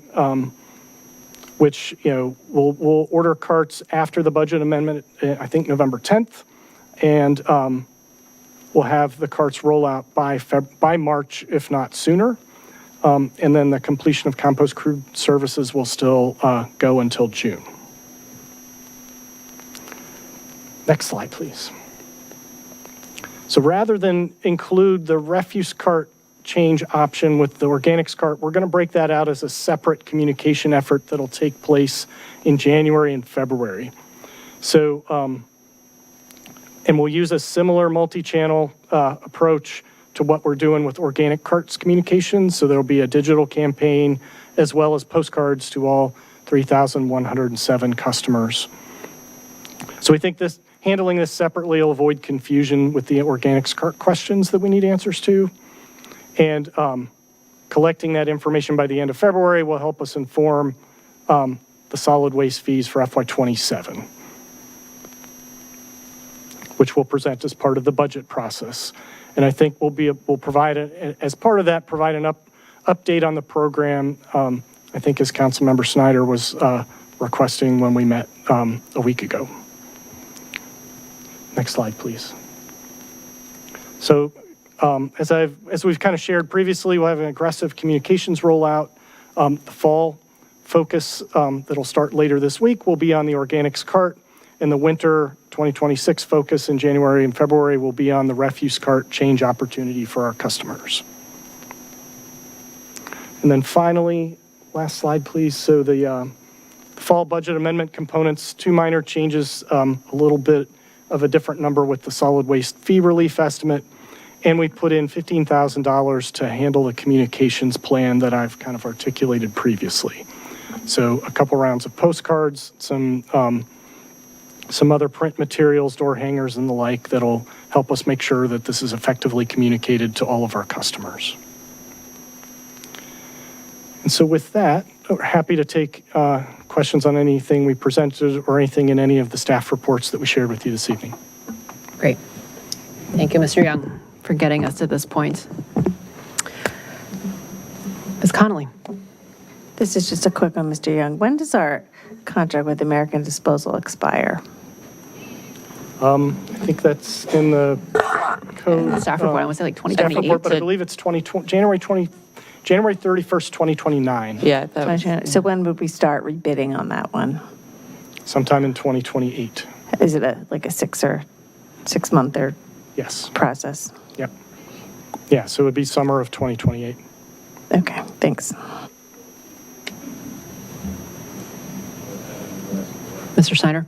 which we'll order carts after the budget amendment, I think November 10th, and we'll have the carts roll out by March, if not sooner. And then the completion of compost crew services will still go until June. Next slide, please. So rather than include the refuse cart change option with the organics cart, we're going to break that out as a separate communication effort that'll take place in January and February. So, And we'll use a similar multi-channel approach to what we're doing with Organic Carts Communications. So there'll be a digital campaign as well as postcards to all 3,107 customers. So we think handling this separately will avoid confusion with the organics cart questions that we need answers to. And collecting that information by the end of February will help us inform the solid waste fees for FY27, which we'll present as part of the budget process. And I think we'll provide, as part of that, provide an update on the program, I think as Councilmember Snyder was requesting when we met a week ago. Next slide, please. So as we've kind of shared previously, we'll have an aggressive communications rollout. The fall focus that'll start later this week will be on the organics cart, and the winter 2026 focus in January and February will be on the refuse cart change opportunity for our customers. And then finally, last slide, please. So the fall budget amendment components, 2 minor changes, a little bit of a different number with the solid waste fee relief estimate. And we put in $15,000 to handle the communications plan that I've kind of articulated previously. So a couple rounds of postcards, some other print materials, door hangers and the like that'll help us make sure that this is effectively communicated to all of our customers. And so with that, we're happy to take questions on anything we presented or anything in any of the staff reports that we shared with you this evening. Great. Thank you, Mr. Young, for getting us to this point. Ms. Connolly. This is just a quick one, Mr. Young. When does our contract with American Disposal expire? I think that's in the code. Staff report, I want to say like 2028. Staff report, but I believe it's January 31st, 2029. Yeah. 2029. So when would we start rebidding on that one? Sometime in 2028. Is it like a 6 month or yes process? Yep. Yeah, so it would be summer of 2028. Okay, thanks. Mr. Snyder.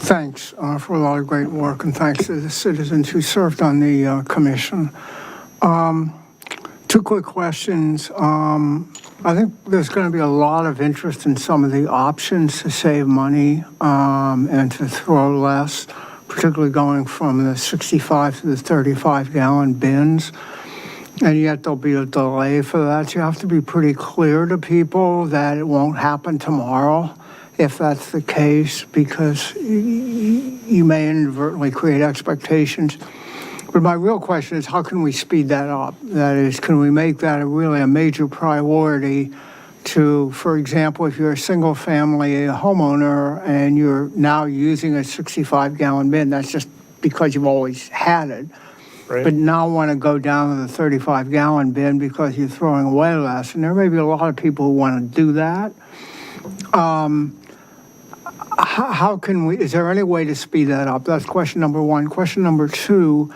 Thanks for a lot of great work, and thanks to the citizens who served on the commission. 2 quick questions. I think there's going to be a lot of interest in some of the options to save money and to throw less, particularly going from the 65 to the 35-gallon bins. And yet there'll be a delay for that. You have to be pretty clear to people that it won't happen tomorrow if that's the case, because you may inadvertently create expectations. But my real question is, how can we speed that up? That is, can we make that really a major priority to, for example, if you're a single family homeowner and you're now using a 65-gallon bin, that's just because you've always had it. Right. But now want to go down to the 35-gallon bin because you're throwing away less. And there may be a lot of people who want to do that. How can we, is there any way to speed that up? That's question number 1. Question number 2,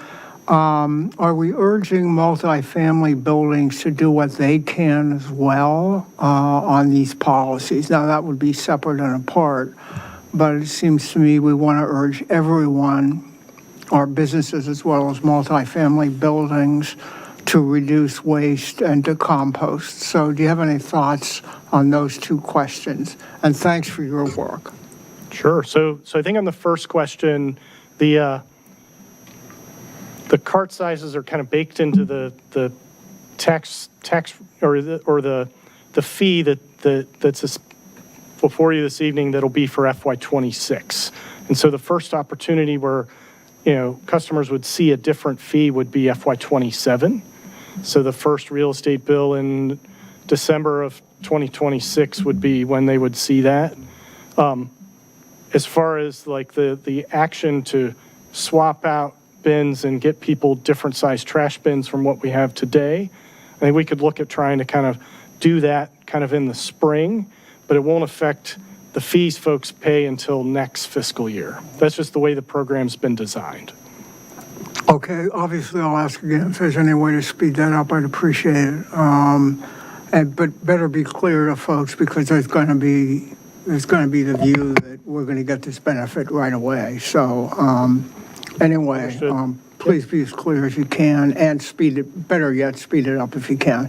are we urging multifamily buildings to do what they can as well on these policies? Now, that would be separate and apart, but it seems to me we want to urge everyone, our businesses as well as multifamily buildings, to reduce waste and to compost. So do you have any thoughts on those 2 questions? And thanks for your work. Sure. So I think on the first question, the cart sizes are kind of baked into the tax or the fee that's before you this evening that'll be for FY26. And so the first opportunity where customers would see a different fee would be FY27. So the first real estate bill in December of 2026 would be when they would see that. As far as like the action to swap out bins and get people different size trash bins from what we have today, I think we could look at trying to kind of do that kind of in the spring, but it won't affect the fees folks pay until next fiscal year. That's just the way the program's been designed. Okay, obviously I'll ask again if there's any way to speed that up. I'd appreciate it. But better be clear to folks because there's going to be there's going to be the view that we're going to get this benefit right away. So anyway, please be as clear as you can and better yet, speed it up if you can.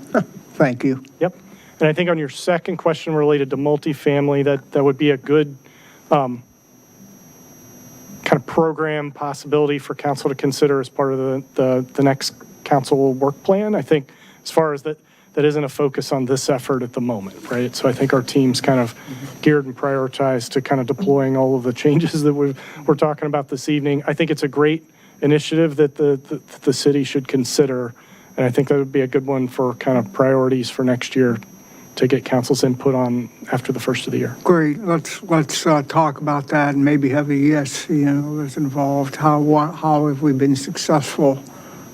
Thank you. Yep. And I think on your second question related to multifamily, that would be a good kind of program possibility for council to consider as part of the next council work plan. I think as far as that isn't a focus on this effort at the moment, right? So I think our team's kind of geared and prioritized to kind of deploying all of the changes that we're talking about this evening. I think it's a great initiative that the city should consider, and I think that would be a good one for kind of priorities for next year to get council's input on after the first of the year. Great. Let's talk about that and maybe have a yes, that's involved. How have we been successful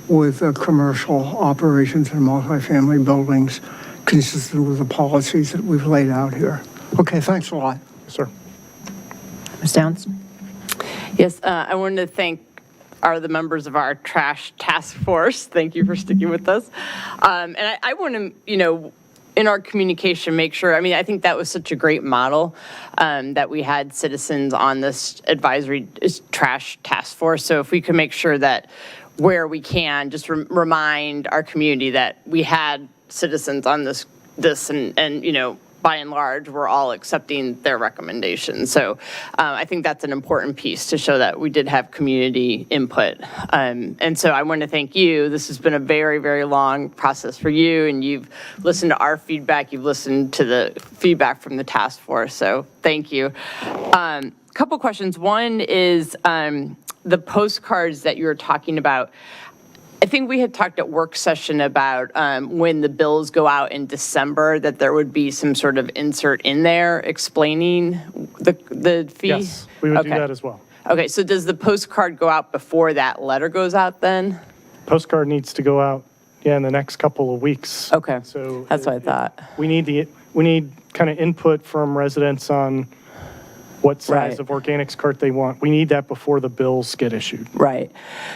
with commercial operations and multifamily buildings consistent with the policies that we've laid out here? Okay, thanks a lot. Yes, sir. Ms. Downs? Yes, I wanted to thank the members of our trash task force. Thank you for sticking with us. And I want to, in our communication, make sure, I think that was such a great model that we had citizens on this advisory trash task force. So if we could make sure that where we can, just remind our community that we had citizens on this and by and large, we're all accepting their recommendations. So I think that's an important piece to show that we did have community input. And so I want to thank you. This has been a very, very long process for you, and you've listened to our feedback. You've listened to the feedback from the task force. So thank you. Couple questions. One is the postcards that you were talking about. I think we had talked at work session about when the bills go out in December, that there would be some sort of insert in there explaining the fee? Yes, we would do that as well. Okay, so does the postcard go out before that letter goes out then? Postcard needs to go out, in the next couple of weeks. Okay, so that's what I thought. We need kind of input from residents on what size of organics cart they want. We need that before the bills get issued. Right.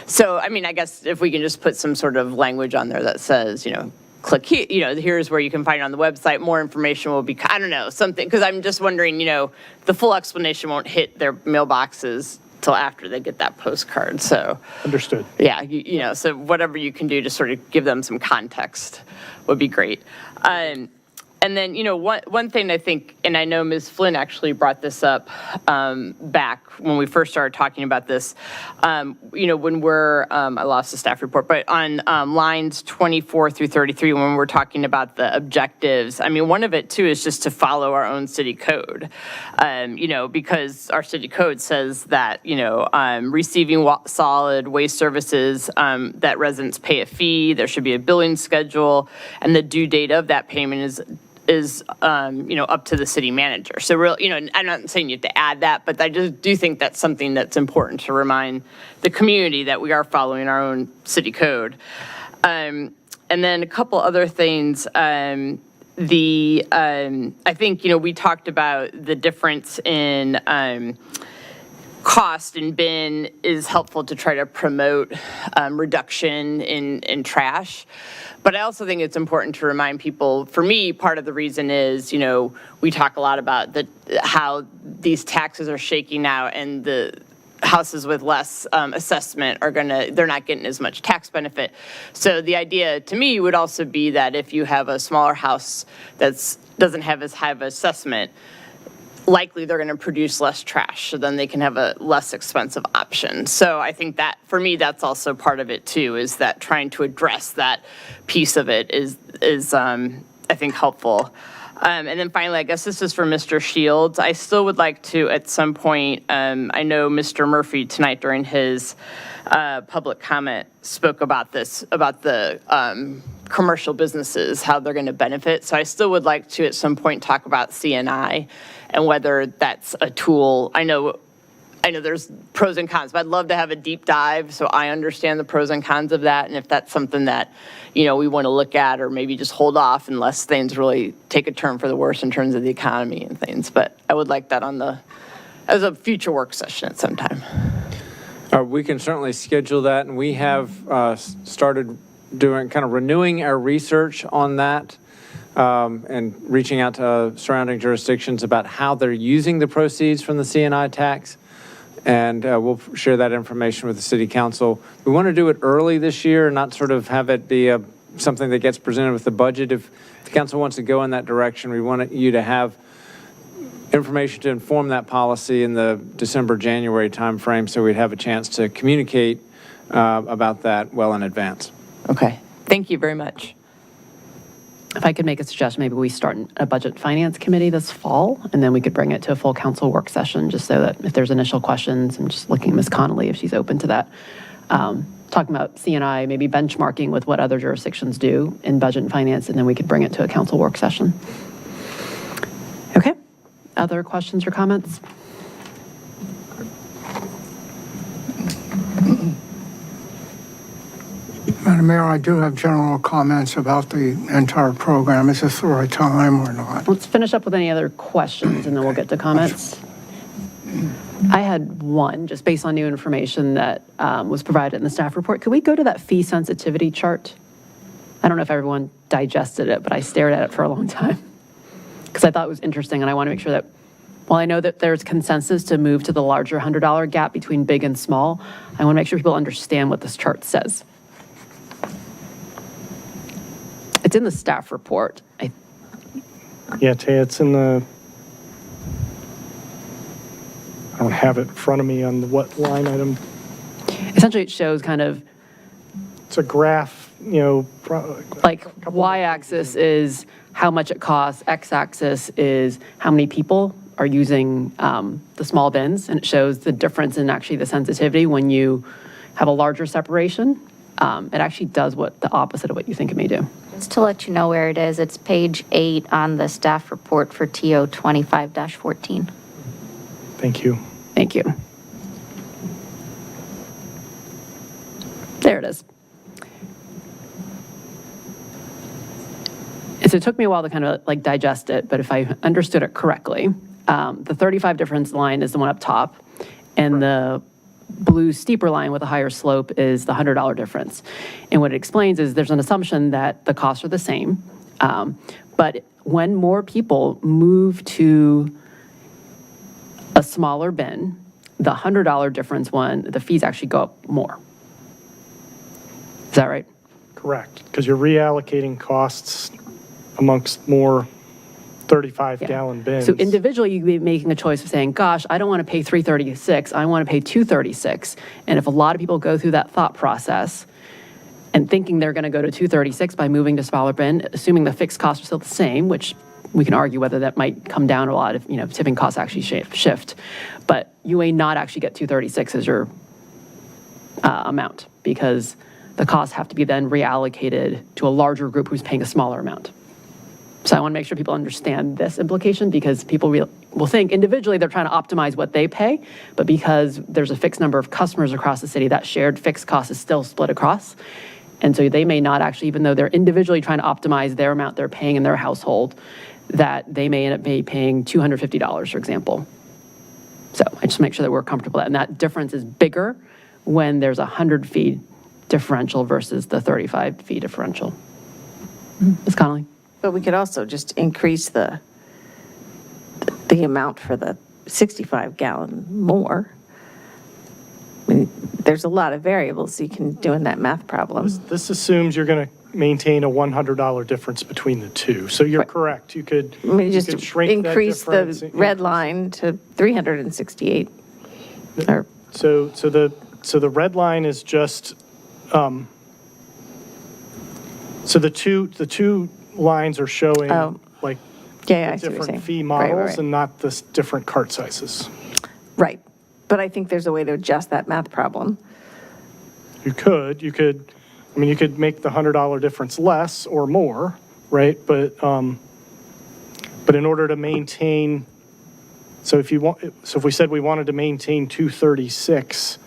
So, I guess if we can just put some sort of language on there that says, click here, here's where you can find it on the website. More information will be, I don't know, something, because I'm just wondering, the full explanation won't hit their mailboxes till after they get that postcard. So understood. Yeah, so whatever you can do to sort of give them some context would be great. And then, one thing I think, and I know Ms. Flynn actually brought this up back when we first started talking about this, when we're, I lost the staff report, but on lines 24 through 33, when we're talking about the objectives, one of it too is just to follow our own city code, because our city code says that, receiving solid waste services, that residents pay a fee, there should be a billing schedule, and the due date of that payment is up to the city manager. So I'm not saying you have to add that, but I just do think that's something that's important to remind the community that we are following our own city code. And then a couple other things. I think, we talked about the difference in cost, and bin is helpful to try to promote reduction in trash. But I also think it's important to remind people, for me, part of the reason is, we talk a lot about how these taxes are shaking out, and the houses with less assessment they're not getting as much tax benefit. So the idea to me would also be that if you have a smaller house that doesn't have as high of assessment, likely they're going to produce less trash, so then they can have a less expensive option. So I think that, for me, that's also part of it too, is that trying to address that piece of it is I think, helpful. And then finally, I guess this is for Mr. Shields. I still would like to, at some point, I know Mr. Murphy tonight during his public comment spoke about this, about the commercial businesses, how they're going to benefit. So I still would like to, at some point, talk about CNI and whether that's a tool. I know there's pros and cons, but I'd love to have a deep dive so I understand the pros and cons of that, and if that's something that, we want to look at, or maybe just hold off unless things really take a turn for the worse in terms of the economy and things. But I would like that as a future work session at some time. We can certainly schedule that, and we have started renewing our research on that. and reaching out to surrounding jurisdictions about how they're using the proceeds from the CNI tax. And we'll share that information with the city council. We want to do it early this year, not sort of have it be something that gets presented with the budget. If the council wants to go in that direction, we want you to have information to inform that policy in the December, January timeframe, so we'd have a chance to communicate about that well in advance. Okay, thank you very much. If I could make a suggestion, maybe we start a budget finance committee this fall, and then we could bring it to a full council work session, just so that if there's initial questions, I'm just looking at Ms. Connolly if she's open to that. Talking about CNI, maybe benchmarking with what other jurisdictions do in budget and finance, and then we could bring it to a council work session. Okay, other questions or comments? Madam Mayor, I do have general comments about the entire program. Is this the right time or not? Let's finish up with any other questions, and then we'll get to comments. I had one, just based on new information that was provided in the staff report. Could we go to that fee sensitivity chart? I don't know if everyone digested it, but I stared at it for a long time because I thought it was interesting, and I want to make sure that while I know that there's consensus to move to the larger $100 gap between big and small, I want to make sure people understand what this chart says. It's in the staff report. Yeah, Taya, it's in the, I don't have it in front of me on the what line item. Essentially, it shows kind of It's a graph, you know. like y-axis is how much it costs, x-axis is how many people are using the small bins, and it shows the difference in actually the sensitivity when you have a larger separation. It actually does what the opposite of what you think it may do. Just to let you know where it is, it's page 8 on the staff report for TO 25-14. Thank you. Thank you. There it is. And so it took me a while to kind of like digest it, but if I understood it correctly, the 35 difference line is the one up top, and the blue steeper line with a higher slope is the $100 difference. And what it explains is there's an assumption that the costs are the same, but when more people move to a smaller bin, the $100 difference one, the fees actually go up more. Is that right? Correct, because you're reallocating costs amongst more 35-gallon bins. So individually, you'd be making a choice of saying, gosh, I don't want to pay $336, I want to pay $236. And if a lot of people go through that thought process and thinking they're going to go to $236 by moving to smaller bin, assuming the fixed costs are still the same, which we can argue whether that might come down a lot if, you know, tipping costs actually shift. But you may not actually get $236 as your amount, because the costs have to be then reallocated to a larger group who's paying a smaller amount. So I want to make sure people understand this implication, because people will think individually they're trying to optimize what they pay, but because there's a fixed number of customers across the city, that shared fixed cost is still split across. And so they may not actually, even though they're individually trying to optimize their amount they're paying in their household, that they may end up paying $250, for example. So I just make sure that we're comfortable with that. And that difference is bigger when there's a 100-fee differential versus the 35-fee differential. Ms. Connolly? But we could also just increase the amount for the 65-gallon more. I mean, there's a lot of variables you can do in that math problem. This assumes you're going to maintain a $100 difference between the two. So you're correct. You could, I mean, you just could shrink that increase the difference. red line to 368. Or So the red line is just, so the two lines are showing like yeah, I see what you're different saying. fee Right, models right, right. and not the different cart sizes. Right. But I think there's a way to adjust that math problem. You could make the $100 difference less or more, right? But in order to maintain, so if we said we wanted to maintain 236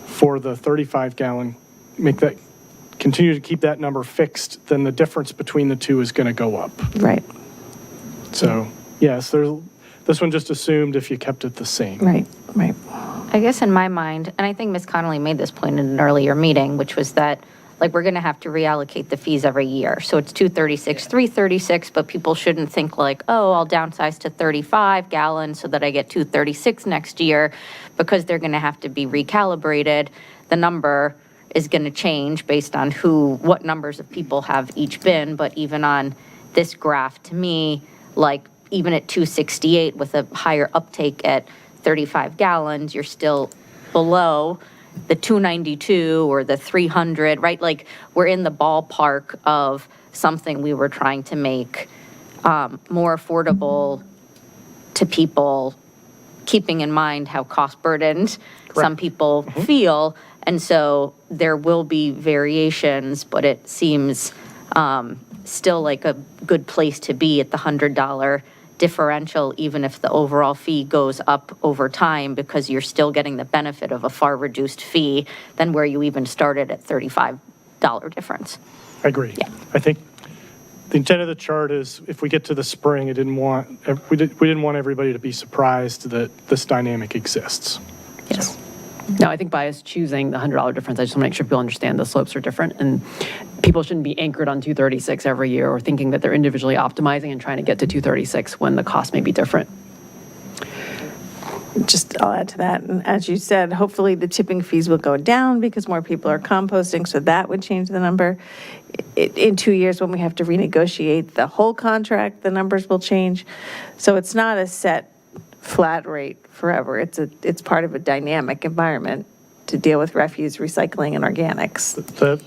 for the 35-gallon, continue to keep that number fixed, then the difference between the two is going to go up. Right. So yes, this one just assumed if you kept it the same. Right. Right. I guess in my mind, and I think Ms. Connolly made this point in an earlier meeting, which was that like, we're going to have to reallocate the fees every year. So it's 236, 336, but people shouldn't think like, oh, I'll downsize to 35 gallons so that I get 236 next year, because they're going to have to be recalibrated. The number is going to change based on what numbers of people have each been. But even on this graph, to me, like, even at 268 with a higher uptake at 35 gallons, you're still below the 292 or the 300, right? Like, we're in the ballpark of something we were trying to make more affordable to people, keeping in mind how cost burdened some people feel. And so there will be variations, but it seems still like a good place to be at the $100 differential, even if the overall fee goes up over time, because you're still getting the benefit of a far reduced fee than where you even started at $35 difference. I agree. Yeah. I think the intent of the chart is, if we get to the spring, we didn't want everybody to be surprised that this dynamic exists. Yes. No, I think by us choosing the $100 difference, I just want to make sure people understand the slopes are different, and people shouldn't be anchored on 236 every year or thinking that they're individually optimizing and trying to get to 236 when the cost may be different. I'll add to that. And as you said, hopefully the tipping fees will go down because more people are composting, so that would change the number. In 2 years, when we have to renegotiate the whole contract, the numbers will change. So it's not a set flat rate forever. It's part of a dynamic environment to deal with refuse, recycling, and organics.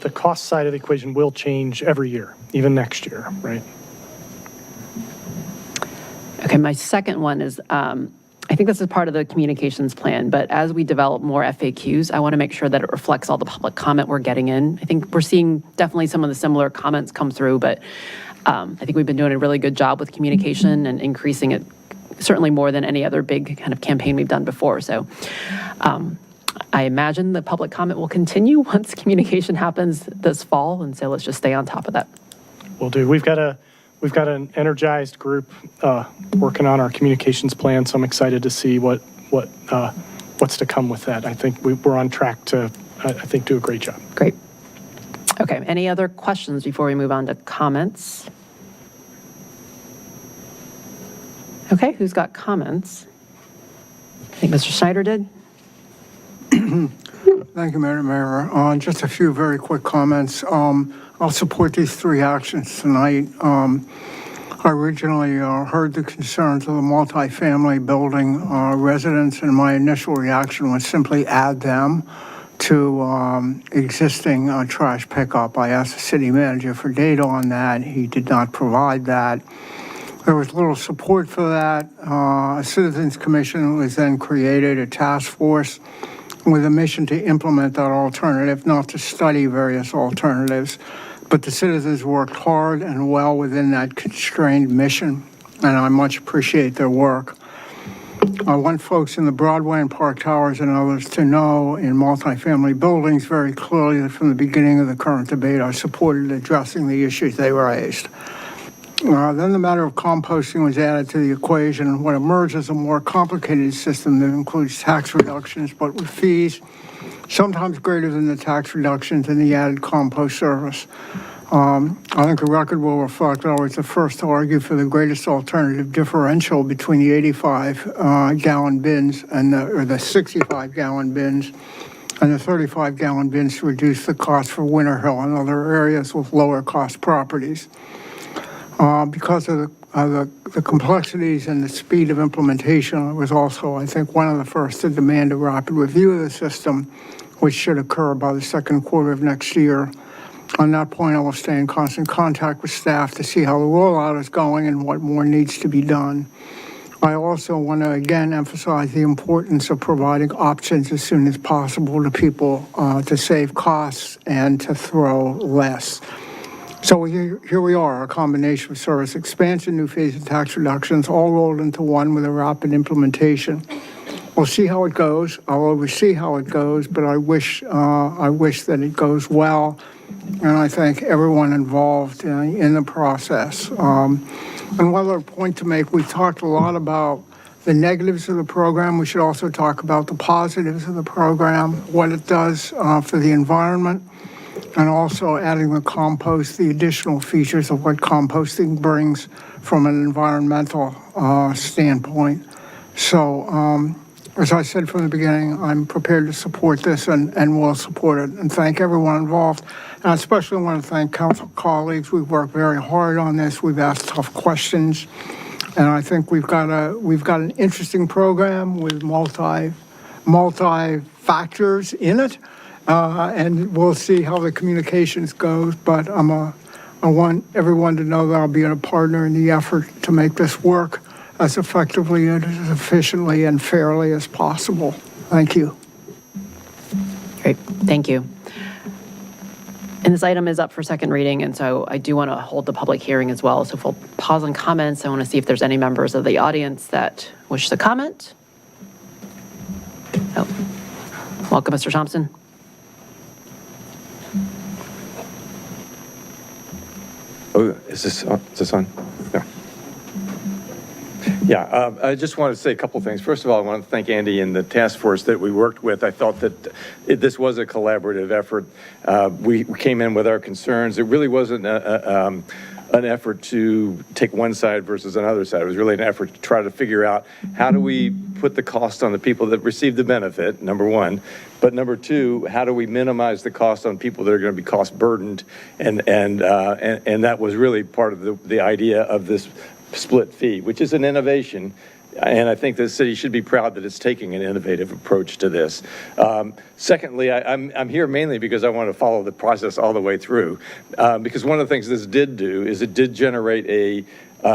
The cost side of the equation will change every year, even next year, right? Okay, my second one is, I think this is part of the communications plan, but as we develop more FAQs, I want to make sure that it reflects all the public comment we're getting in. I think we're seeing definitely some of the similar comments come through, but I think we've been doing a really good job with communication and increasing it certainly more than any other big kind of campaign we've done before. So I imagine the public comment will continue once communication happens this fall, and so let's just stay on top of that. Will do. We've got an energized group working on our communications plan, so I'm excited to see what's to come with that. I think we're on track to, I think, do a great job. Great. Okay, any other questions before we move on to comments? Okay, who's got comments? I think Mr. Schneider did. Thank you, Madam Mayor. Just a few very quick comments. I'll support these three actions tonight. I originally heard the concerns of the multifamily building residents, and my initial reaction was simply add them to existing trash pickup. I asked the city manager for data on that. He did not provide that. There was little support for that. A Citizens Commission was then created, a task force with a mission to implement that alternative, not to study various alternatives. But the citizens worked hard and well within that constrained mission, and I much appreciate their work. I want folks in the Broadway and Park Towers and others to know in multifamily buildings very clearly that from the beginning of the current debate, I supported addressing the issues they raised. Then the matter of composting was added to the equation. What emerged as a more complicated system that includes tax reductions, but with fees sometimes greater than the tax reductions and the added compost service. I think the record will reflect that I was the first to argue for the greatest alternative differential between the 85-gallon bins and the 65-gallon bins and the 35-gallon bins to reduce the cost for Winter Hill and other areas with lower cost properties. Because of the complexities and the speed of implementation, it was also, I think, one of the first to demand a rapid review of the system, which should occur by the second quarter of next year. On that point, I will stay in constant contact with staff to see how the rollout is going and what more needs to be done. I also want to again emphasize the importance of providing options as soon as possible to people to save costs and to throw less. So here we are, a combination of service expansion, new phase and tax reductions, all rolled into one with a rapid implementation. We'll see how it goes. I'll oversee how it goes, but I wish that it goes well, and I thank everyone involved in the process. And one other point to make, we talked a lot about the negatives of the program. We should also talk about the positives of the program, what it does for the environment. and also adding the compost, the additional features of what composting brings from an environmental standpoint. So, as I said from the beginning, I'm prepared to support this and will support it, and thank everyone involved. And I especially want to thank council colleagues. We've worked very hard on this. We've asked tough questions, and I think we've got an interesting program with multi factors in it, and we'll see how the communications goes. But I want everyone to know that I'll be a partner in the effort to make this work as effectively and as efficiently and fairly as possible. Thank you. Great, thank you. And this item is up for second reading, and so I do want to hold the public hearing as well. So if we'll pause on comments, I want to see if there's any members of the audience that wish to comment. Oh, welcome, Mr. Thompson. Oh, is this on? No. Yeah, I just want to say a couple things. First of all, I want to thank Andy and the task force that we worked with. I thought that this was a collaborative effort. We came in with our concerns. It really wasn't an effort to take one side versus another side. It was really an effort to try to figure out how do we put the cost on the people that receive the benefit, number one, but number two, how do we minimize the cost on people that are going to be cost burdened, and that was really part of the idea of this split fee, which is an innovation. And I think the city should be proud that it's taking an innovative approach to this. Secondly, I'm here mainly because I want to follow the process all the way through. Because one of the things this did do is it did generate a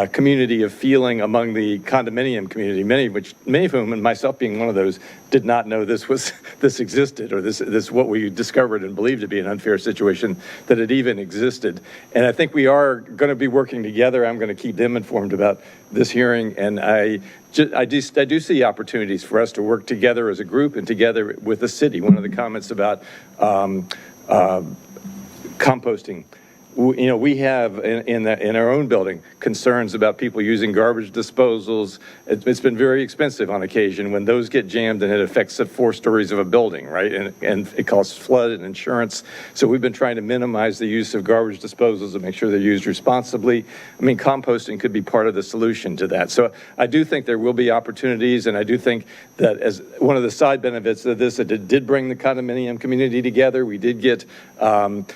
community of feeling among the condominium community, many of whom, and myself being one of those, did not know this existed, or this what we discovered and believed to be an unfair situation, that it even existed. And I think we are going to be working together. I'm going to keep them informed about this hearing, and I do see opportunities for us to work together as a group and together with the city. One of the comments about composting. You know, we have in our own building concerns about people using garbage disposals. It's been very expensive on occasion when those get jammed, and it affects the 4 stories of a building, right? And it costs flood and insurance. So we've been trying to minimize the use of garbage disposals and make sure they're used responsibly. I mean, composting could be part of the solution to that. So I do think there will be opportunities, and I do think that as one of the side benefits of this, it did bring the condominium community together. We did get, about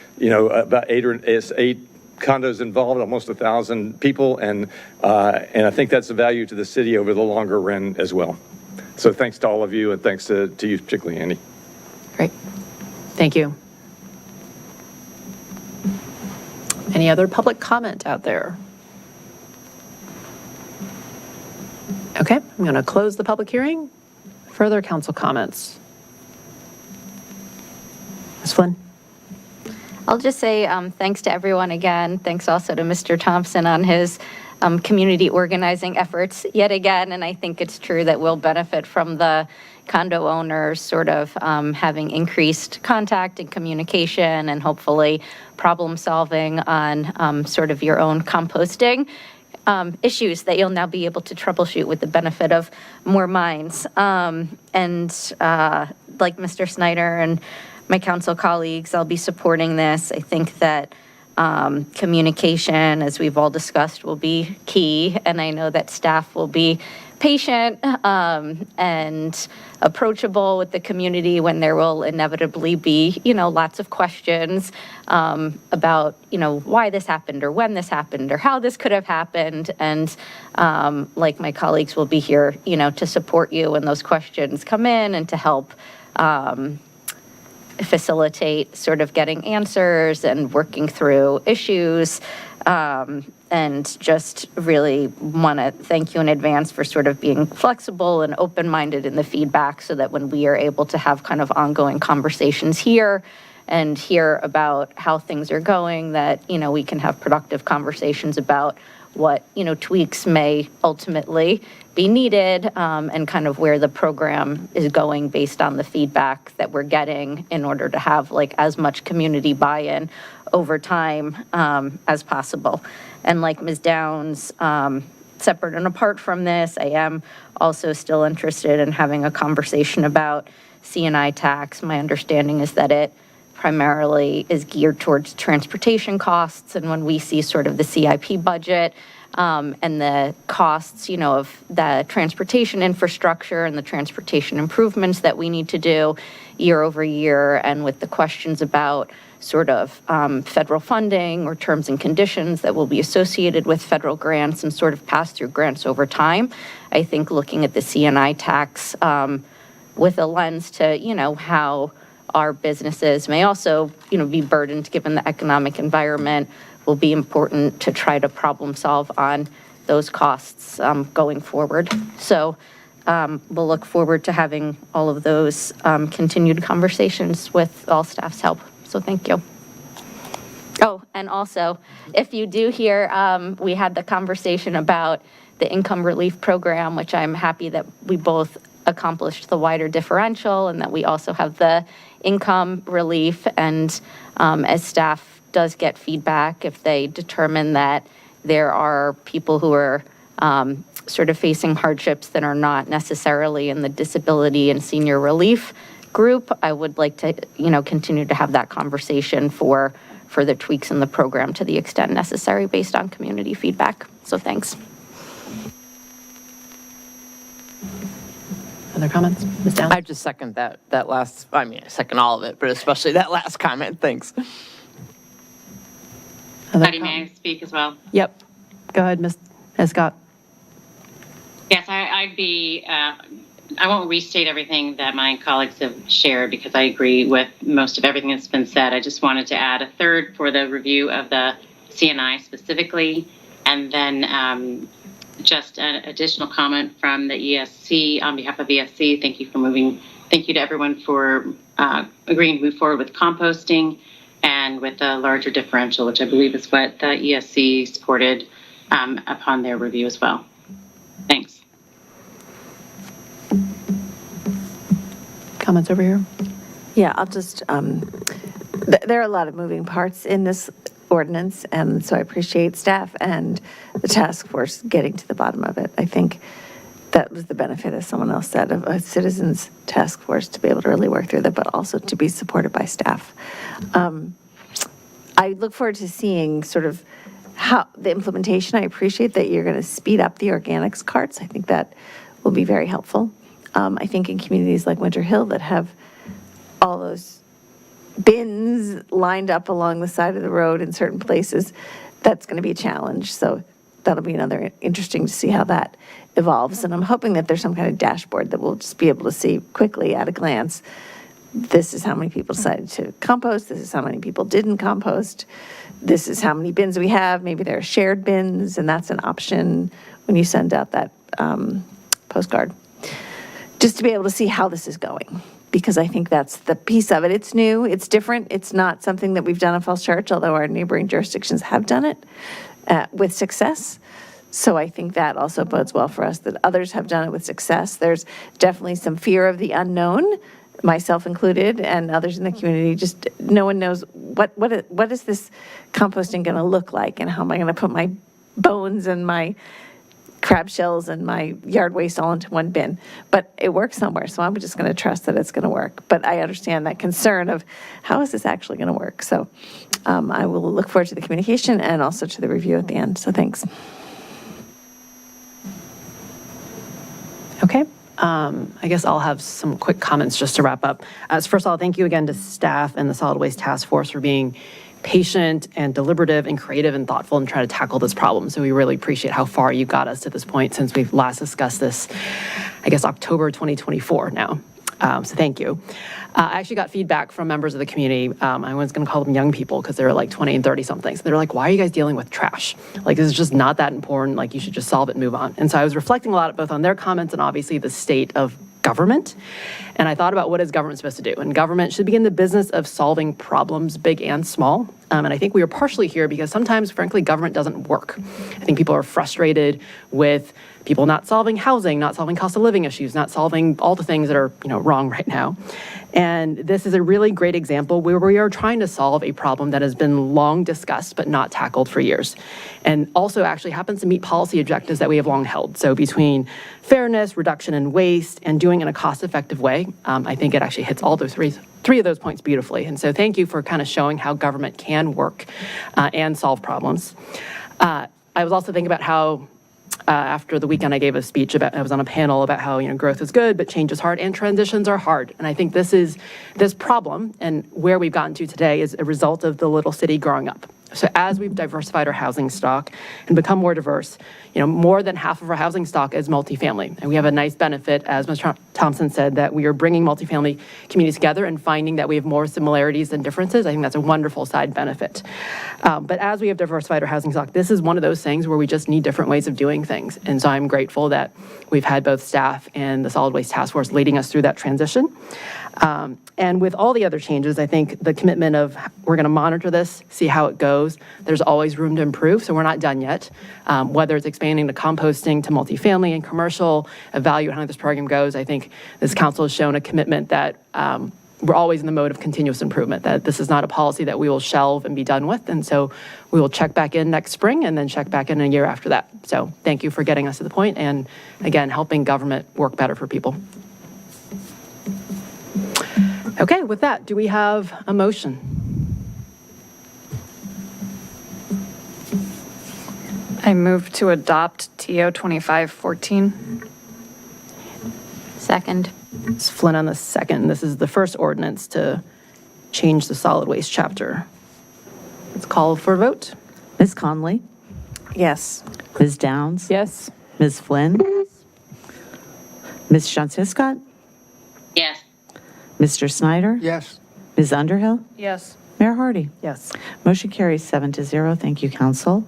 8 condos involved, almost 1,000 people, and I think that's a value to the city over the longer run as well. So thanks to all of you, and thanks to you particularly, Andy. Great, thank you. Any other public comment out there? Okay, I'm going to close the public hearing. Further council comments? Ms. Flynn? I'll just say thanks to everyone again. Thanks also to Mr. Thompson on his community organizing efforts yet again. And I think it's true that we'll benefit from the condo owners sort of having increased contact and communication and hopefully problem solving on sort of your own composting issues that you'll now be able to troubleshoot with the benefit of more minds. Like Mr. Snyder and my council colleagues, I'll be supporting this. I think that communication, as we've all discussed, will be key, and I know that staff will be patient and approachable with the community when there will inevitably be, lots of questions about, why this happened or when this happened or how this could have happened. And like my colleagues will be here, to support you when those questions come in and to help facilitate sort of getting answers and working through issues. And just really want to thank you in advance for sort of being flexible and open-minded in the feedback so that when we are able to have kind of ongoing conversations here and hear about how things are going, that, we can have productive conversations about what, tweaks may ultimately be needed and kind of where the program is going based on the feedback that we're getting in order to have like as much community buy-in over time as possible. And like Ms. Downs, separate and apart from this, I am also still interested in having a conversation about C&I tax. My understanding is that it primarily is geared towards transportation costs. And when we see sort of the CIP budget and the costs, of the transportation infrastructure and the transportation improvements that we need to do year over year, and with the questions about sort of federal funding or terms and conditions that will be associated with federal grants and sort of pass-through grants over time, I think looking at the CNI tax with a lens to, how our businesses may also, be burdened given the economic environment will be important to try to problem solve on those costs going forward. So we'll look forward to having all of those continued conversations with all staff's help. So thank you. Oh, and also, if you do hear, we had the conversation about the income relief program, which I'm happy that we both accomplished the wider differential and that we also have the income relief. And as staff does get feedback, if they determine that there are people who are sort of facing hardships that are not necessarily in the disability and senior relief group, I would like to, continue to have that conversation for further tweaks in the program to the extent necessary based on community feedback. So thanks. Other comments? Ms. Downs? I just second that last, I second all of it, but especially that last comment. Thanks. Patty, may I speak as well? Yep. Go ahead, Ms. Scott. Yes, I'd be, I won't restate everything that my colleagues have shared because I agree with most of everything that's been said. I just wanted to add a third for the review of the CNI specifically, and then just an additional comment from the ESC on behalf of ESC. Thank you to everyone for agreeing to move forward with composting and with the larger differential, which I believe is what the ESC supported upon their review as well. Thanks. Comments over here? Yeah, I'll just, there are a lot of moving parts in this ordinance, and so I appreciate staff and the task force getting to the bottom of it. I think that was the benefit, as someone else said, of a citizens task force to be able to really work through that, but also to be supported by staff. I look forward to seeing sort of how the implementation. I appreciate that you're going to speed up the organics carts. I think that will be very helpful. I think in communities like Winter Hill that have all those bins lined up along the side of the road in certain places, that's going to be a challenge. So that'll be another interesting to see how that evolves. And I'm hoping that there's some kind of dashboard that we'll just be able to see quickly at a glance. This is how many people decided to compost. This is how many people didn't compost. This is how many bins we have. Maybe there are shared bins, and that's an option when you send out that postcard. Just to be able to see how this is going, because I think that's the piece of it. It's new, it's different. It's not something that we've done in Falls Church, although our neighboring jurisdictions have done it with success. So I think that also bodes well for us that others have done it with success. There's definitely some fear of the unknown, myself included, and others in the community. Just no one knows what is this composting going to look like, and how am I going to put my bones and my crab shells and my yard waste all into one bin. But it works somewhere, so I'm just going to trust that it's going to work. But I understand that concern of how is this actually going to work. So I will look forward to the communication and also to the review at the end. So thanks. Okay. I guess I'll have some quick comments just to wrap up. First of all, thank you again to staff and the Solid Waste Task Force for being patient and deliberative and creative and thoughtful and try to tackle this problem. So we really appreciate how far you got us to this point since we've last discussed this, I guess, October 2024 now. So thank you. I actually got feedback from members of the community. I was going to call them young people because they were like 20 and 30 somethings. They're like, why are you guys dealing with trash? Like, this is just not that important. Like, you should just solve it and move on. And so I was reflecting a lot both on their comments and obviously the state of government. And I thought about what is government supposed to do? And government should be in the business of solving problems, big and small. And I think we are partially here because sometimes, frankly, government doesn't work. I think people are frustrated with people not solving housing, not solving cost of living issues, not solving all the things that are, wrong right now. And this is a really great example where we are trying to solve a problem that has been long discussed but not tackled for years. And also actually happens to meet policy objectives that we have long held. So between fairness, reduction in waste, and doing it in a cost-effective way, I think it actually hits all those three of those points beautifully. And so thank you for kind of showing how government can work and solve problems. I was also thinking about how after the weekend I gave a speech I was on a panel about how, growth is good, but change is hard and transitions are hard. And I think this problem and where we've gotten to today is a result of the little city growing up. So as we've diversified our housing stock and become more diverse, more than half of our housing stock is multifamily. And we have a nice benefit, as Ms. Thompson said, that we are bringing multifamily communities together and finding that we have more similarities than differences. I think that's a wonderful side benefit. But as we have diversified our housing stock, this is one of those things where we just need different ways of doing things. And so I'm grateful that we've had both staff and the Solid Waste Task Force leading us through that transition. And with all the other changes, I think the commitment of we're going to monitor this, see how it goes. There's always room to improve, so we're not done yet. Whether it's expanding the composting to multifamily and commercial, evaluate how this program goes. I think this council has shown a commitment that we're always in the mode of continuous improvement, that this is not a policy that we will shelve and be done with. And so we will check back in next spring and then check back in a year after that. So thank you for getting us to the point and, again, helping government work better for people. Okay, with that, do we have a motion? I move to adopt TO 2514. Second. It's Flynn on the second. This is the first ordinance to change the solid waste chapter. Let's call for a vote. Ms. Conley? Yes. Ms. Downs? Yes. Ms. Flynn? Ms. Shantz-Hiscott? Yes. Mr. Snyder? Yes. Ms. Underhill? Yes. Mayor Hardy? Yes. Motion carries 7-0. Thank you, council.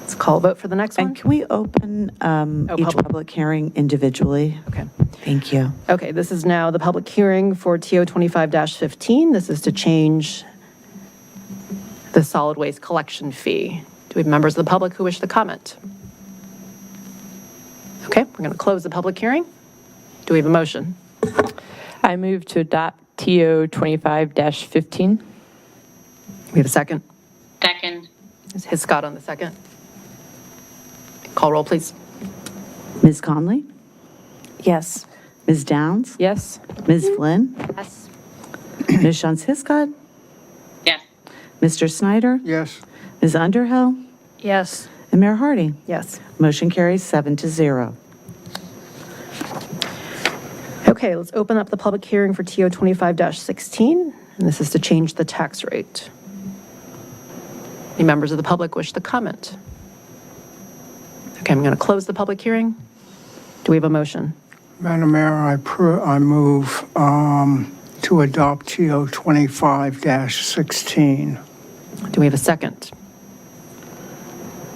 Let's call a vote for the next one. And can we open each public hearing individually? Okay. Thank you. Okay, this is now the public hearing for TO 25-15. This is to change the solid waste collection fee. Do we have members of the public who wish to comment? Okay, we're going to close the public hearing. Do we have a motion? I move to adopt TO 25-15. We have a second. Second. Ms. Hiscott on the second. Call roll, please. Ms. Conley? Yes. Ms. Downs? Yes. Ms. Flynn? Yes. Ms. Shantz-Hiscott? Yes. Mr. Snyder? Yes. Ms. Underhill? Yes. And Mayor Hardy? Yes. Motion carries 7-0. Okay, let's open up the public hearing for TO 25-16, and this is to change the tax rate. Any members of the public wish to comment? Okay, I'm going to close the public hearing. Do we have a motion? Madam Mayor, I move to adopt TO 25-16. Do we have a second?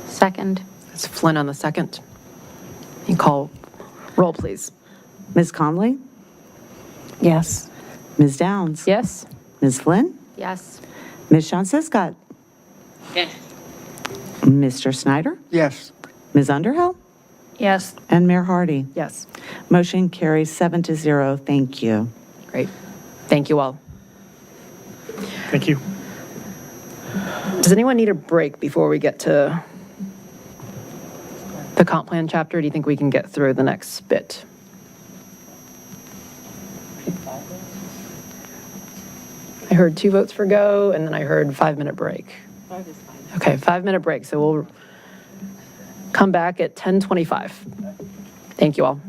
Second. It's Flynn on the second. You call roll, please. Ms. Conley? Yes. Ms. Downs? Yes. Ms. Flynn? Yes. Ms. Shantz-Hiscott? Yes. Mr. Snyder? Yes. Ms. Underhill? Yes. And Mayor Hardy? Yes. Motion carries 7-0. Thank you. Great. Thank you all. Thank you. Does anyone need a break before we get to the comp plan chapter? Do you think we can get through the next bit? I heard 2 votes for go, and then I heard 5-minute break. Okay, 5-minute break. So we'll come back at 10:25. Thank you all.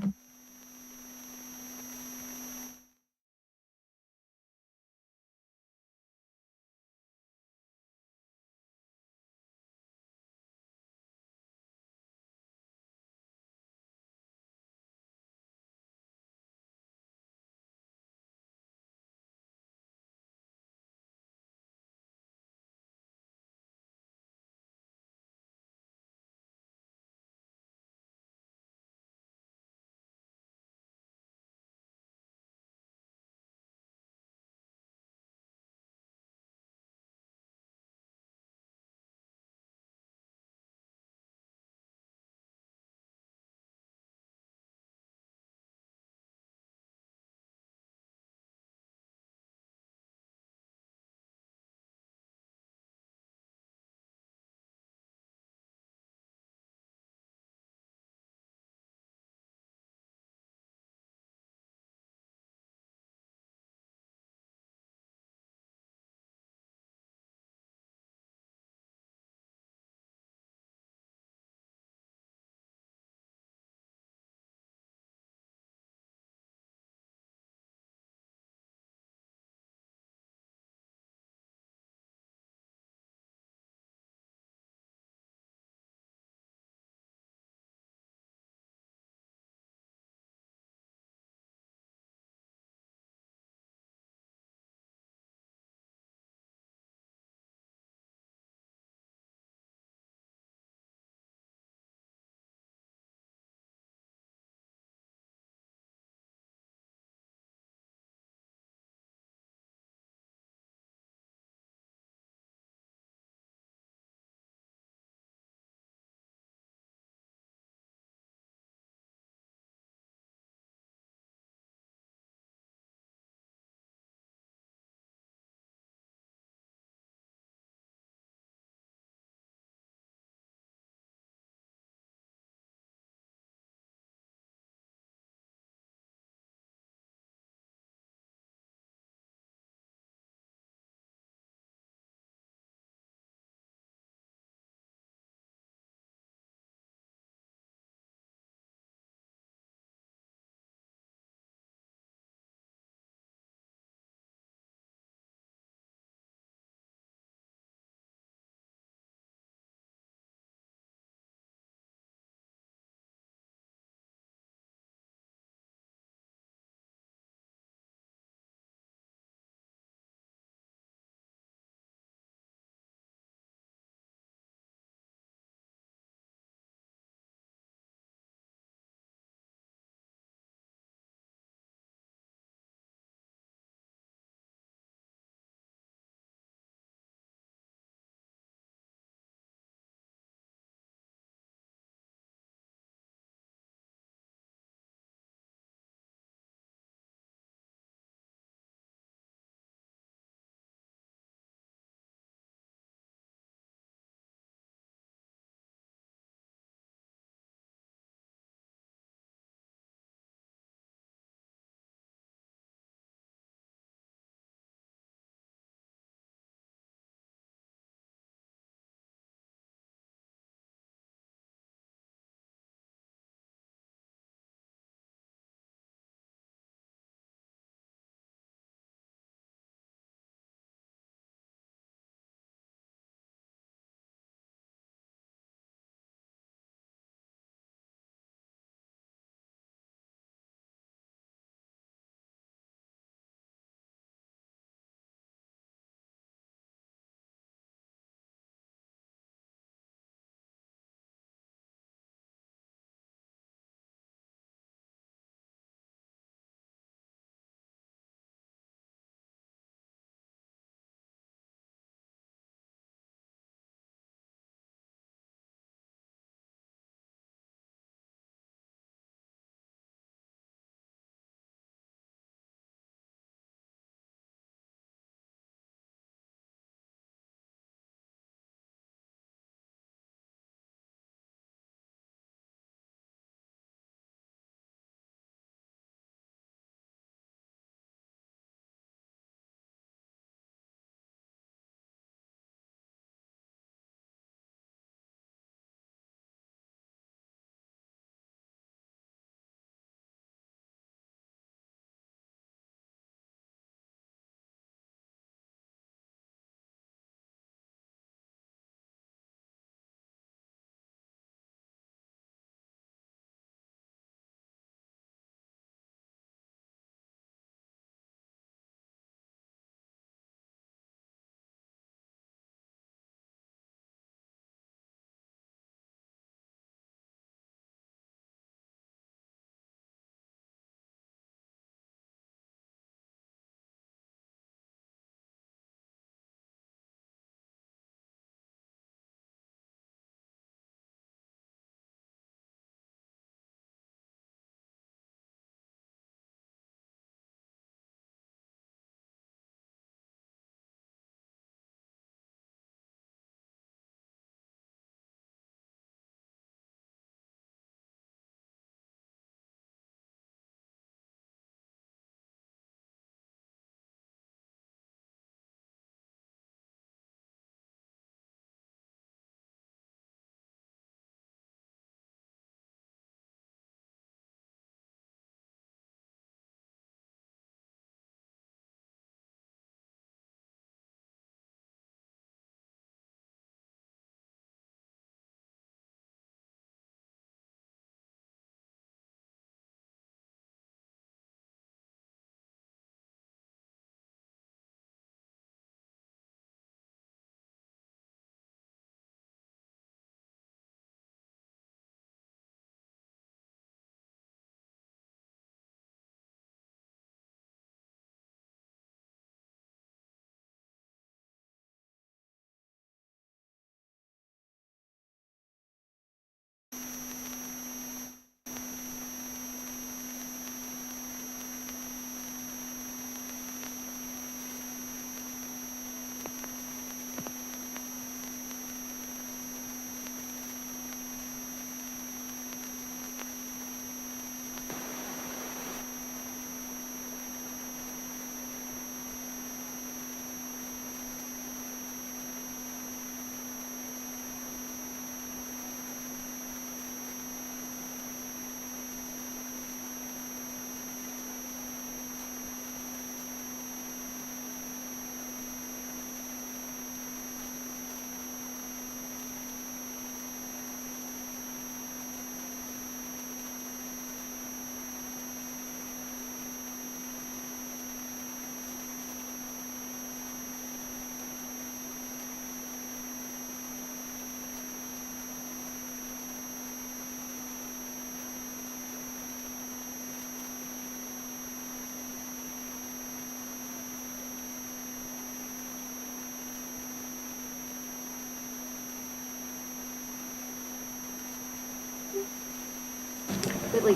Are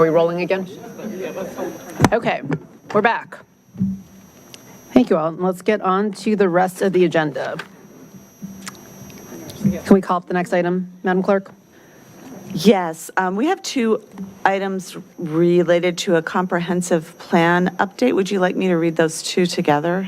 we rolling again? Okay, we're back. Thank you all. Let's get on to the rest of the agenda. Can we call up the next item, Madam Clerk? Yes, we have two items related to a comprehensive plan update. Would you like me to read those two together?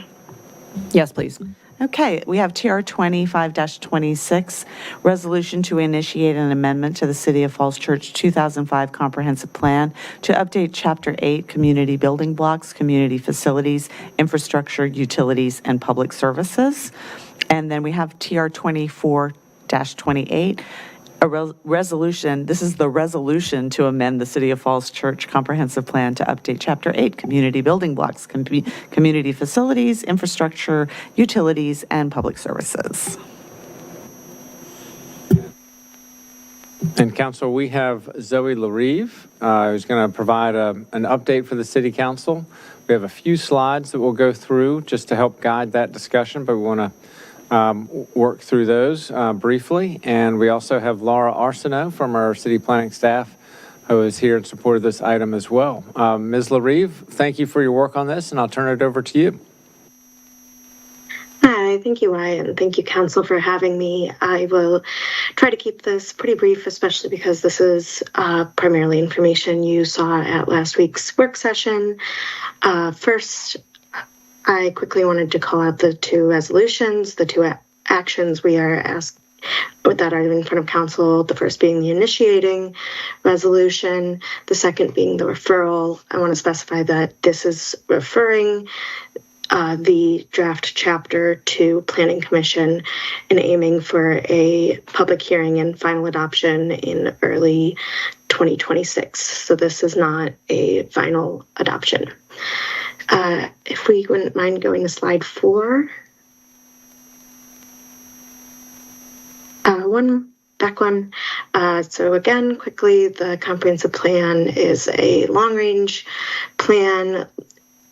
Yes, please. Okay, we have TR 25-26, resolution to initiate an amendment to the City of Falls Church 2005 Comprehensive Plan to update Chapter 8, Community Building Blocks, Community Facilities, Infrastructure, Utilities, and Public Services. And then we have TR 24-28, a resolution, this is the resolution to amend the City of Falls Church Comprehensive Plan to update Chapter 8, Community Building Blocks, Community Facilities, Infrastructure, Utilities, and Public Services. And Council, we have Zoe LaRive, who's going to provide an update for the City Council. We have a few slides that we'll go through just to help guide that discussion, but we want to work through those briefly. And we also have Laura Arsenault from our city planning staff who is here in support of this item as well. Ms. LaRive, thank you for your work on this, and I'll turn it over to you. Hi, thank you, Ryan. Thank you, Council, for having me. I will try to keep this pretty brief, especially because this is primarily information you saw at last week's work session. First, I quickly wanted to call out the two resolutions, the two actions we are asked that are in front of council, the first being the initiating resolution, the second being the referral. I want to specify that this is referring the draft chapter to Planning Commission and aiming for a public hearing and final adoption in early 2026. So this is not a final adoption. If we wouldn't mind going to slide 4. Back one. So again, quickly, the comprehensive plan is a long-range plan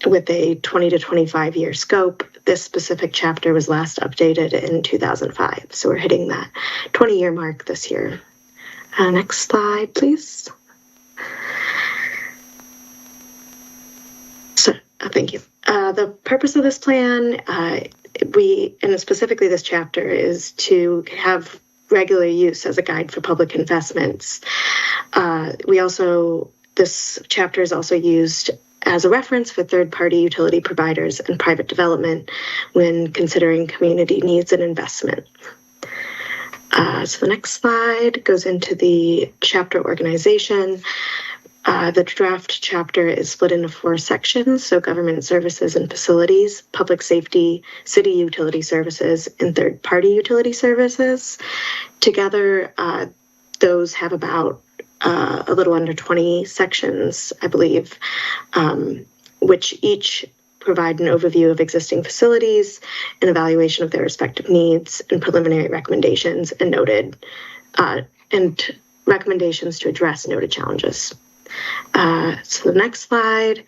with a 20 to 25 year scope. This specific chapter was last updated in 2005. So we're hitting that 20-year mark this year. Next slide, please. So, thank you. The purpose of this plan, and specifically this chapter, is to have regular use as a guide for public investments. This chapter is also used as a reference for third-party utility providers and private development when considering community needs and investment. So the next slide goes into the chapter organization. The draft chapter is split into 4 sections, so government services and facilities, public safety, city utility services, and third-party utility services. Together, those have about a little under 20 sections, I believe, which each provide an overview of existing facilities, an evaluation of their respective needs, and preliminary recommendations and recommendations to address noted challenges. So the next slide,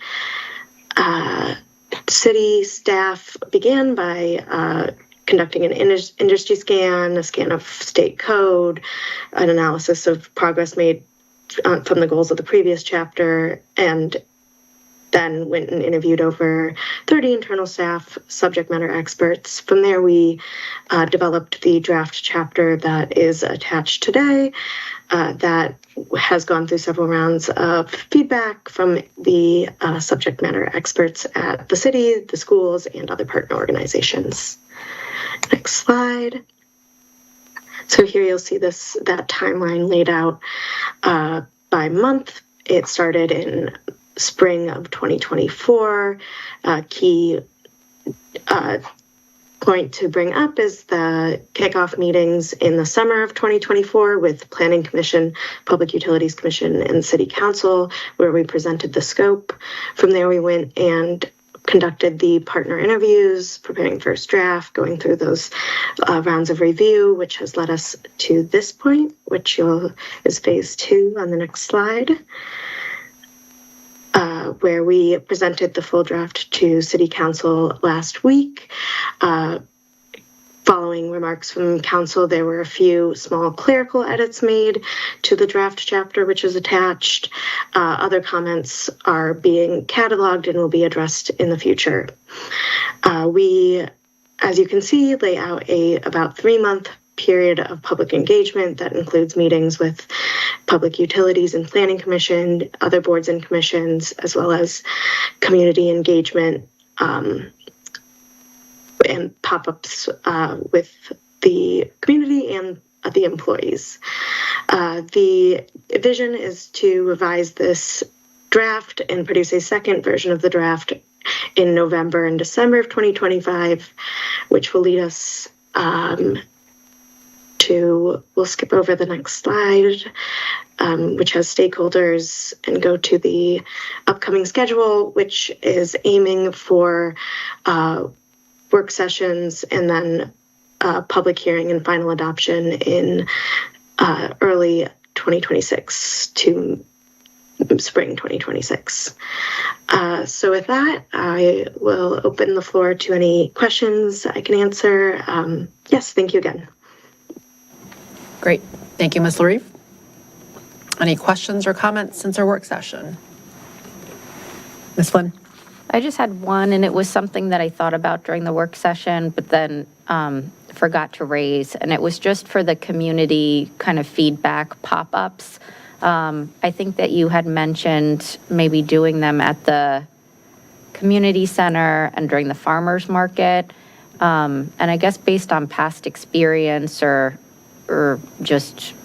city staff began by conducting an industry scan, a scan of state code, an analysis of progress made from the goals of the previous chapter, and then went and interviewed over 30 internal staff, subject matter experts. From there, we developed the draft chapter that is attached today, that has gone through several rounds of feedback from the subject matter experts at the city, the schools, and other partner organizations. Next slide. So here you'll see that timeline laid out by month. It started in spring of 2024. Key point to bring up is the kickoff meetings in the summer of 2024 with Planning Commission, Public Utilities Commission, and City Council, where we presented the scope. From there, we went and conducted the partner interviews, preparing first draft, going through those rounds of review, which has led us to this point, which is phase 2 on the next slide. where we presented the full draft to City Council last week. Following remarks from Council, there were a few small clerical edits made to the draft chapter, which is attached. Other comments are being cataloged and will be addressed in the future. We, as you can see, lay out a about 3-month period of public engagement that includes meetings with Public Utilities and Planning Commission, other boards and commissions, as well as community engagement and pop-ups with the community and the employees. The vision is to revise this draft and produce a second version of the draft in November and December of 2025, which will lead us we'll skip over the next slide, which has stakeholders, and go to the upcoming schedule, which is aiming for work sessions and then public hearing and final adoption in early 2026 to spring 2026. So with that, I will open the floor to any questions I can answer. Yes, thank you again. Great. Thank you, Ms. Larive. Any questions or comments since our work session? Ms. Flynn? I just had one, and it was something that I thought about during the work session, but then forgot to raise, and it was just for the community kind of feedback pop-ups. I think that you had mentioned maybe doing them at the community center and during the farmers market. And I guess based on past experience or just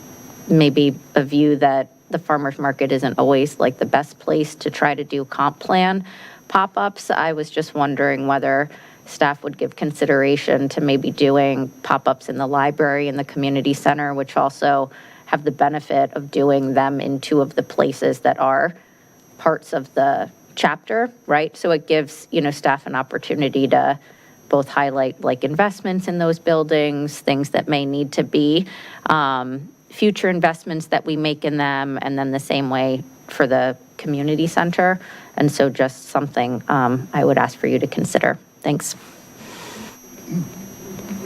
maybe a view that the farmers market isn't always like the best place to try to do comp plan pop-ups, I was just wondering whether staff would give consideration to maybe doing pop-ups in the library and the community center, which also have the benefit of doing them in 2 of the places that are parts of the chapter, right? So it gives, staff an opportunity to both highlight like investments in those buildings, things that may need to be future investments that we make in them, and then the same way for the community center. And so just something I would ask for you to consider. Thanks.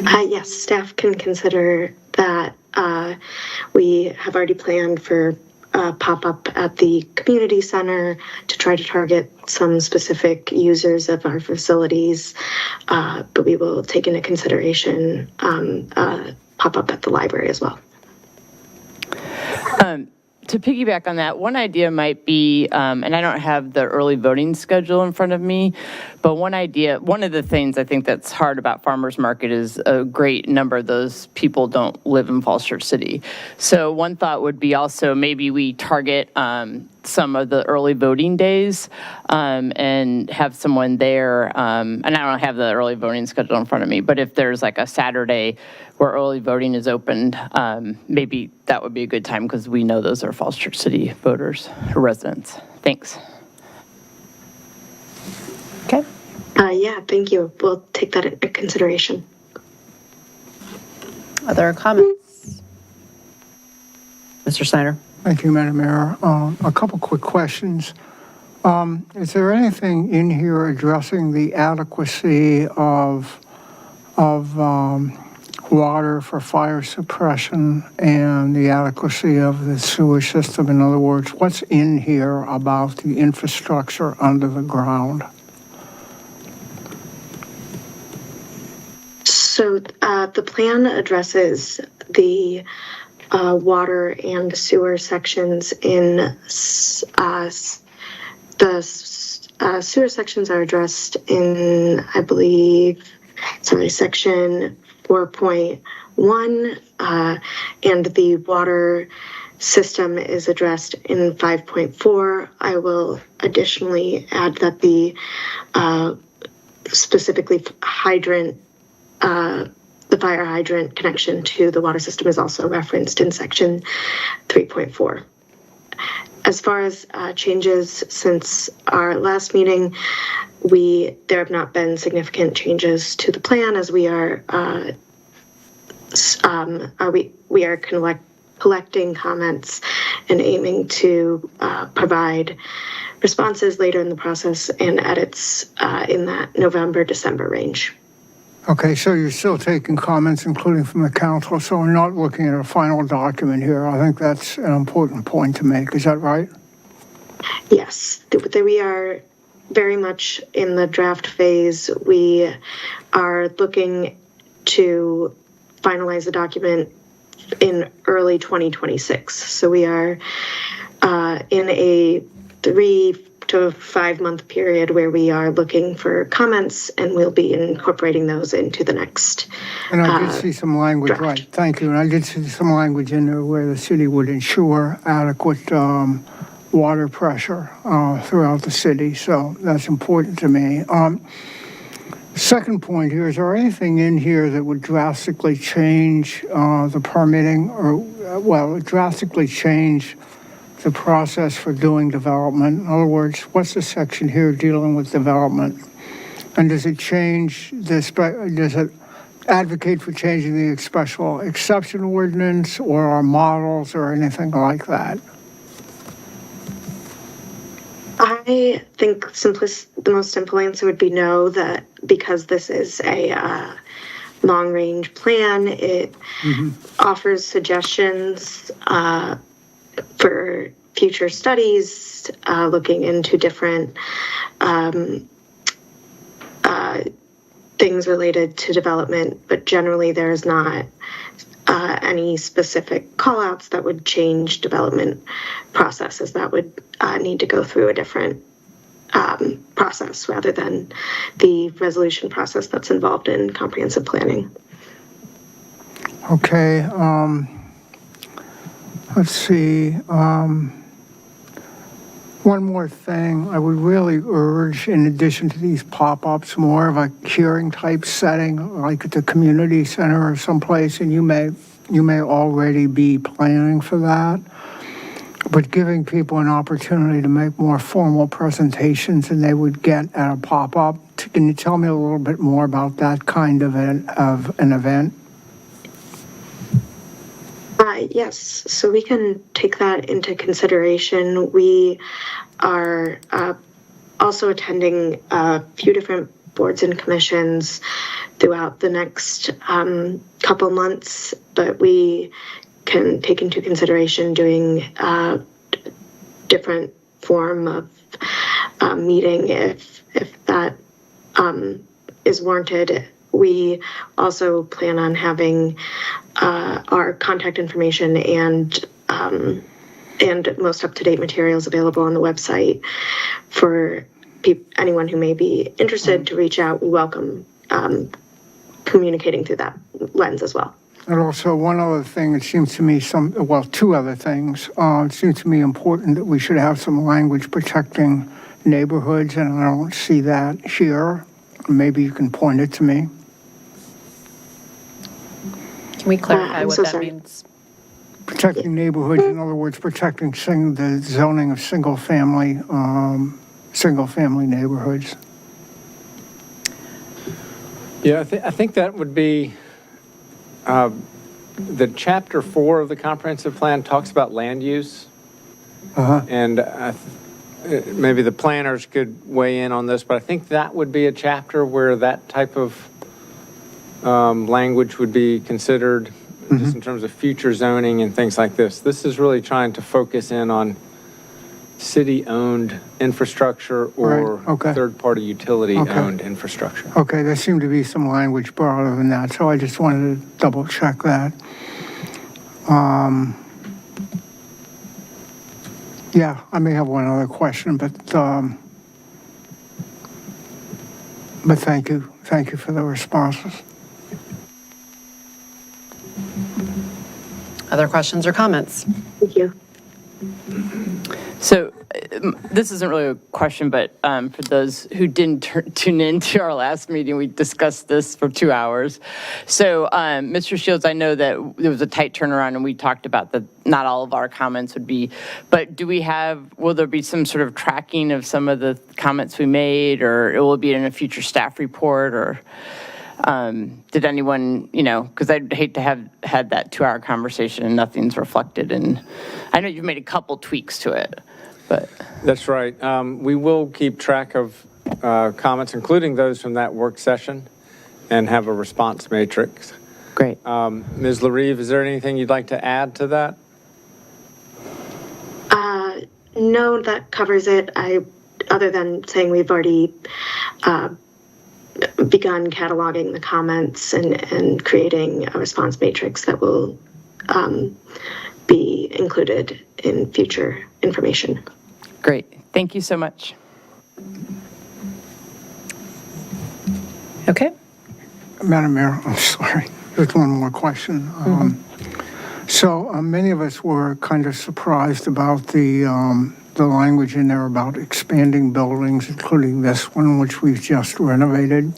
Yes, staff can consider that. We have already planned for a pop-up at the community center to try to target some specific users of our facilities, but we will take into consideration pop-up at the library as well. To piggyback on that, one idea might be, and I don't have the early voting schedule in front of me, but one of the things I think that's hard about farmers market is a great number of those people don't live in Falls Church City. So one thought would be also maybe we target some of the early voting days and have someone there. And I don't have the early voting schedule in front of me, but if there's like a Saturday where early voting is opened, maybe that would be a good time because we know those are Falls Church City voters or residents. Thanks. Okay. Yeah, thank you. We'll take that into consideration. Other comments? Mr. Snyder? Thank you, Madam Mayor. A couple quick questions. Is there anything in here addressing the adequacy of water for fire suppression and the adequacy of the sewer system? In other words, what's in here about the infrastructure under the ground? So the plan addresses the water and sewer sections in the sewer sections are addressed in, I believe, section 4.1, and the water system is addressed in 5.4. I will additionally add that the specifically hydrant, the fire hydrant connection to the water system is also referenced in section 3.4. As far as changes since our last meeting, there have not been significant changes to the plan, as we are collecting comments and aiming to provide responses later in the process and edits in that November, December range. Okay, so you're still taking comments, including from the council, so we're not looking at a final document here. I think that's an important point to make. Is that right? Yes, we are very much in the draft phase. We are looking to finalize the document in early 2026. So we are in a 3 to 5 month period where we are looking for comments, and we'll be incorporating those into the next. And I did see some language, draft. right, thank you. And I did see some language in there where the city would ensure adequate water pressure throughout the city. So that's important to me. Second point here, is there anything in here that would drastically change the permitting or, drastically change the process for doing development? In other words, what's the section here dealing with development? And does it change does it advocate for changing the special exception ordinance or our models or anything like that? I think the most simple answer would be no, that because this is a long-range plan, it offers suggestions for future studies, looking into different things related to development, but generally there's not any specific callouts that would change development processes. That would need to go through a different process rather than the resolution process that's involved in comprehensive planning. Okay, let's see. One more thing, I would really urge, in addition to these pop-ups, more of a hearing type setting, like at the community center or someplace, and you may already be planning for that, but giving people an opportunity to make more formal presentations than they would get at a pop-up. Can you tell me a little bit more about that kind of an event? Yes, so we can take that into consideration. We are also attending a few different boards and commissions throughout the next couple months, but we can take into consideration doing a different form of meeting if that is warranted. We also plan on having our contact information and most up-to-date materials available on the website for anyone who may be interested to reach out. We welcome communicating through that lens as well. And also, one other thing, it seems to me two other things. It seems to me important that we should have some language protecting neighborhoods, and I don't see that here. Maybe you can point it to me. Can we clarify what that means? Protecting neighborhoods, in other words, protecting the zoning of single-family neighborhoods. Yeah, I think that would be, the chapter 4 of the comprehensive plan talks about land use. And maybe the planners could weigh in on this, but I think that would be a chapter where that type of language would be considered, just in terms of future zoning and things like this. This is really trying to focus in on city-owned infrastructure or third-party utility-owned infrastructure. Okay, there seemed to be some language broader than that, so I just wanted to double-check that. Yeah, I may have one other question, but thank you. Thank you for the responses. Other questions or comments? Thank you. So this isn't really a question, but for those who didn't tune in to our last meeting, we discussed this for 2 hours. So Mr. Shields, I know that there was a tight turnaround and we talked about that not all of our comments would be, but will there be some sort of tracking of some of the comments we made, or it will be in a future staff report, or did anyone, because I'd hate to have had that 2-hour conversation and nothing's reflected. And I know you've made a couple tweaks to it, but That's right. We will keep track of comments, including those from that work session, and have a response matrix. great. Ms. LaRive, is there anything you'd like to add to that? No, that covers it. Other than saying we've already begun cataloging the comments and creating a response matrix that will be included in future information. Great. Thank you so much. Okay. Madam Mayor, I'm sorry, just one more question. So many of us were kind of surprised about the language in there about expanding buildings, including this one, which we've just renovated.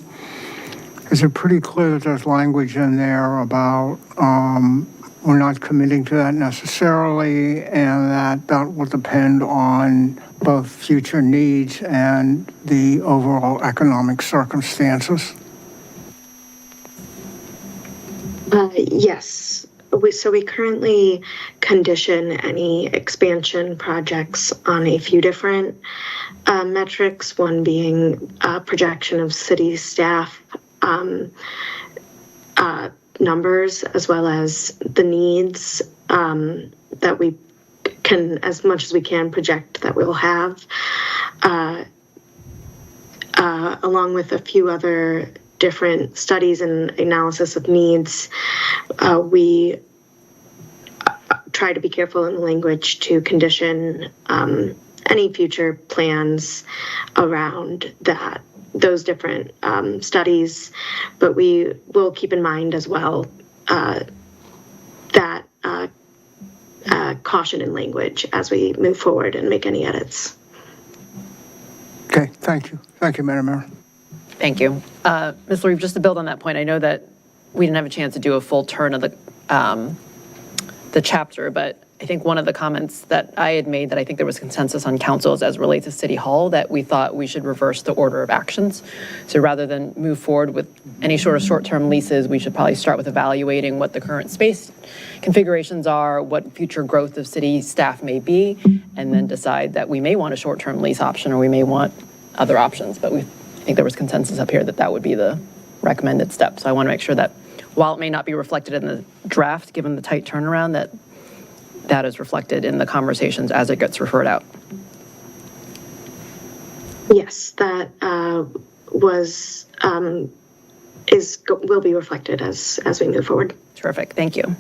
Is it pretty clear that there's language in there about we're not committing to that necessarily, and that will depend on both future needs and the overall economic circumstances? Yes. So we currently condition any expansion projects on a few different metrics, one being projection of city staff numbers, as well as the needs that we can, as much as we can, project that we'll have, along with a few other different studies and analysis of needs. We try to be careful in the language to condition any future plans around those different studies, but we will keep in mind as well that caution in language as we move forward and make any edits. Okay, thank you. Thank you, Madam Mayor. Thank you. Ms. LaRive, just to build on that point, I know that we didn't have a chance to do a full turn of the chapter, but I think one of the comments that I had made that I think there was consensus on council is as relates to City Hall, that we thought we should reverse the order of actions. So rather than move forward with any sort of short-term leases, we should probably start with evaluating what the current space configurations are, what future growth of city staff may be, and then decide that we may want a short-term lease option or we may want other options. But I think there was consensus up here that that would be the recommended step. So I want to make sure that while it may not be reflected in the draft, given the tight turnaround, that is reflected in the conversations as it gets referred out. Yes, that will be reflected as we move forward. Terrific, thank you.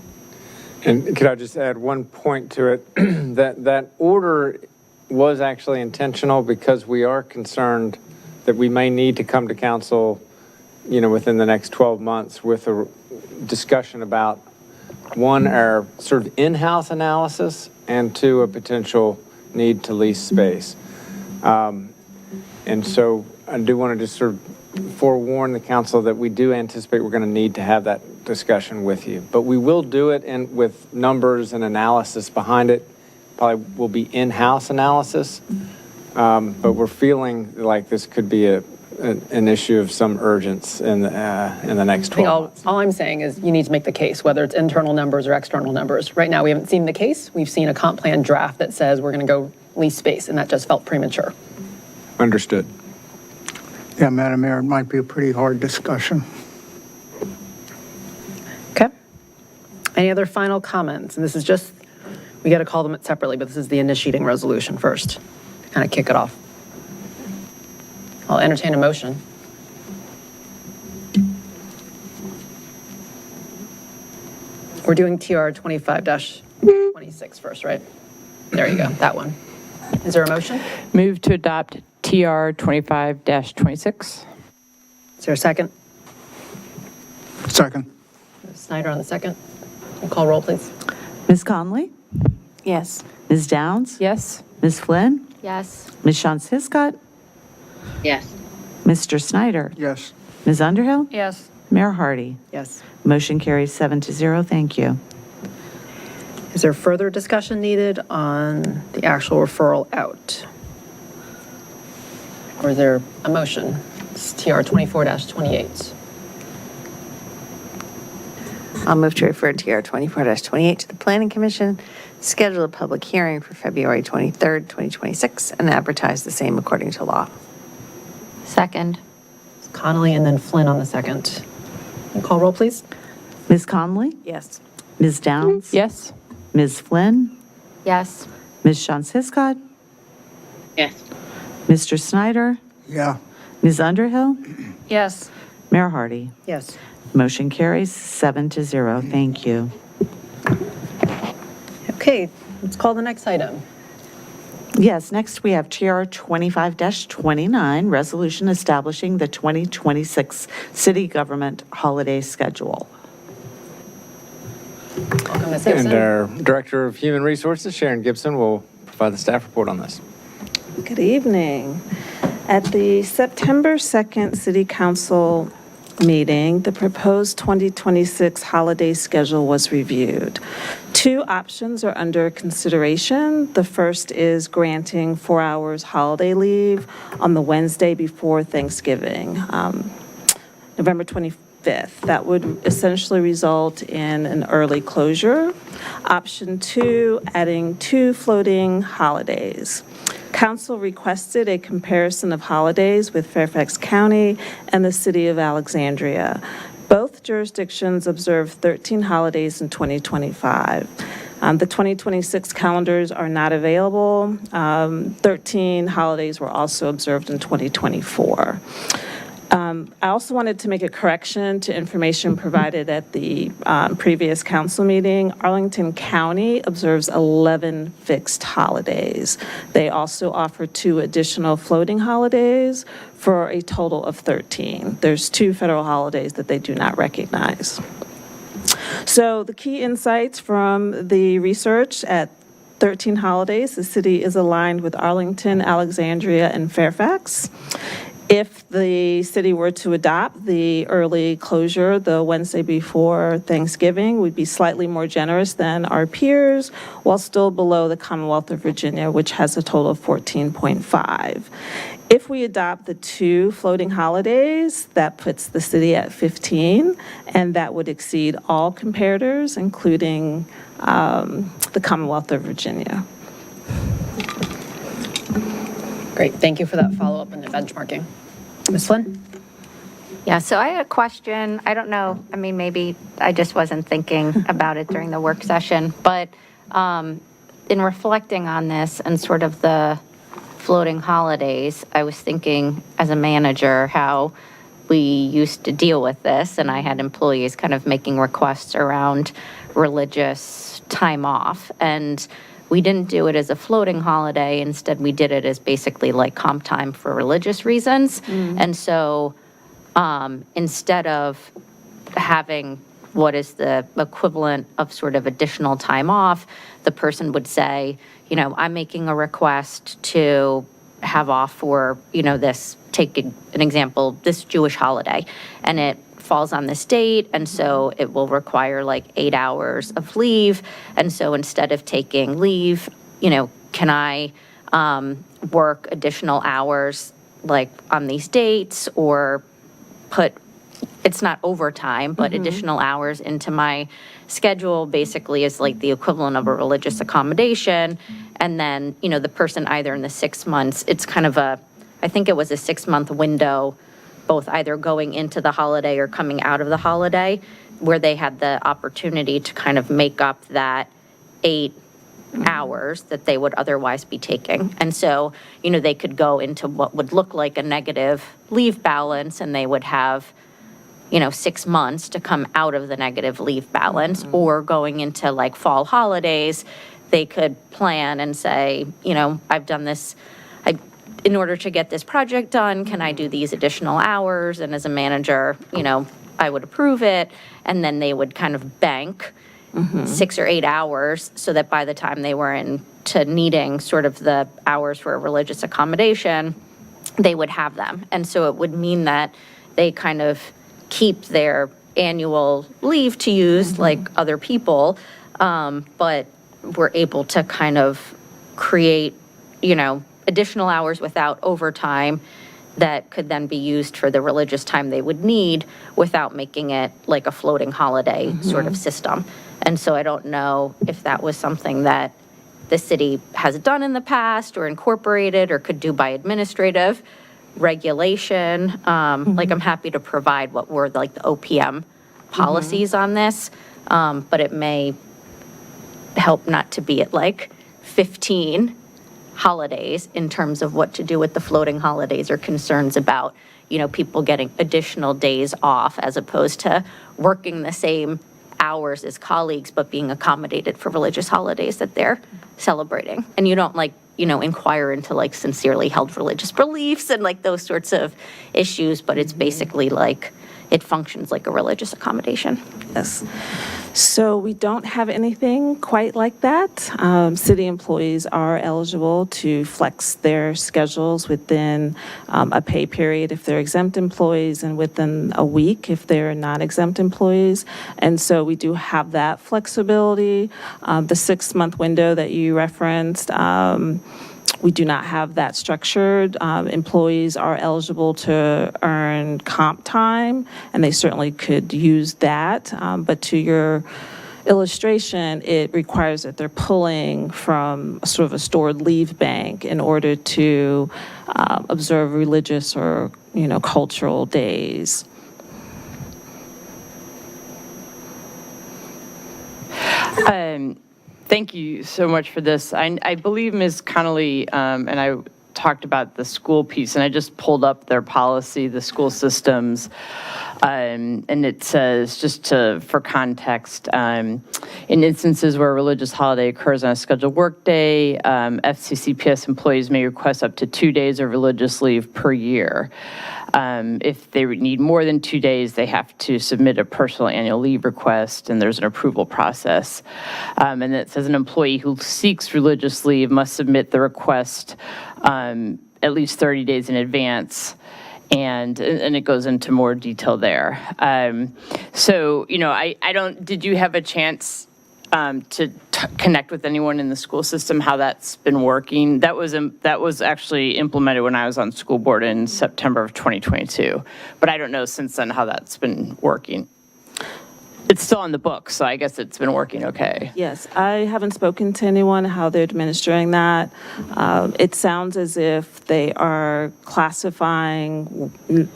And could I just add one point to it? that order was actually intentional because we are concerned that we may need to come to council, within the next 12 months with a discussion about, one, our sort of in-house analysis, and two, a potential need to lease space. And so I do want to just sort of forewarn the council that we do anticipate we're going to need to have that discussion with you. But we will do it with numbers and analysis behind it. Probably will be in-house analysis. But we're feeling like this could be an issue of some urgency in the next 12 months. All I'm saying is you need to make the case, whether it's internal numbers or external numbers. Right now, we haven't seen the case. We've seen a comp plan draft that says we're going to go lease space, and that just felt premature. Understood. Yeah, Madam Mayor, it might be a pretty hard discussion. Okay. Any other final comments? And this is just, we got to call them separately, but this is the initiating resolution first to kind of kick it off. I'll entertain a motion. We're doing TR 25-26 first, right? There you go, that one. Is there a motion? Move to adopt TR 25-26. Is there a second? Second. Ms. Snyder on the second. We'll call roll, please. Ms. Conley? Yes. Ms. Downs? Yes. Ms. Flynn? Yes. Ms. Shantz-Hiscott? Yes. Mr. Snyder? Yes. Ms. Underhill? Yes. Mayor Hardy? Yes. Motion carries 7-0. Thank you. Is there further discussion needed on the actual referral out? Or is there a motion? It's TR 24-28. I'll move to refer TR 24-28 to the Planning Commission schedule a public hearing for February 23rd, 2026, and advertise the same according to law. Second. Connolly and then Flynn on the second. And call roll, please. Ms. Conley? Yes. Ms. Downs? Yes. Ms. Flynn? Yes. Ms. Shon-Siskot? Yes. Mr. Snyder? Yeah. Ms. Underhill? Yes. Mayor Hardy? Yes. Motion carries 7-0. Thank you. Okay, let's call the next item. Yes, next we have TR 25-29, resolution establishing the 2026 city government holiday schedule. Welcome, Ms. And Gibson. our Director of Human Resources, Sharon Gibson, will provide the staff report on this. Good evening. At the September 2nd City Council meeting, the proposed 2026 holiday schedule was reviewed. Two options are under consideration. The first is granting 4 hours holiday leave on the Wednesday before Thanksgiving, November 25th. That would essentially result in an early closure. Option two, adding 2 floating holidays. Council requested a comparison of holidays with Fairfax County and the city of Alexandria. Both jurisdictions observe 13 holidays in 2025. The 2026 calendars are not available. 13 holidays were also observed in 2024. I also wanted to make a correction to information provided at the previous council meeting. Arlington County observes 11 fixed holidays. They also offer 2 additional floating holidays for a total of 13. There's 2 federal holidays that they do not recognize. So the key insights from the research: at 13 holidays, the city is aligned with Arlington, Alexandria, and Fairfax. If the city were to adopt the early closure, the Wednesday before Thanksgiving, we'd be slightly more generous than our peers, while still below the Commonwealth of Virginia, which has a total of 14.5. If we adopt the 2 floating holidays, that puts the city at 15, and that would exceed all comparators, including the Commonwealth of Virginia. Great, thank you for that follow-up and the benchmarking. Ms. Flynn? Yeah, so I had a question. I don't know, I mean, maybe I just wasn't thinking about it during the work session, but in reflecting on this and sort of the floating holidays, I was thinking as a manager how we used to deal with this, and I had employees kind of making requests around religious time off, and we didn't do it as a floating holiday. Instead, we did it as basically like comp time for religious reasons. And so instead of having what is the equivalent of sort of additional time off, the person would say, you know, I'm making a request to have off for, you know, this, take an example, this Jewish holiday, and it falls on this date, and so it will require like 8 hours of leave. And so instead of taking leave, you know, can I work additional hours like on these dates, or put, it's not overtime, but additional hours into my schedule basically is like the equivalent of a religious accommodation. And then, you know, the person either in the 6 months, it's kind of a, I think it was a 6-month window, both either going into the holiday or coming out of the holiday, where they had the opportunity to kind of make up that 8 hours that they would otherwise be taking. And so, you know, they could go into what would look like a negative leave balance, and they would have, you know, 6 months to come out of the negative leave balance. Or going into like fall holidays, they could plan and say, you know, I've done this, in order to get this project done, can I do these additional hours? And as a manager, you know, I would approve it. And then they would kind of bank 6 or 8 hours so that by the time they were into needing sort of the hours for a religious accommodation, they would have them. And so it would mean that they kind of keep their annual leave to use like other people, but we're able to kind of create, you know, additional hours without overtime that could then be used for the religious time they would need without making it like a floating holiday sort of system. And so I don't know if that was something that the city has done in the past or incorporated or could do by administrative regulation. Like, I'm happy to provide what were like the OPM policies on this, but it may help not to be at like 15 holidays in terms of what to do with the floating holidays or concerns about, you know, people getting additional days off as opposed to working the same hours as colleagues, but being accommodated for religious holidays that they're celebrating. And you don't like, you know, inquire into like sincerely held religious beliefs and like those sorts of issues, but it's basically like, it functions like a religious accommodation. Yes. So we don't have anything quite like that. City employees are eligible to flex their schedules within a pay period if they're exempt employees and within a week if they're non-exempt employees. And so we do have that flexibility. The 6-month window that you referenced, we do not have that structured. Employees are eligible to earn comp time, and they certainly could use that. But to your illustration, it requires that they're pulling from sort of a stored leave bank in order to observe religious or, you know, cultural days. Thank you so much for this. I believe Ms. Connolly and I talked about the school piece, and I just pulled up their policy, the school systems, and it says, for context, in instances where a religious holiday occurs on a scheduled workday, FCCPS employees may request up to 2 days of religious leave per year. If they need more than 2 days, they have to submit a personal annual leave request, and there's an approval process. And it says an employee who seeks religious leave must submit the request at least 30 days in advance. And it goes into more detail there. So, you know, did you have a chance to connect with anyone in the school system, how that's been working? That was actually implemented when I was on school board in September of 2022. But I don't know since then how that's been working. It's still on the book, so I guess it's been working okay. Yes, I haven't spoken to anyone how they're administering that. It sounds as if they are classifying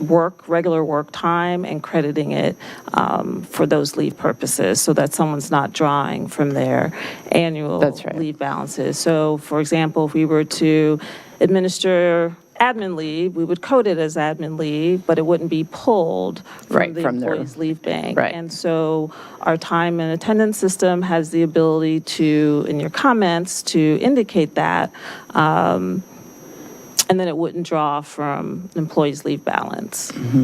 regular work time and crediting it for those leave purposes so that someone's not drawing from their annual leave balances. So, for example, if we were to administer admin leave, we would code it as admin leave, but it wouldn't be pulled from the employee's leave bank. Right. And so our time and attendance system has the ability to, in your comments, to indicate that, and then it wouldn't draw from the employee's leave balance. Mm-hmm.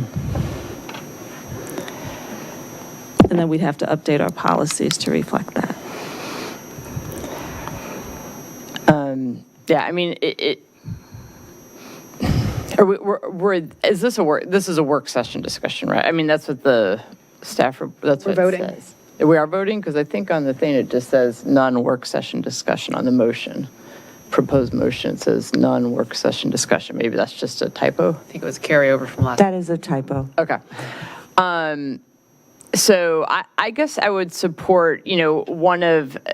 And then we'd have to update our policies to reflect that. Yeah, I mean, is this a work? This is a work session discussion, right? I mean, that's what the staff. That's what voting. it says. We are voting because I think on the thing it just says non-work session discussion on the motion. Proposed motion it says non-work session discussion. Maybe that's just a typo. I think it was carryover from last. That is a typo. Okay. So I guess I would support, you know,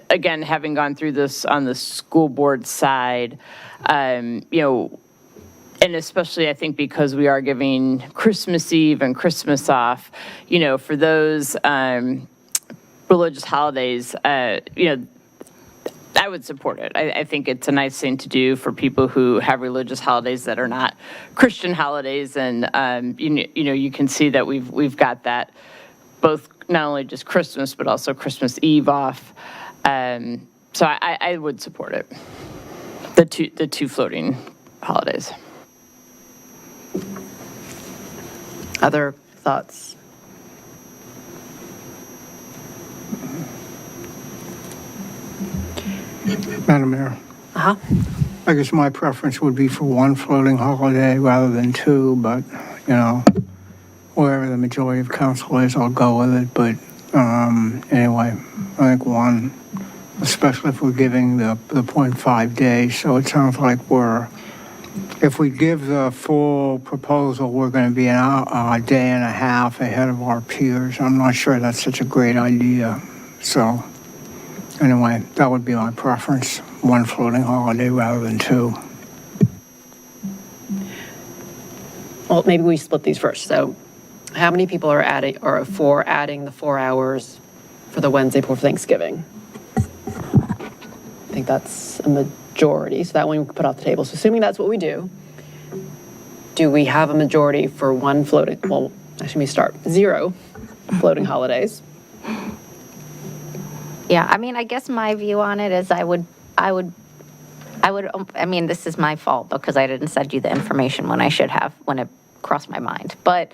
again, having gone through this on the school board side, you know, and especially I think because we are giving Christmas Eve and Christmas off, you know, for those religious holidays, you know, I would support it. I think it's a nice thing to do for people who have religious holidays that are not Christian holidays, and you know, you can see that we've got that both not only just Christmas but also Christmas Eve off. So I would support it. The two floating holidays. Other thoughts? Madam Mayor. Uh-huh. I guess my preference would be for one floating holiday rather than two, but, you know, wherever the majority of council is, I'll go with it. But anyway, I think one, especially if we're giving the 0.5 days. So it sounds like if we give the full proposal, we're going to be a day and a half ahead of our peers. I'm not sure that's such a great idea. So Anyway, that would be my preference, one floating holiday rather than two. Well, maybe we split these first. So how many people are adding or for adding the 4 hours for the Wednesday before Thanksgiving? I think that's a majority. So that one we can put off the table. So assuming that's what we do we have a majority for one floating, well, actually, let me start. 0 floating holidays. Yeah, I mean, I guess my view on it is I mean, this is my fault because I didn't send you the information when I should have, when it crossed my mind. But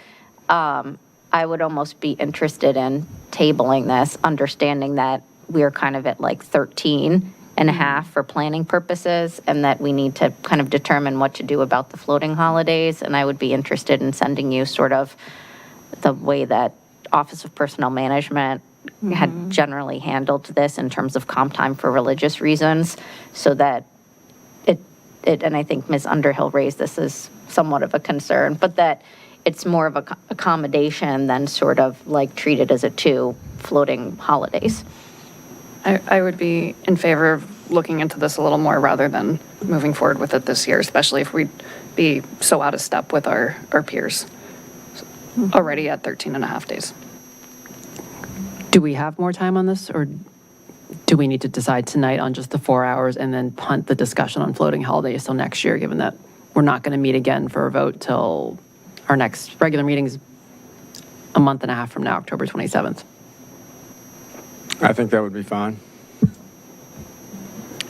I would almost be interested in tabling this, understanding that we're kind of at like 13 and a half for planning purposes, and that we need to kind of determine what to do about the floating holidays. And I would be interested in sending you sort of the way that Office of Personnel Management had generally handled this in terms of comp time for religious reasons, so that it, and I think Ms. Underhill raised this as somewhat of a concern, but that it's more of a accommodation than sort of like treated as a 2 floating holidays. I would be in favor of looking into this a little more rather than moving forward with it this year, especially if we'd be so out of step with our peers already at 13 and a half days. Do we have more time on this, or do we need to decide tonight on just the 4 hours and then punt the discussion on floating holidays till next year, given that we're not going to meet again for a vote till our next regular meeting is a month and a half from now, October 27th? I think that would be fine.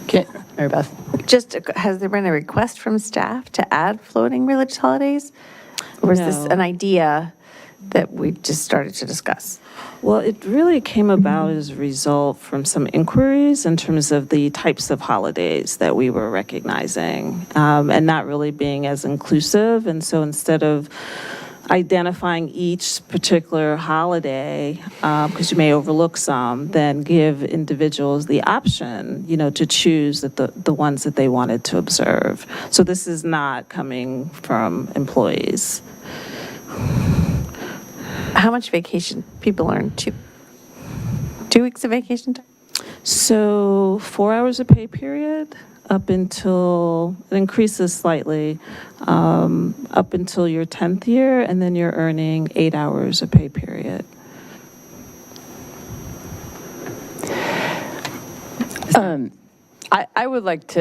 Okay, Mary Beth. Just, has there been a request from staff to add floating religious holidays? Or is this No. an idea that we just started to discuss? Well, it really came about as a result from some inquiries in terms of the types of holidays that we were recognizing, and not really being as inclusive. And so instead of identifying each particular holiday, because you may overlook some, then give individuals the option, to choose the ones that they wanted to observe. So this is not coming from employees. How much vacation people earn? 2 weeks of vacation time? So 4 hours of pay period up until, it increases slightly, up until your 10th year, and then you're earning 8 hours of pay period. I would like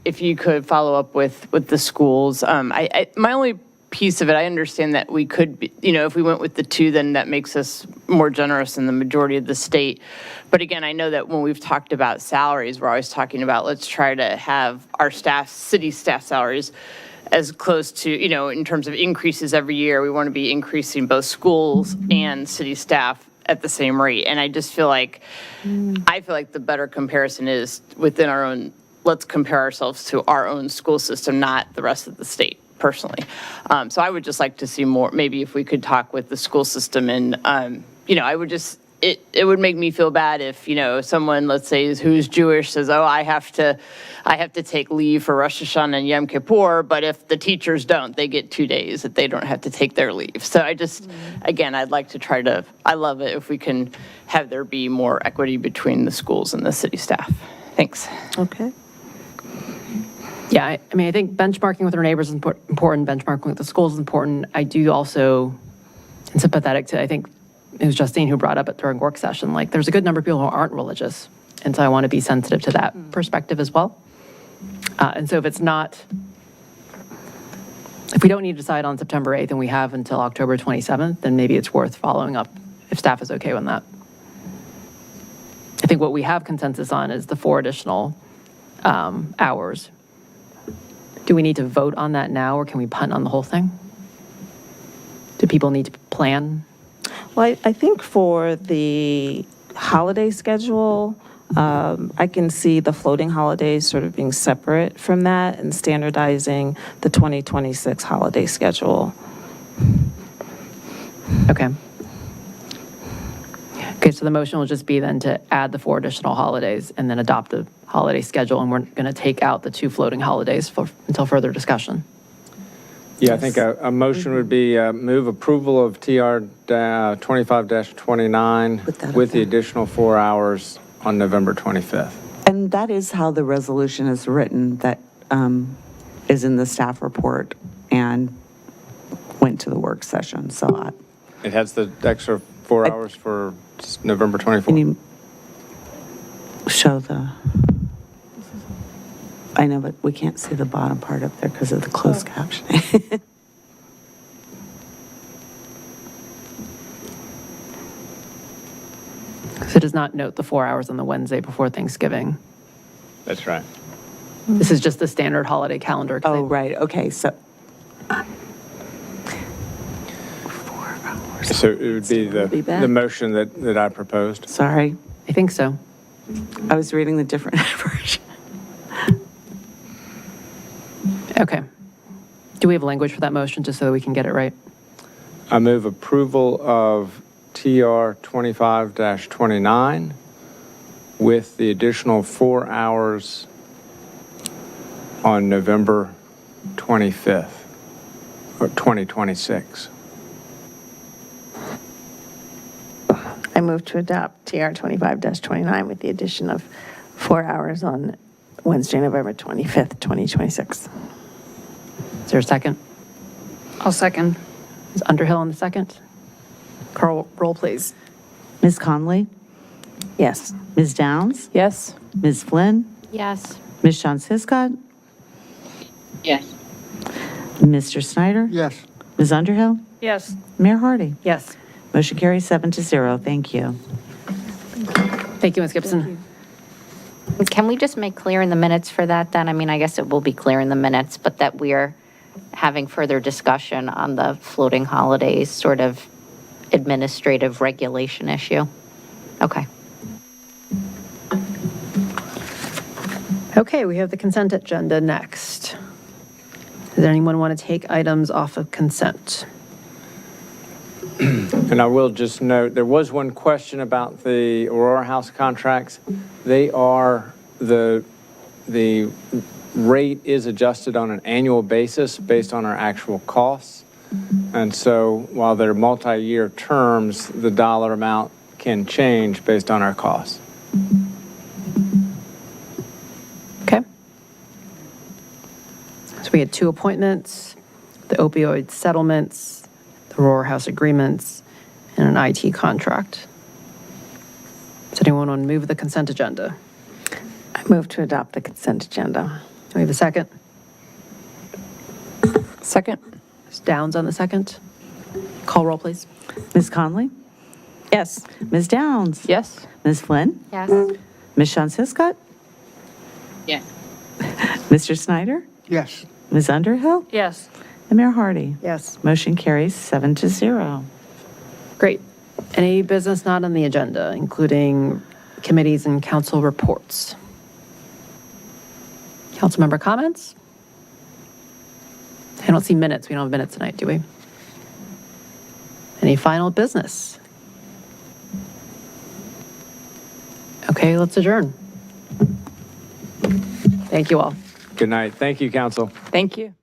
if you could follow up with the schools. My only piece of it, I understand that we could be, if we went with the 2, then that makes us more generous than the majority of the state. But again, I know that when we've talked about salaries, we're always talking about, let's try to have our city staff salaries as close to, in terms of increases every year, we want to be increasing both schools and city staff at the same rate. And I just feel like, the better comparison is within our own, let's compare ourselves to our own school system, not the rest of the state, personally. So I would just like to see more, maybe if we could talk with the school system, and, I would just, it would make me feel bad if, someone, let's say, who's Jewish says, oh, I have to take leave for Rosh Hashanah and Yom Kippur, but if the teachers don't, they get 2 days that they don't have to take their leave. So I just, again, I'd like to I love it if we can have there be more equity between the schools and the city staff. Thanks. Okay. Yeah, I think benchmarking with our neighbors is important, benchmarking with the schools is important. I do also, and sympathetic to, I think it was Justine who brought up it during work session, like there's a good number of people who aren't religious. And so I want to be sensitive to that perspective as well. And so if we don't need to decide on September 8th and we have until October 27th, then maybe it's worth following up if staff is okay with that. I think what we have consensus on is the 4 additional hours. Do we need to vote on that now, or can we punt on the whole thing? Do people need to plan? Well, I think for the holiday schedule, I can see the floating holidays sort of being separate from that and standardizing the 2026 holiday schedule. Okay. Okay, so the motion will just be then to add the 4 additional holidays and then adopt the holiday schedule, and we're going to take out the 2 floating holidays until further discussion. Yeah, I think a motion would be move approval of TR 25-29 with the additional 4 hours on November 25th. And that is how the resolution is written, that is in the staff report and went to the work session, so It has the extra 4 hours for November 24th. Can you show the, I know, but we can't see the bottom part up there because of the closed captioning. So it does not note the 4 hours on the Wednesday before Thanksgiving. That's right. This is just the standard holiday calendar. Oh, right, okay, so. So it would be the motion that I proposed. Sorry, I think so. I was reading the different version. Okay. Do we have language for that motion, just so that we can get it right? I move approval of TR 25-29 with the additional 4 hours on November 25th, or 2026. I move to adopt TR 25-29 with the addition of 4 hours on Wednesday, November 25th, 2026. Is there a second? I'll second. Is Underhill on the second? Carl, roll, please. Ms. Conley? Yes. Ms. Downs? Yes. Ms. Flynn? Yes. Ms. Sean Siskott? Yes. Mr. Snyder? Yes. Ms. Underhill? Yes. Mayor Hardy? Yes. Motion carries 7-0. Thank you. Thank you, Ms. Gibson. Can we just make clear in the minutes for that then? I mean, I guess it will be clear in the minutes, but that we're having further discussion on the floating holidays sort of administrative regulation issue? Okay. Okay, we have the consent agenda next. Does anyone want to take items off of consent? And I will just note, there was one question about the Aurora House contracts. They are, the rate is adjusted on an annual basis based on our actual costs. And so while they're multi-year terms, the dollar amount can change based on our costs. Okay. So we had 2 appointments, the opioid settlements, the Aurora House agreements, and an IT contract. Does anyone want to move the consent agenda? I move to adopt the consent agenda. Do we have a second? Second. Ms. Downs on the second. Call roll, please. Ms. Conley? Yes. Ms. Downs? Yes. Ms. Flynn? Yes. Ms. Sean Siskott? Yes. Mr. Snyder? Yes. Ms. Underhill? Yes. And Mayor Hardy? Yes. Motion carries 7-0. Great. Any business not on the agenda, including committees and council reports? Councilmember comments? I don't see minutes. We don't have minutes tonight, do we? Any final business? Okay, let's adjourn. Thank you all. Good night. Thank you, council. Thank you.